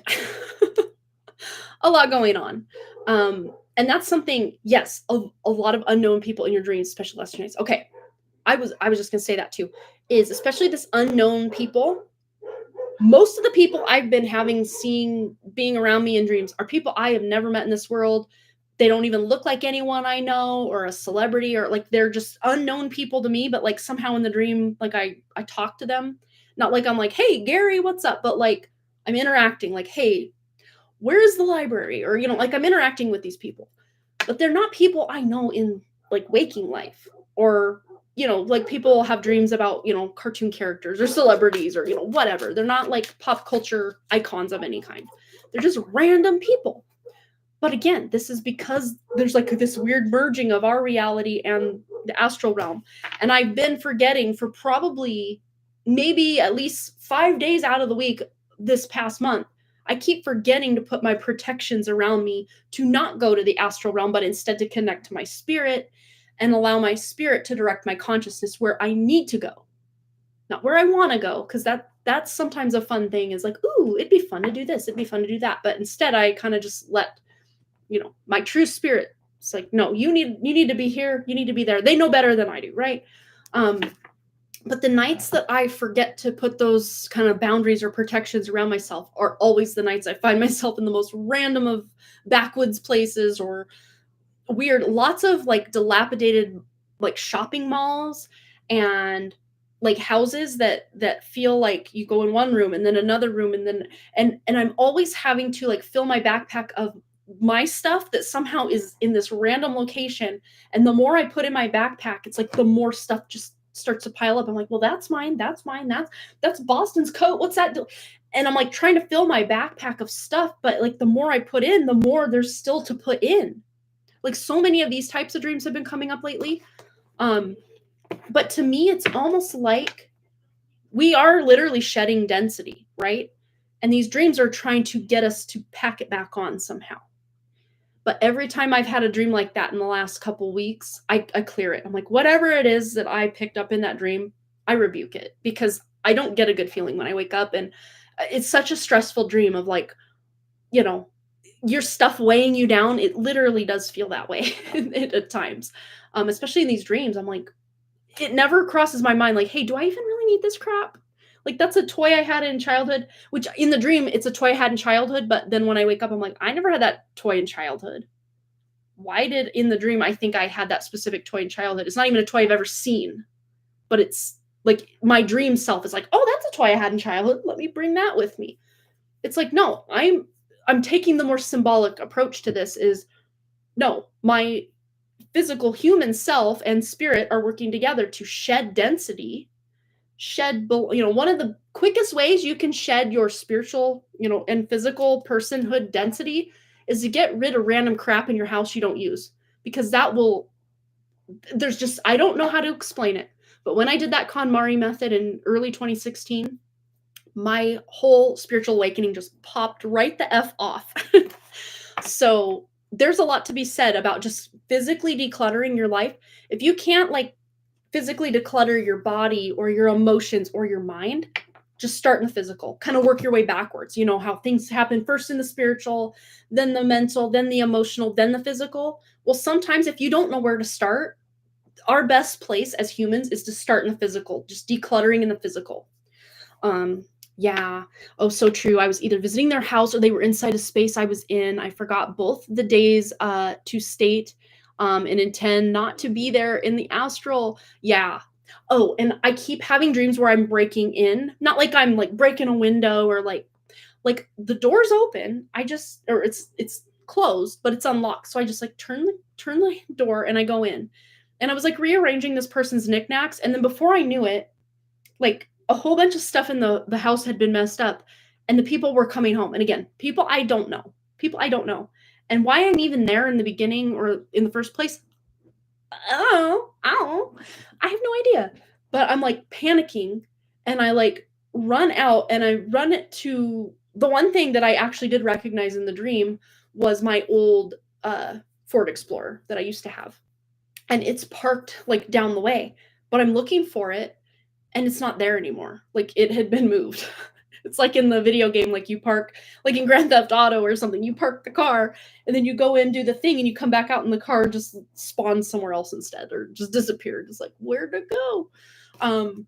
A lot going on. And that's something, yes, a lot of unknown people in your dreams, especially last nights. Okay, I was just gonna say that too, is especially this unknown people. Most of the people I've been being around me in dreams are people I have never met in this world. They don't even look like anyone I know or a celebrity, or like they're just unknown people to me, but like somehow in the dream, like I talk to them. Not like I'm like, hey, Gary, what's up? But like I'm interacting like, hey, where is the library? Or, like I'm interacting with these people. But they're not people I know in like waking life. Or, like people have dreams about, cartoon characters or celebrities or, whatever. They're not like pop culture icons of any kind. They're just random people. But again, this is because there's like this weird merging of our reality and the astral realm. And I've been forgetting for probably maybe at least 5 days out of the week this past month. I keep forgetting to put my protections around me to not go to the astral realm, but instead to connect to my spirit and allow my spirit to direct my consciousness where I need to go, not where I want to go. Because that's sometimes a fun thing, is like, ooh, it'd be fun to do this, it'd be fun to do that. But instead, I kind of just let my true spirit. It's like, no, you need to be here, you need to be there. They know better than I do, right? But the nights that I forget to put those kind of boundaries or protections around myself are always the nights I find myself in the most random of backwoods places, or weird, lots of like dilapidated like shopping malls and like houses that feel like you go in one room and then another room and then and I'm always having to like fill my backpack of my stuff that somehow is in this random location. And the more I put in my backpack, it's like the more stuff just starts to pile up. I'm like, well, that's mine, that's Boston's coat, what's that do? And I'm like trying to fill my backpack of stuff, but like the more I put in, the more there's still to put in. Like so many of these types of dreams have been coming up lately. But to me, it's almost like we are literally shedding density, right? And these dreams are trying to get us to pack it back on somehow. But every time I've had a dream like that in the last couple weeks, I clear it. I'm like, whatever it is that I picked up in that dream, I rebuke it, because I don't get a good feeling when I wake up. And it's such a stressful dream of like, your stuff weighing you down. It literally does feel that way at times, especially in these dreams. I'm like, it never crosses my mind like, hey, do I even really need this crap? Like, that's a toy I had in childhood, which in the dream, it's a toy I had in childhood. But then when I wake up, I'm like, I never had that toy in childhood. Why did in the dream I think I had that specific toy in childhood? It's not even a toy I've ever seen, but it's like my dream self is like, oh, that's a toy I had in childhood. Let me bring that with me. It's like, no, I'm taking the more symbolic approach to this. Is no, my physical human self and spirit are working together to shed density. One of the quickest ways you can shed your spiritual, and physical personhood density is to get rid of random crap in your house you don't use, because I don't know how to explain it. But when I did that KonMari method in early 2016, my whole spiritual awakening just popped right the F off. So there's a lot to be said about just physically decluttering your life. If you can't like physically declutter your body or your emotions or your mind, just start in the physical, kind of work your way backwards. You know how things happen first in the spiritual, then the mental, then the emotional, then the physical. Well, sometimes if you don't know where to start, our best place as humans is to start in the physical, just decluttering in the physical. Yeah. Oh, so true. I was either visiting their house or they were inside a space I was in. I forgot both the days to state and intend not to be there in the astral. Yeah. Oh, and I keep having dreams where I'm breaking in. Not like I'm like breaking a window or like the door's open. I just or it's closed, but it's unlocked. So I just like turn the door and I go in. And I was like rearranging this person's knickknacks, and then before I knew it, like a whole bunch of stuff in the house had been messed up and the people were coming home. And again, people I don't know. People I don't know. And why I'm even there in the beginning or in the first place, I have no idea. But I'm like panicking and I like run out and I run it to the one thing that I actually did recognize in the dream was my old Ford Explorer that I used to have. And it's parked like down the way, but I'm looking for it and it's not there anymore. Like it had been moved. It's like in the video game, like you park, like in Grand Theft Auto or something, you park the car and then you go in, do the thing, and you come back out and the car just spawns somewhere else instead or just disappeared. It's like, where'd it go? Um,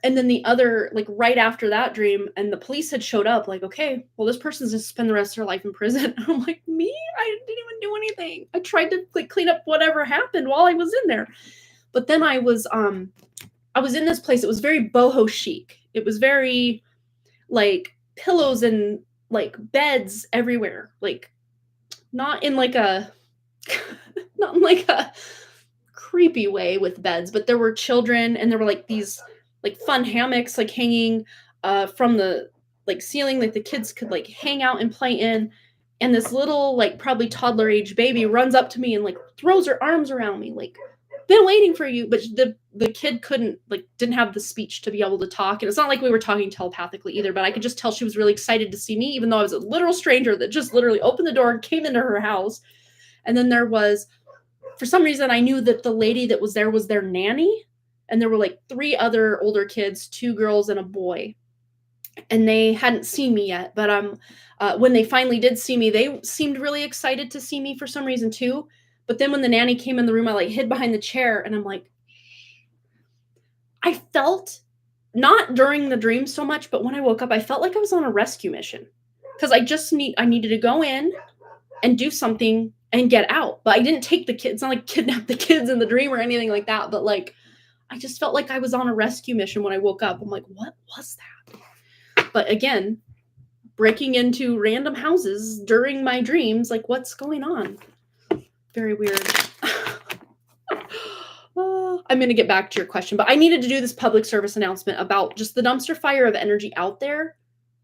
and then the other, like right after that dream, and the police had showed up, like, okay, well, this person's gonna spend the rest of their life in prison. And I'm like, me? I didn't even do anything. I tried to like clean up whatever happened while I was in there. But then I was in this place. It was very boho chic. It was very like pillows and like beds everywhere. Like not in like a not in like a creepy way with beds, but there were children and there were like these like fun hammocks like hanging from the like ceiling that the kids could like hang out and play in. And this little like probably toddler age baby runs up to me and like throws her arms around me like been waiting for you. But the kid couldn't like didn't have the speech to be able to talk, and it's not like we were talking telepathically either, but I could just tell she was really excited to see me, even though I was a literal stranger that just literally opened the door and came into her house. And then there was, for some reason, I knew that the lady that was there was their nanny, and there were like 3 other older kids, 2 girls and a boy, and they hadn't seen me yet. But when they finally did see me, they seemed really excited to see me for some reason too. But then when the nanny came in the room, I like hid behind the chair and I'm like, I felt, not during the dream so much, but when I woke up, I felt like I was on a rescue mission. Because I needed to go in and do something and get out. But I didn't take the kids, it's not like kidnap the kids in the dream or anything like that. But like I just felt like I was on a rescue mission when I woke up. I'm like, what was that? But again, breaking into random houses during my dreams, like what's going on? Very weird. I'm going to get back to your question, but I needed to do this public service announcement about just the dumpster fire of energy out there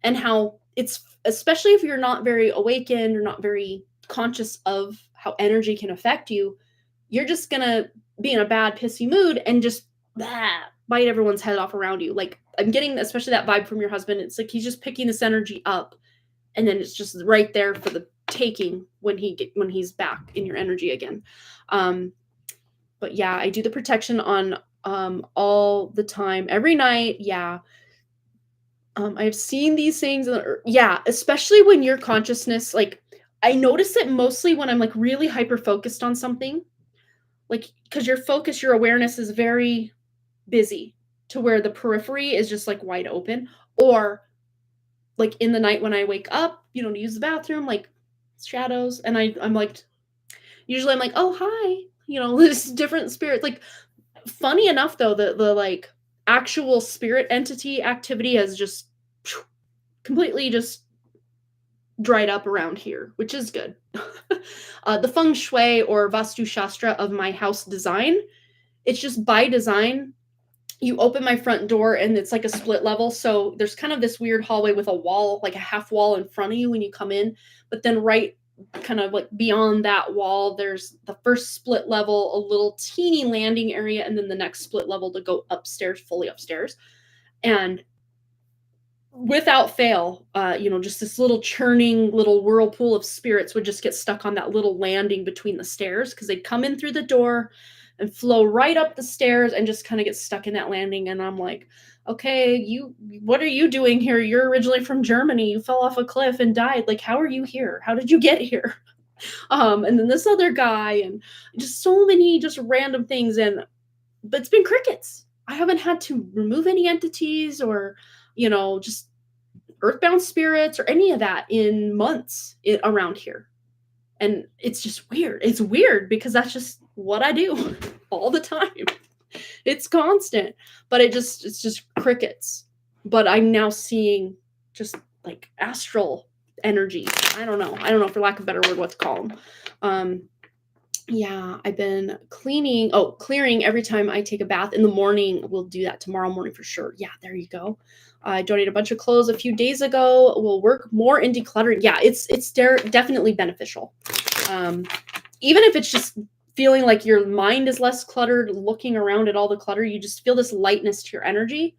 and how it's, especially if you're not very awakened or not very conscious of how energy can affect you, you're just going to be in a bad, pissy mood and just bite everyone's head off around you. Like I'm getting especially that vibe from your husband. It's like he's just picking this energy up and then it's just right there for the taking when he's back in your energy again. But yeah, I do the protection on all the time, every night. Yeah. I've seen these things. Yeah, especially when your consciousness, like I notice it mostly when I'm like really hyper focused on something, like because your focus, your awareness is very busy to where the periphery is just like wide open. Or like in the night when I wake up, to use the bathroom, like shadows, and I'm like, usually I'm like, oh hi, this different spirit. Like funny enough though, the like actual spirit entity activity has just completely just dried up around here, which is good. The feng shui or vastu shastra of my house design, it's just by design. You open my front door and it's like a split level. So there's kind of this weird hallway with a wall, like a half wall in front of you when you come in. But then right kind of like beyond that wall, there's the first split level, a little teeny landing area, and then the next split level to go upstairs, fully upstairs. And without fail, just this little churning little whirlpool of spirits would just get stuck on that little landing between the stairs because they'd come in through the door and flow right up the stairs and just kind of get stuck in that landing. And I'm like, okay, what are you doing here? You're originally from Germany. You fell off a cliff and died. Like, how are you here? How did you get here? And then this other guy and just so many just random things. But it's been crickets. I haven't had to remove any entities or, just earthbound spirits or any of that in months around here. And it's just weird. It's weird because that's just what I do all the time. It's constant, but it's just crickets. But I'm now seeing just like astral energy. I don't know for lack of a better word what to call them. Yeah, I've been clearing every time I take a bath in the morning. We'll do that tomorrow morning for sure. Yeah, there you go. I donated a bunch of clothes a few days ago. We'll work more in decluttering. Yeah, it's definitely beneficial. Even if it's just feeling like your mind is less cluttered, looking around at all the clutter, you just feel this lightness to your energy.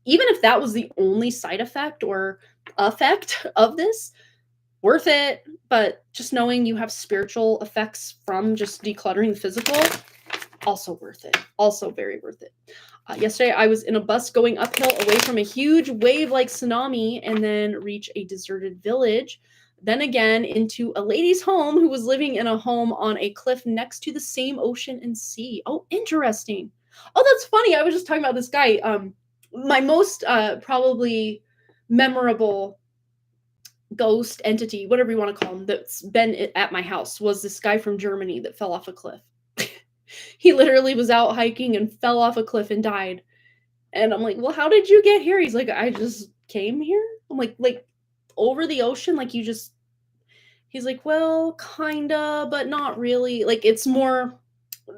Even if that was the only side effect or effect of this, worth it. But just knowing you have spiritual effects from just decluttering the physical, also worth it. Also very worth it. Yesterday, I was in a bus going uphill away from a huge wave-like tsunami and then reach a deserted village. Then again into a lady's home who was living in a home on a cliff next to the same ocean and sea. Oh, interesting. Oh, that's funny. I was just talking about this guy. My most probably memorable ghost entity, whatever you want to call him, that's been at my house was this guy from Germany that fell off a cliff. He literally was out hiking and fell off a cliff and died. And I'm like, well, how did you get here? He's like, I just came here. I'm like over the ocean, like you just. He's like, well, kinda, but not really. Like it's more,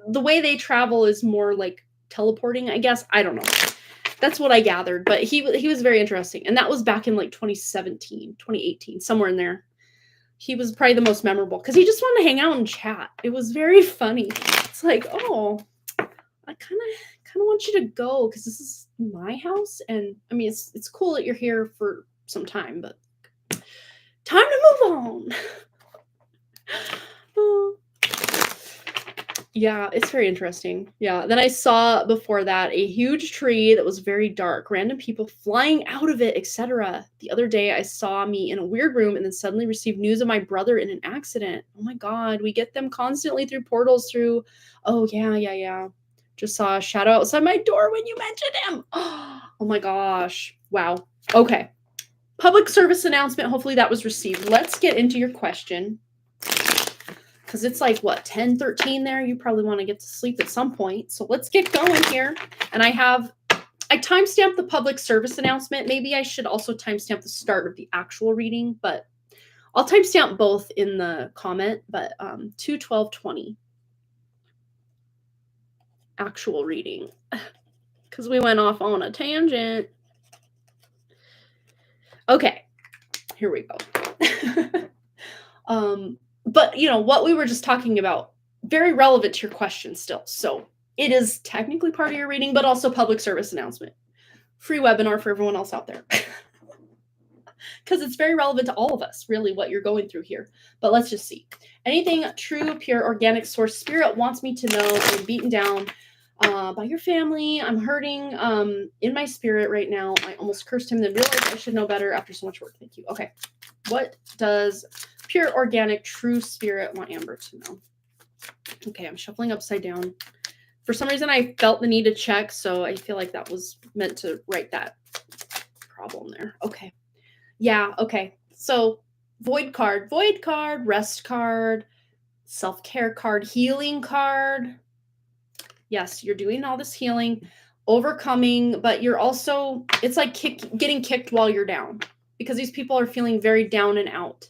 the way they travel is more like teleporting, I guess. I don't know. That's what I gathered, but he was very interesting. And that was back in like 2017, 2018, somewhere in there. He was probably the most memorable because he just wanted to hang out and chat. It was very funny. It's like, oh, I kind of want you to go because this is my house. And I mean, it's cool that you're here for some time, but time to move on. Oh. Yeah, it's very interesting. Yeah. Then I saw before that a huge tree that was very dark, random people flying out of it, etc. The other day I saw me in a weird room and then suddenly received news of my brother in an accident. Oh my God, we get them constantly through portals through. Oh yeah. Just saw a shadow outside my door when you mentioned him. Oh my gosh. Wow. Okay. Public service announcement. Hopefully that was received. Let's get into your question. Because it's like, what, 10:13 there? You probably want to get to sleep at some point. So let's get going here. And I timestamped the public service announcement. Maybe I should also timestamp the start of the actual reading, but I'll timestamp both in the comment. But 2/12/20 actual reading. Because we went off on a tangent. Okay, here we go. But what we were just talking about, very relevant to your question still. So it is technically part of your reading, but also public service announcement. Free webinar for everyone else out there. Because it's very relevant to all of us, really, what you're going through here. But let's just see. Anything true, pure, organic source spirit wants me to know I'm beaten down by your family. I'm hurting in my spirit right now. I almost cursed him, then realized I should know better after so much work. Thank you. Okay. What does pure, organic, true spirit want Amber to know? Okay, I'm shuffling upside down. For some reason, I felt the need to check, so I feel like that was meant to write that problem there. Okay. Yeah, okay. So, void card, rest card, self-care card, healing card. Yes, you're doing all this healing, overcoming, but you're also, it's like getting kicked while you're down because these people are feeling very down and out.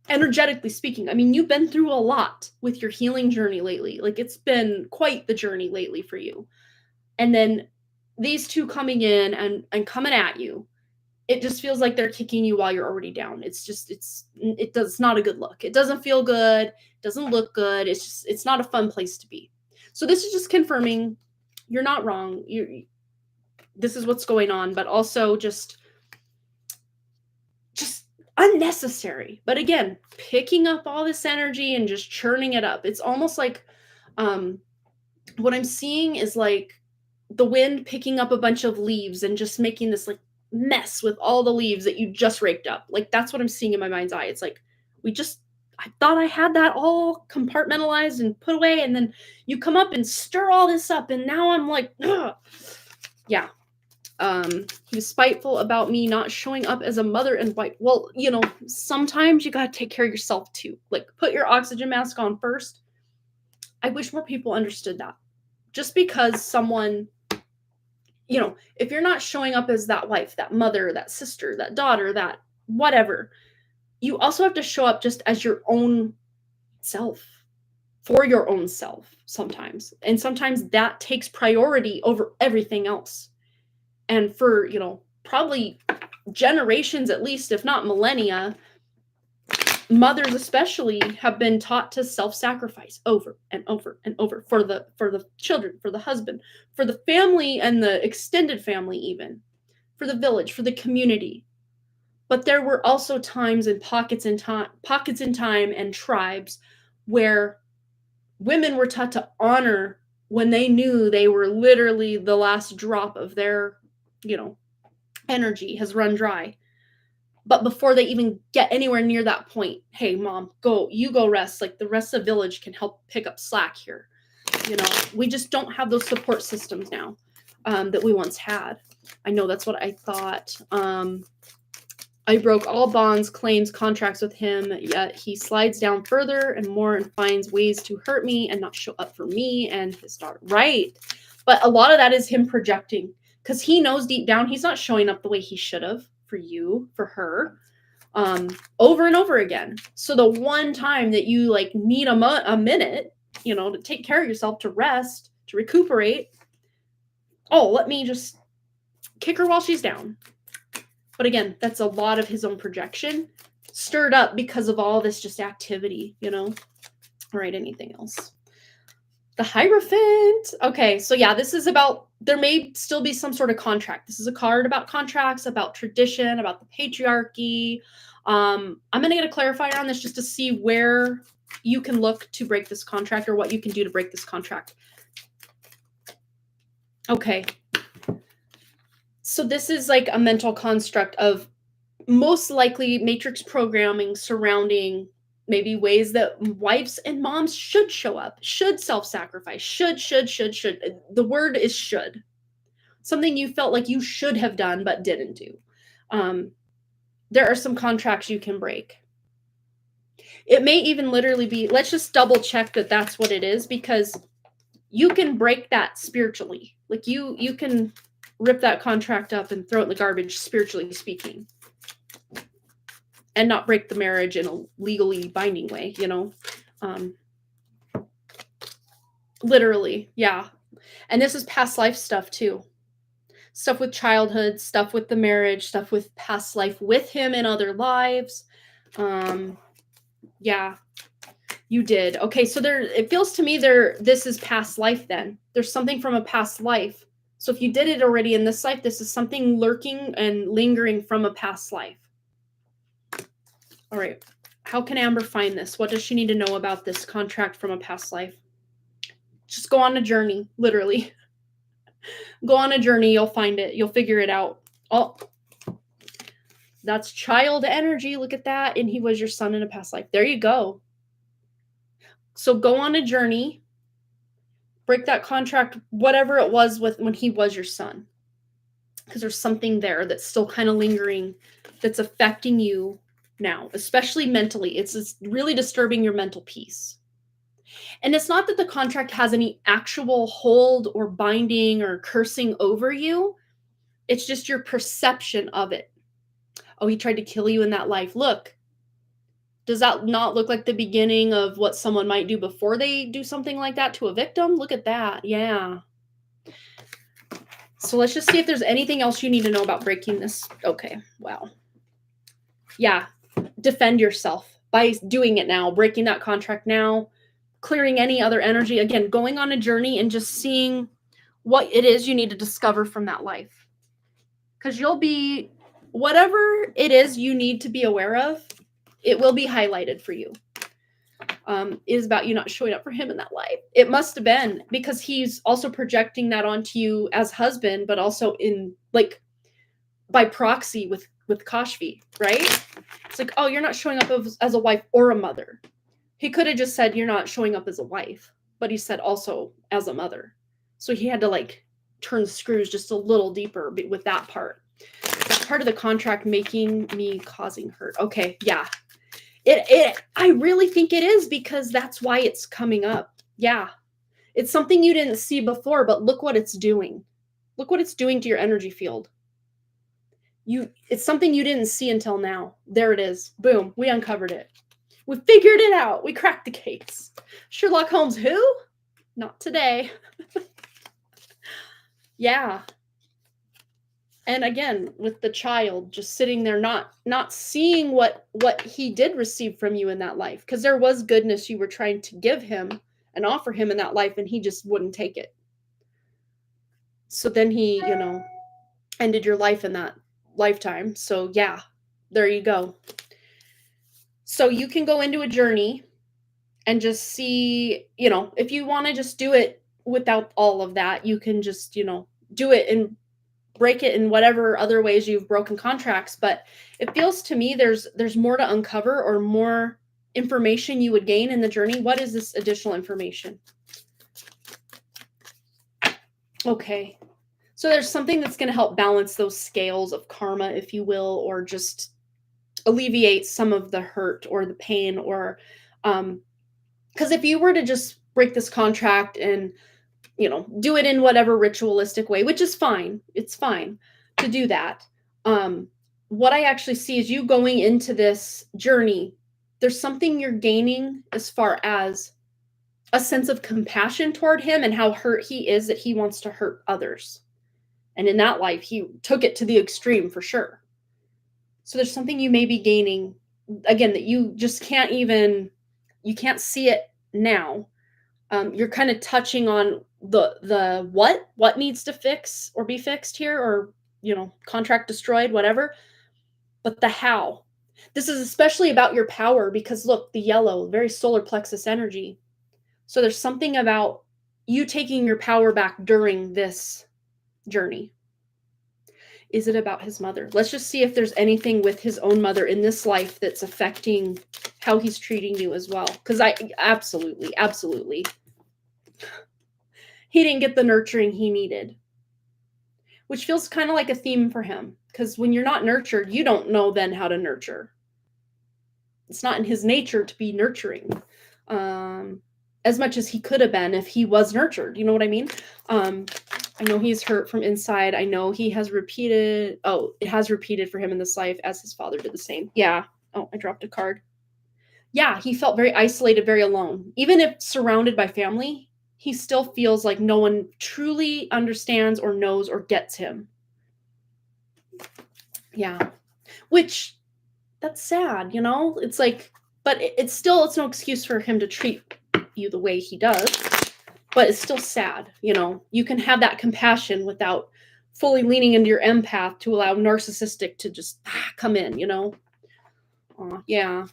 Energetically speaking, I mean, you've been through a lot with your healing journey lately. Like it's been quite the journey lately for you. And then these two coming in and coming at you, it just feels like they're kicking you while you're already down. It's not a good look. It doesn't feel good. It doesn't look good. It's not a fun place to be. So this is just confirming you're not wrong. This is what's going on, but also just unnecessary. But again, picking up all this energy and just churning it up. It's almost like what I'm seeing is like the wind picking up a bunch of leaves and just making this like mess with all the leaves that you just raked up. Like that's what I'm seeing in my mind's eye. It's like I thought I had that all compartmentalized and put away, and then you come up and stir all this up, and now I'm like, ugh. Yeah. He was spiteful about me not showing up as a mother and wife. Well, you know, sometimes you gotta take care of yourself too. Like, put your oxygen mask on first. I wish more people understood that. Just because someone, you know, if you're not showing up as that wife, that mother, that sister, that daughter, that whatever, you also have to show up just as your own self, for your own self sometimes. And sometimes that takes priority over everything else. And for, you know, probably generations at least, if not millennia, mothers especially have been taught to self-sacrifice over and over and over for the children, for the husband, for the family and the extended family, even for the village, for the community. But there were also times and pockets in time and tribes where women were taught to honor when they knew they were literally the last drop of their, you know, energy has run dry. But before they even get anywhere near that point, hey, mom, you go rest. Like, the rest of the village can help pick up slack here. You know, we just don't have those support systems now that we once had. I know that's what I thought. I broke all bonds, claims, contracts with him, yet he slides down further and more and finds ways to hurt me and not show up for me and his daughter. Right. But a lot of that is him projecting, because he knows deep down he's not showing up the way he should have for you, for her, over and over again. So the one time that you like need a minute, you know, to take care of yourself, to rest, to recuperate, oh, let me just kick her while she's down. But again, that's a lot of his own projection stirred up because of all this just activity, you know? All right, anything else? The Hierophant. Okay, so yeah, this is about, there may still be some sort of contract. This is a card about contracts, about tradition, about the patriarchy. I'm going to get a clarifier on this just to see where you can look to break this contract or what you can do to break this contract. Okay. So this is like a mental construct of most likely matrix programming surrounding maybe ways that wives and moms should show up, should self-sacrifice, should. The word is should. Something you felt like you should have done but didn't do. There are some contracts you can break. It may even literally be, let's just double check that that's what it is, because you can break that spiritually. Like you can rip that contract up and throw it in the garbage, spiritually speaking, and not break the marriage in a legally binding way, you know? Literally, yeah. And this is past life stuff too. Stuff with childhood, stuff with the marriage, stuff with past life with him in other lives. Yeah, you did. Okay, so it feels to me this is past life then. There's something from a past life. So if you did it already in this life, this is something lurking and lingering from a past life. All right. How can Amber find this? What does she need to know about this contract from a past life? Just go on a journey, literally. Go on a journey. You'll find it. You'll figure it out. Oh, that's child energy. Look at that. And he was your son in a past life. There you go. So go on a journey. Break that contract, whatever it was with when he was your son. Because there's something there that's still kind of lingering, that's affecting you now, especially mentally. It's really disturbing your mental peace. And it's not that the contract has any actual hold or binding or cursing over you. It's just your perception of it. Oh, he tried to kill you in that life. Look, does that not look like the beginning of what someone might do before they do something like that to a victim? Look at that. Yeah. So let's just see if there's anything else you need to know about breaking this. Okay. Wow. Yeah. Defend yourself by doing it now, breaking that contract now, clearing any other energy. Again, going on a journey and just seeing what it is you need to discover from that life. Because you'll be, whatever it is you need to be aware of, it will be highlighted for you. It is about you not showing up for him in that life. It must have been, because he's also projecting that onto you as husband, but also in like by proxy with Kashvi, right? It's like, oh, you're not showing up as a wife or a mother. He could have just said you're not showing up as a wife, but he said also as a mother. So he had to like turn the screws just a little deeper with that part. That part of the contract making me causing hurt. Okay, yeah. I really think it is, because that's why it's coming up. Yeah. It's something you didn't see before, but look what it's doing. Look what it's doing to your energy field. It's something you didn't see until now. There it is. Boom. We uncovered it. We figured it out. We cracked the case. Sherlock Holmes, who? Not today. Yeah. And again, with the child just sitting there, not seeing what he did receive from you in that life, because there was goodness you were trying to give him and offer him in that life, and he just wouldn't take it. So then he, ended your life in that lifetime. So yeah, there you go. So you can go into a journey and just see, if you want to just do it without all of that, you can just, do it and break it in whatever other ways you've broken contracts. But it feels to me there's more to uncover, or more information you would gain in the journey. What is this additional information? Okay. So there's something that's going to help balance those scales of karma, if you will, or just alleviate some of the hurt or the pain, or because if you were to just break this contract and do it in whatever ritualistic way, which is fine, it's fine to do that. What I actually see is you going into this journey, there's something you're gaining as far as a sense of compassion toward him and how hurt he is that he wants to hurt others. And in that life, he took it to the extreme for sure. So there's something you may be gaining, again, that you just can't see it now. You're kind of touching on the what needs to fix or be fixed here, or, contract destroyed, whatever, but the how. This is especially about your power, because look, the yellow, very solar plexus energy. So there's something about you taking your power back during this journey. Is it about his mother? Let's just see if there's anything with his own mother in this life that's affecting how he's treating you as well. Because absolutely. He didn't get the nurturing he needed, which feels kind of like a theme for him. Because when you're not nurtured, you don't know then how to nurture. It's not in his nature to be nurturing as much as he could have been if he was nurtured. You know what I mean? I know he's hurt from inside. I know it has repeated for him in this life, as his father did the same. Yeah. Oh, I dropped a card. Yeah, he felt very isolated, very alone. Even if surrounded by family, he still feels like no one truly understands or knows or gets him. Yeah. Which, that's sad, It's like, but it's no excuse for him to treat you the way he does. But it's still sad, You can have that compassion without fully leaning into your empath to allow narcissistic to just come in, yeah,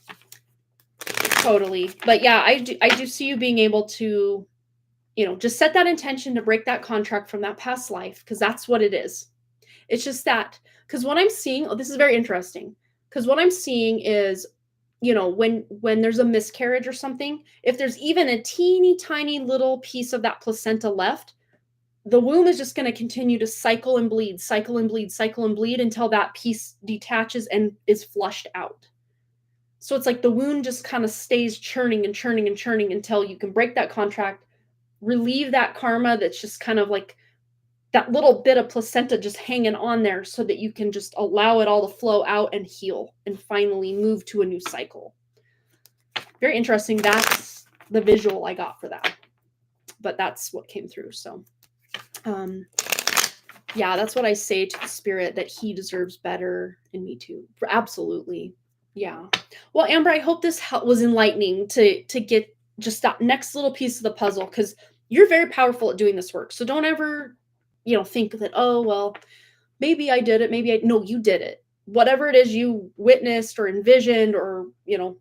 totally. But yeah, I do see you being able to, just set that intention to break that contract from that past life, because that's what it is. It's just that, because what I'm seeing, this is very interesting, because what I'm seeing is, when there's a miscarriage or something, if there's even a teeny tiny little piece of that placenta left, the womb is just going to continue to cycle and bleed until that piece detaches and is flushed out. So it's like the wound just kind of stays churning until you can break that contract, relieve that karma that's just kind of like that little bit of placenta just hanging on there, so that you can just allow it all to flow out and heal and finally move to a new cycle. Very interesting. That's the visual I got for that. But that's what came through. So, yeah, that's what I say to the spirit, that he deserves better, and me too. Absolutely. Yeah. Well, Amber, I hope this was enlightening to get just that next little piece of the puzzle, because you're very powerful at doing this work. So don't ever think that, oh, well, maybe I did it. No, you did it. Whatever it is you witnessed or envisioned or,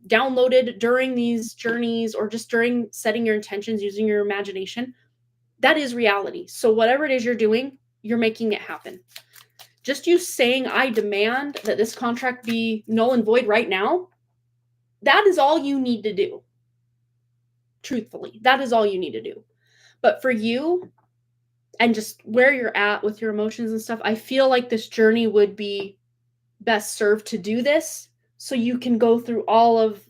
downloaded during these journeys, or just during setting your intentions using your imagination, that is reality. So whatever it is you're doing, you're making it happen. Just you saying, I demand that this contract be null and void right now, that is all you need to do. Truthfully, that is all you need to do. But for you, and just where you're at with your emotions and stuff, I feel like this journey would be best served to do this so you can go through all of,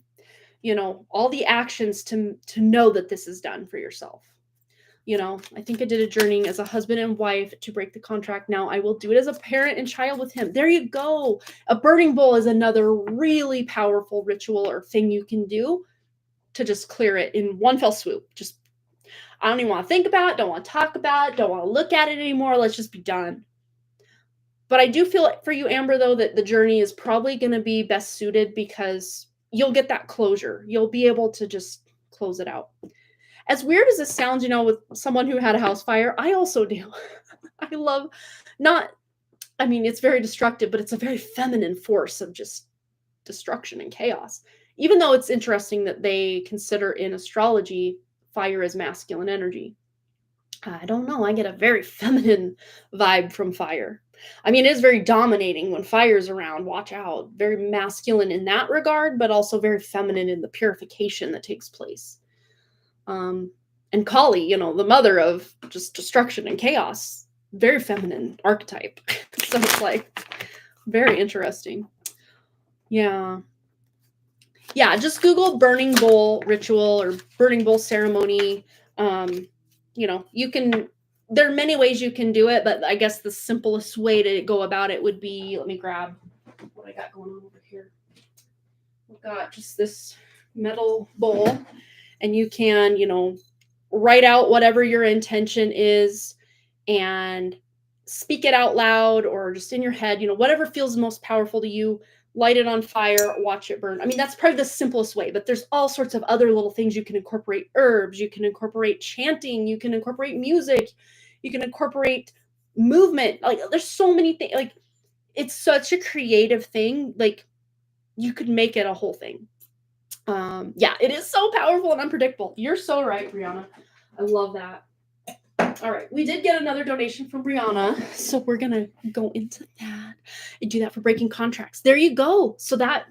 all the actions to know that this is done for yourself. I think I did a journey as a husband and wife to break the contract. Now I will do it as a parent and child with him. There you go. A burning bowl is another really powerful ritual or thing you can do to just clear it in one fell swoop. Just, I don't even want to think about it, don't want to talk about it, don't want to look at it anymore. Let's just be done. But I do feel for you, Amber, though, that the journey is probably going to be best suited because you'll get that closure. You'll be able to just close it out. As weird as this sounds, with someone who had a house fire, I also do. I love it's very destructive, but it's a very feminine force of just destruction and chaos. Even though it's interesting that they consider in astrology fire as masculine energy. I don't know. I get a very feminine vibe from fire. It is very dominating when fire's around. Watch out. Very masculine in that regard, but also very feminine in the purification that takes place. And Kali, the mother of just destruction and chaos, very feminine archetype. So it's like very interesting. Yeah. Just Google burning bowl ritual or burning bowl ceremony. There are many ways you can do it, but I guess the simplest way to go about it would be, let me grab what I got going on over here. I've got just this metal bowl, and you can, write out whatever your intention is and speak it out loud or just in your head, whatever feels most powerful to you. Light it on fire, watch it burn. That's probably the simplest way, but there's all sorts of other little things you can incorporate. Herbs, you can incorporate chanting, you can incorporate music, you can incorporate movement. There's so many things. It's such a creative thing. You could make it a whole thing. It is so powerful and unpredictable. You're so right, Brianna. I love that. All right, we did get another donation from Brianna, so we're gonna go into that and do that for breaking contracts. There you go. So that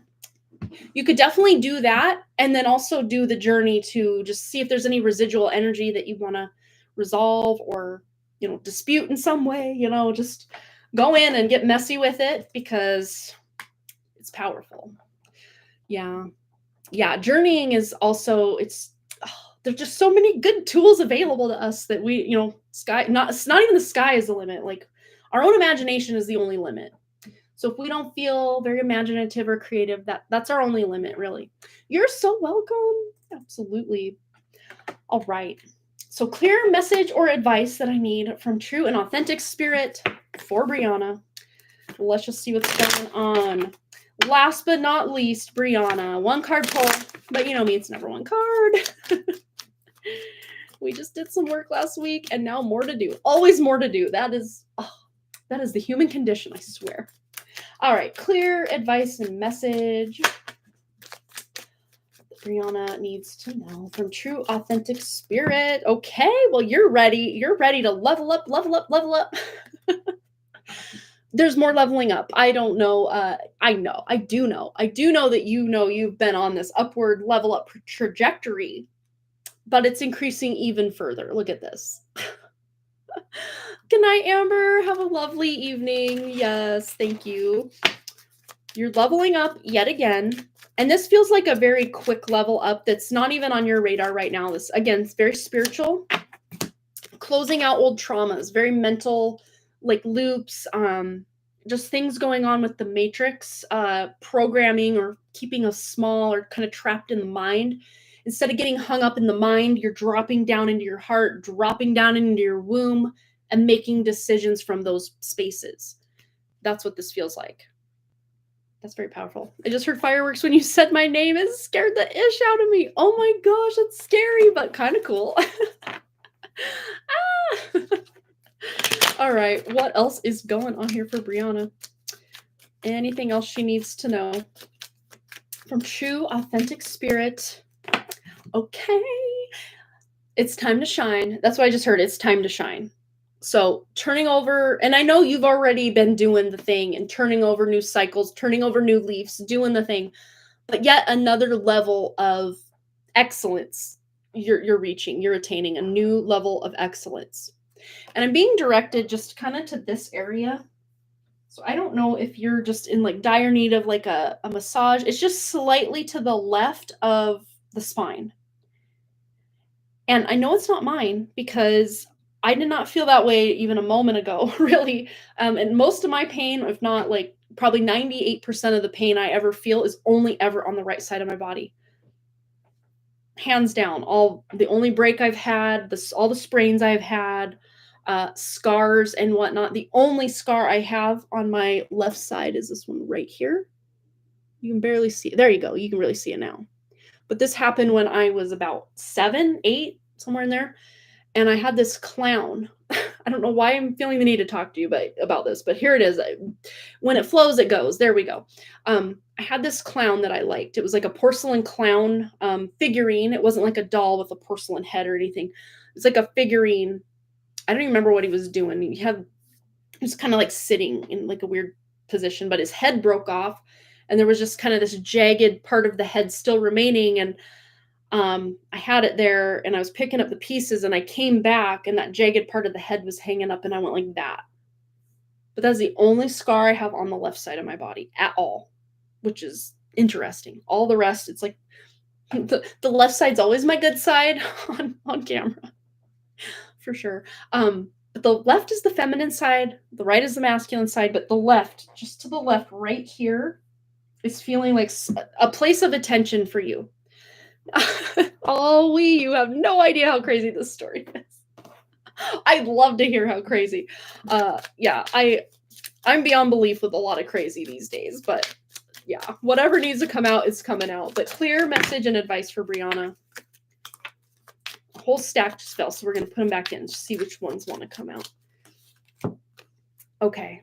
you could definitely do that, and then also do the journey to just see if there's any residual energy that you want to resolve or dispute in some way. Just go in and get messy with it because it's powerful. Journeying is also there's just so many good tools available to us that we, it's not even the sky is the limit. Our own imagination is the only limit. So if we don't feel very imaginative or creative, that's our only limit, really. You're so welcome. Absolutely. All right. So clear message or advice that I need from true and authentic spirit for Brianna. Let's just see what's going on. Last but not least, Brianna, one card pull, but you know me, it's never one card. We just did some work last week and now more to do. Always more to do. That is the human condition, I swear. All right, clear advice and message that Brianna needs to know from true authentic spirit. Okay, well, you're ready. You're ready to level up. There's more leveling up. I don't know. I do know that you've been on this upward level up trajectory, but it's increasing even further. Look at this. Good night, Amber. Have a lovely evening. Yes, thank you. You're leveling up yet again. And this feels like a very quick level up that's not even on your radar right now. This, again, it's very spiritual. Closing out old traumas, very mental, loops, just things going on with the matrix, programming or keeping us small or kind of trapped in the mind. Instead of getting hung up in the mind, you're dropping down into your heart, dropping down into your womb, and making decisions from those spaces. That's what this feels like. That's very powerful. I just heard fireworks when you said my name. It scared the ish out of me. Oh my gosh, it's scary, but kind of cool. All right, what else is going on here for Brianna? Anything else she needs to know? From true, authentic spirit. Okay. It's time to shine. That's what I just heard. It's time to shine. So turning over, and I know you've already been doing the thing and turning over new cycles, turning over new leaves, doing the thing, but yet another level of excellence you're reaching, you're attaining a new level of excellence. And I'm being directed just kind of to this area. So I don't know if you're just in like dire need of like a massage. It's just slightly to the left of the spine. And I know it's not mine because I did not feel that way even a moment ago, really. And most of my pain, if not like probably 98% of the pain I ever feel, is only ever on the right side of my body. Hands down, the only break I've had, all the sprains I've had, scars and whatnot. The only scar I have on my left side is this one right here. You can barely see it. There you go. You can really see it now. But this happened when I was about 7, 8, somewhere in there. And I had this clown. I don't know why I'm feeling the need to talk to you about this, but here it is. When it flows, it goes. There we go. I had this clown that I liked. It was like a porcelain clown figurine. It wasn't like a doll with a porcelain head or anything. It's like a figurine. I don't even remember what he was doing. He was kind of like sitting in like a weird position, but his head broke off, and there was just kind of this jagged part of the head still remaining. And I had it there, and I was picking up the pieces, and I came back, and that jagged part of the head was hanging up, and I went like that. But that's the only scar I have on the left side of my body at all, which is interesting. All the rest, it's like the left side's always my good side on camera, for sure. But the left is the feminine side, the right is the masculine side, but the left, just to the left right here, is feeling like a place of attention for you. Oh, you have no idea how crazy this story is. I'd love to hear how crazy. Yeah, I'm beyond belief with a lot of crazy these days, but yeah, whatever needs to come out is coming out. But clear message and advice for Brianna. A whole stack just fell, so we're going to put them back in to see which ones want to come out. Okay,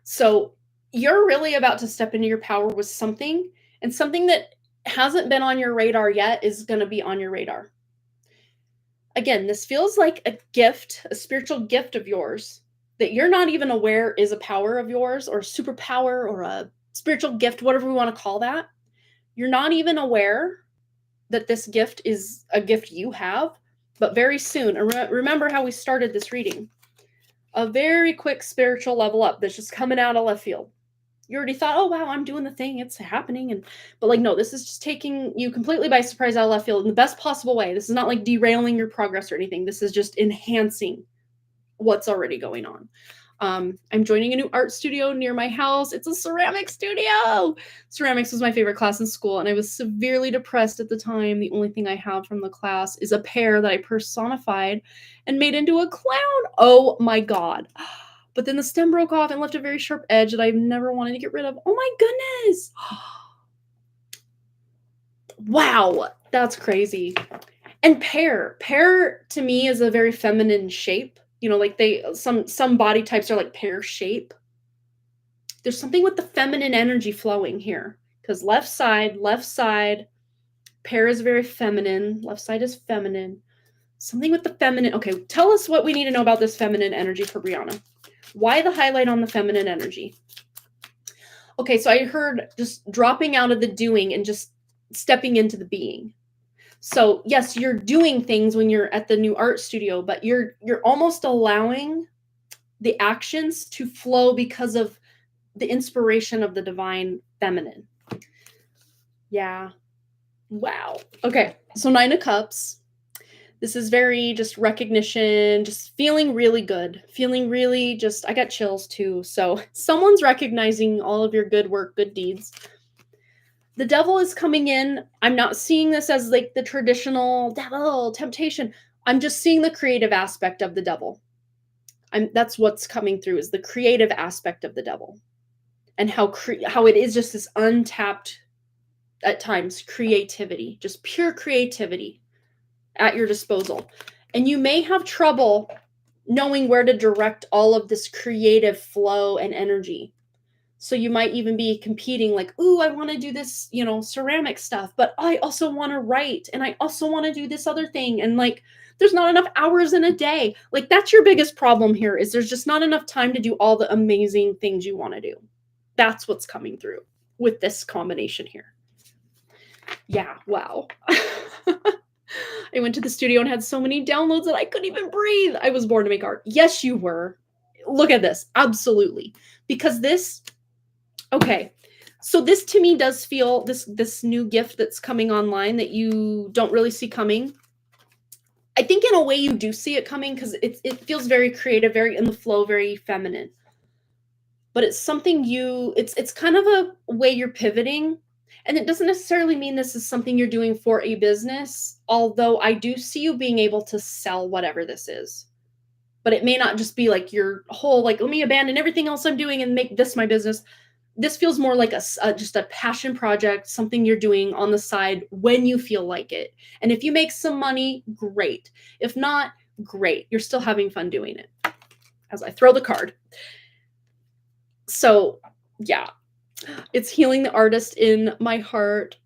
so you're really about to step into your power with something, and something that hasn't been on your radar yet is going to be on your radar. Again, this feels like a gift, a spiritual gift of yours that you're not even aware is a power of yours, or a superpower, or a spiritual gift, whatever we want to call that. You're not even aware that this gift is a gift you have, but very soon, remember how we started this reading, a very quick spiritual level up that's just coming out of left field. You already thought, oh, wow, I'm doing the thing. It's happening. But like, no, this is just taking you completely by surprise out of left field in the best possible way. This is not like derailing your progress or anything. This is just enhancing what's already going on. I'm joining a new art studio near my house. It's a ceramic studio. Ceramics was my favorite class in school, and I was severely depressed at the time. The only thing I have from the class is a pear that I personified and made into a clown. Oh my God. But then the stem broke off and left a very sharp edge that I've never wanted to get rid of. Oh my goodness. Wow, that's crazy. And pear to me is a very feminine shape. You know, like some body types are like pear shape. There's something with the feminine energy flowing here, because left side, pear is very feminine. Left side is feminine. Something with the feminine. Okay, tell us what we need to know about this feminine energy for Brianna. Why the highlight on the feminine energy? Okay, so I heard just dropping out of the doing and just stepping into the being. So yes, you're doing things when you're at the new art studio, but you're almost allowing the actions to flow because of the inspiration of the divine feminine. Yeah. Wow. Okay, so 9 of Cups. This is very just recognition, just feeling really good, feeling really just, I got chills too. So someone's recognizing all of your good work, good deeds. The devil is coming in. I'm not seeing this as like the traditional devil temptation. I'm just seeing the creative aspect of the devil. That's what's coming through, is the creative aspect of the devil, and how it is just this untapped, at times, creativity, just pure creativity at your disposal. And you may have trouble knowing where to direct all of this creative flow and energy. So you might even be competing, like, ooh, I want to do this, ceramic stuff, but I also want to write, and I also want to do this other thing. And like, there's not enough hours in a day. Like, that's your biggest problem here, is there's just not enough time to do all the amazing things you want to do. That's what's coming through with this combination here. Yeah, wow. I went to the studio and had so many downloads that I couldn't even breathe. I was born to make art. Yes, you were. Look at this. Absolutely. Because this, okay. So this to me does feel, this new gift that's coming online that you don't really see coming. I think in a way you do see it coming because it feels very creative, very in the flow, very feminine. But it's something it's kind of a way you're pivoting. And it doesn't necessarily mean this is something you're doing for a business, although I do see you being able to sell whatever this is. But it may not just be like your whole, like, let me abandon everything else I'm doing and make this my business. This feels more like just a passion project, something you're doing on the side when you feel like it. And if you make some money, great. If not, great. You're still having fun doing it. As I throw the card. So, yeah. It's healing the artist in my heart.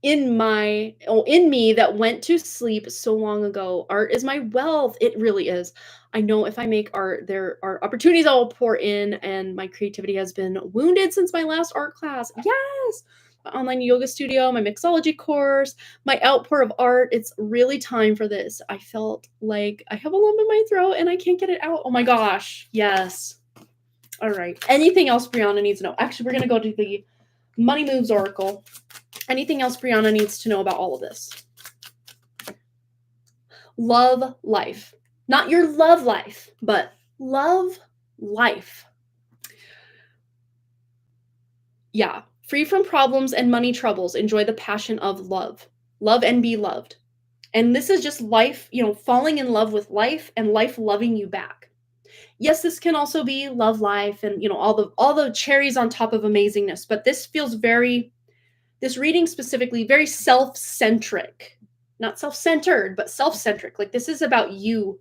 In me that went to sleep so long ago. Art is my wealth. It really is. I know if I make art, there are opportunities I will pour in, and my creativity has been wounded since my last art class. Yes! My online yoga studio, my mixology course, my outpour of art. It's really time for this. I felt like I have a lump in my throat and I can't get it out. Oh my gosh. Yes. All right. Anything else Brianna needs to know? Actually, we're going to go to the Money Moves Oracle. Anything else Brianna needs to know about all of this? Love life. Not your love life, but love life. Yeah. Free from problems and money troubles. Enjoy the passion of love. Love and be loved. And this is just life, falling in love with life and life loving you back. Yes, this can also be love life and, all the cherries on top of amazingness, but this feels this reading specifically, very self-centric. Not self-centered, but self-centric. Like, this is about you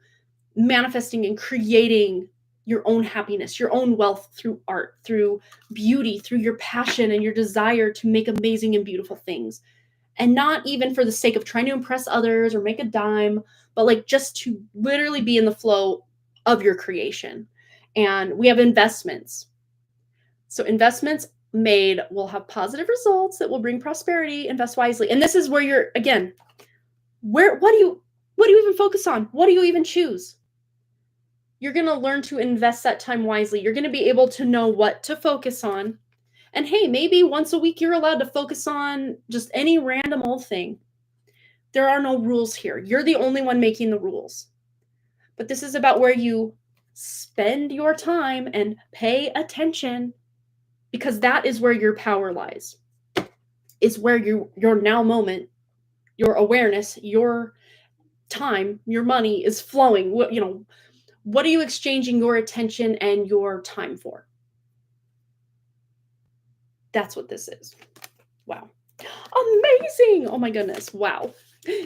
manifesting and creating your own happiness, your own wealth through art, through beauty, through your passion and your desire to make amazing and beautiful things. And not even for the sake of trying to impress others or make a dime, but like just to literally be in the flow of your creation. And we have investments. So investments made will have positive results that will bring prosperity. Invest wisely. And this is where you're, again, what do you even focus on? What do you even choose? You're going to learn to invest that time wisely. You're going to be able to know what to focus on. And hey, maybe once a week you're allowed to focus on just any random old thing. There are no rules here. You're the only one making the rules. But this is about where you spend your time and pay attention, because that is where your power lies. Is where your now moment, your awareness, your time, your money is flowing. What are you exchanging your attention and your time for? That's what this is. Wow. Amazing. Oh my goodness. Wow.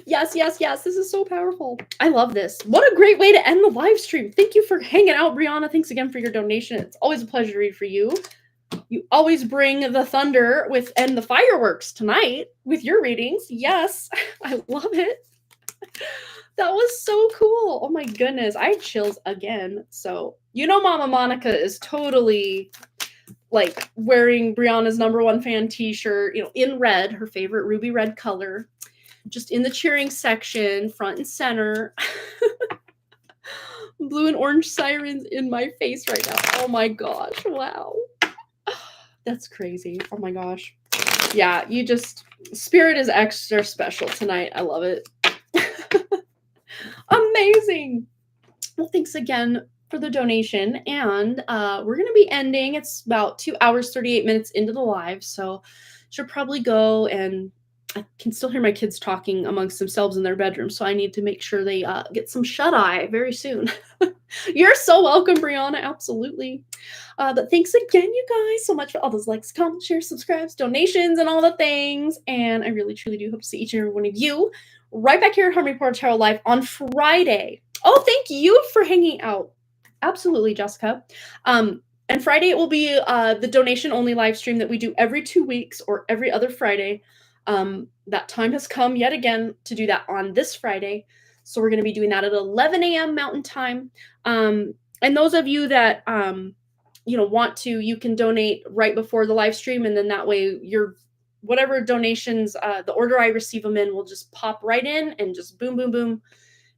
Yes. This is so powerful. I love this. What a great way to end the live stream. Thank you for hanging out, Brianna. Thanks again for your donation. It's always a pleasure to read for you. You always bring the thunder and the fireworks tonight with your readings. Yes, I love it. That was so cool. Oh my goodness. I had chills again. So, Mama Monica is totally like wearing Brianna's #1 fan t-shirt, in red, her favorite ruby red color. Just in the cheering section, front and center. Blue and orange sirens in my face right now. Oh my gosh. Wow. That's crazy. Oh my gosh. Yeah, Spirit is extra special tonight. I love it. Amazing. Well, thanks again for the donation. And we're going to be ending. It's about 2 hours, 38 minutes into the live. So should probably go, and I can still hear my kids talking amongst themselves in their bedroom. So I need to make sure they get some shut-eye very soon. You're so welcome, Brianna. Absolutely. But thanks again, you guys, so much for all those likes, comments, shares, subscribes, donations, and all the things. And I really, truly do hope to see each and every one of you right back here at Harmony Portal Tarot Live on Friday. Oh, thank you for hanging out. Absolutely, Jessica. And Friday it will be the donation-only live stream that we do every 2 weeks or every other Friday. That time has come yet again to do that on this Friday. So we're going to be doing that at 11 a.m. Mountain Time. And those of you that, want to, you can donate right before the live stream. And then that way you're whatever donations, the order I receive them in will just pop right in and just boom, boom, boom,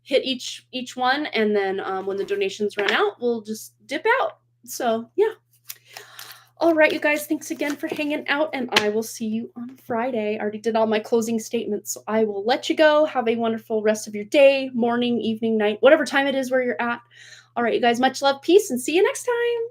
hit each one. And then when the donations run out, we'll just dip out. So yeah. All right, you guys, thanks again for hanging out, and I will see you on Friday. I already did all my closing statements, so I will let you go. Have a wonderful rest of your day, morning, evening, night, whatever time it is where you're at. All right, you guys, much love, peace, and see you next time.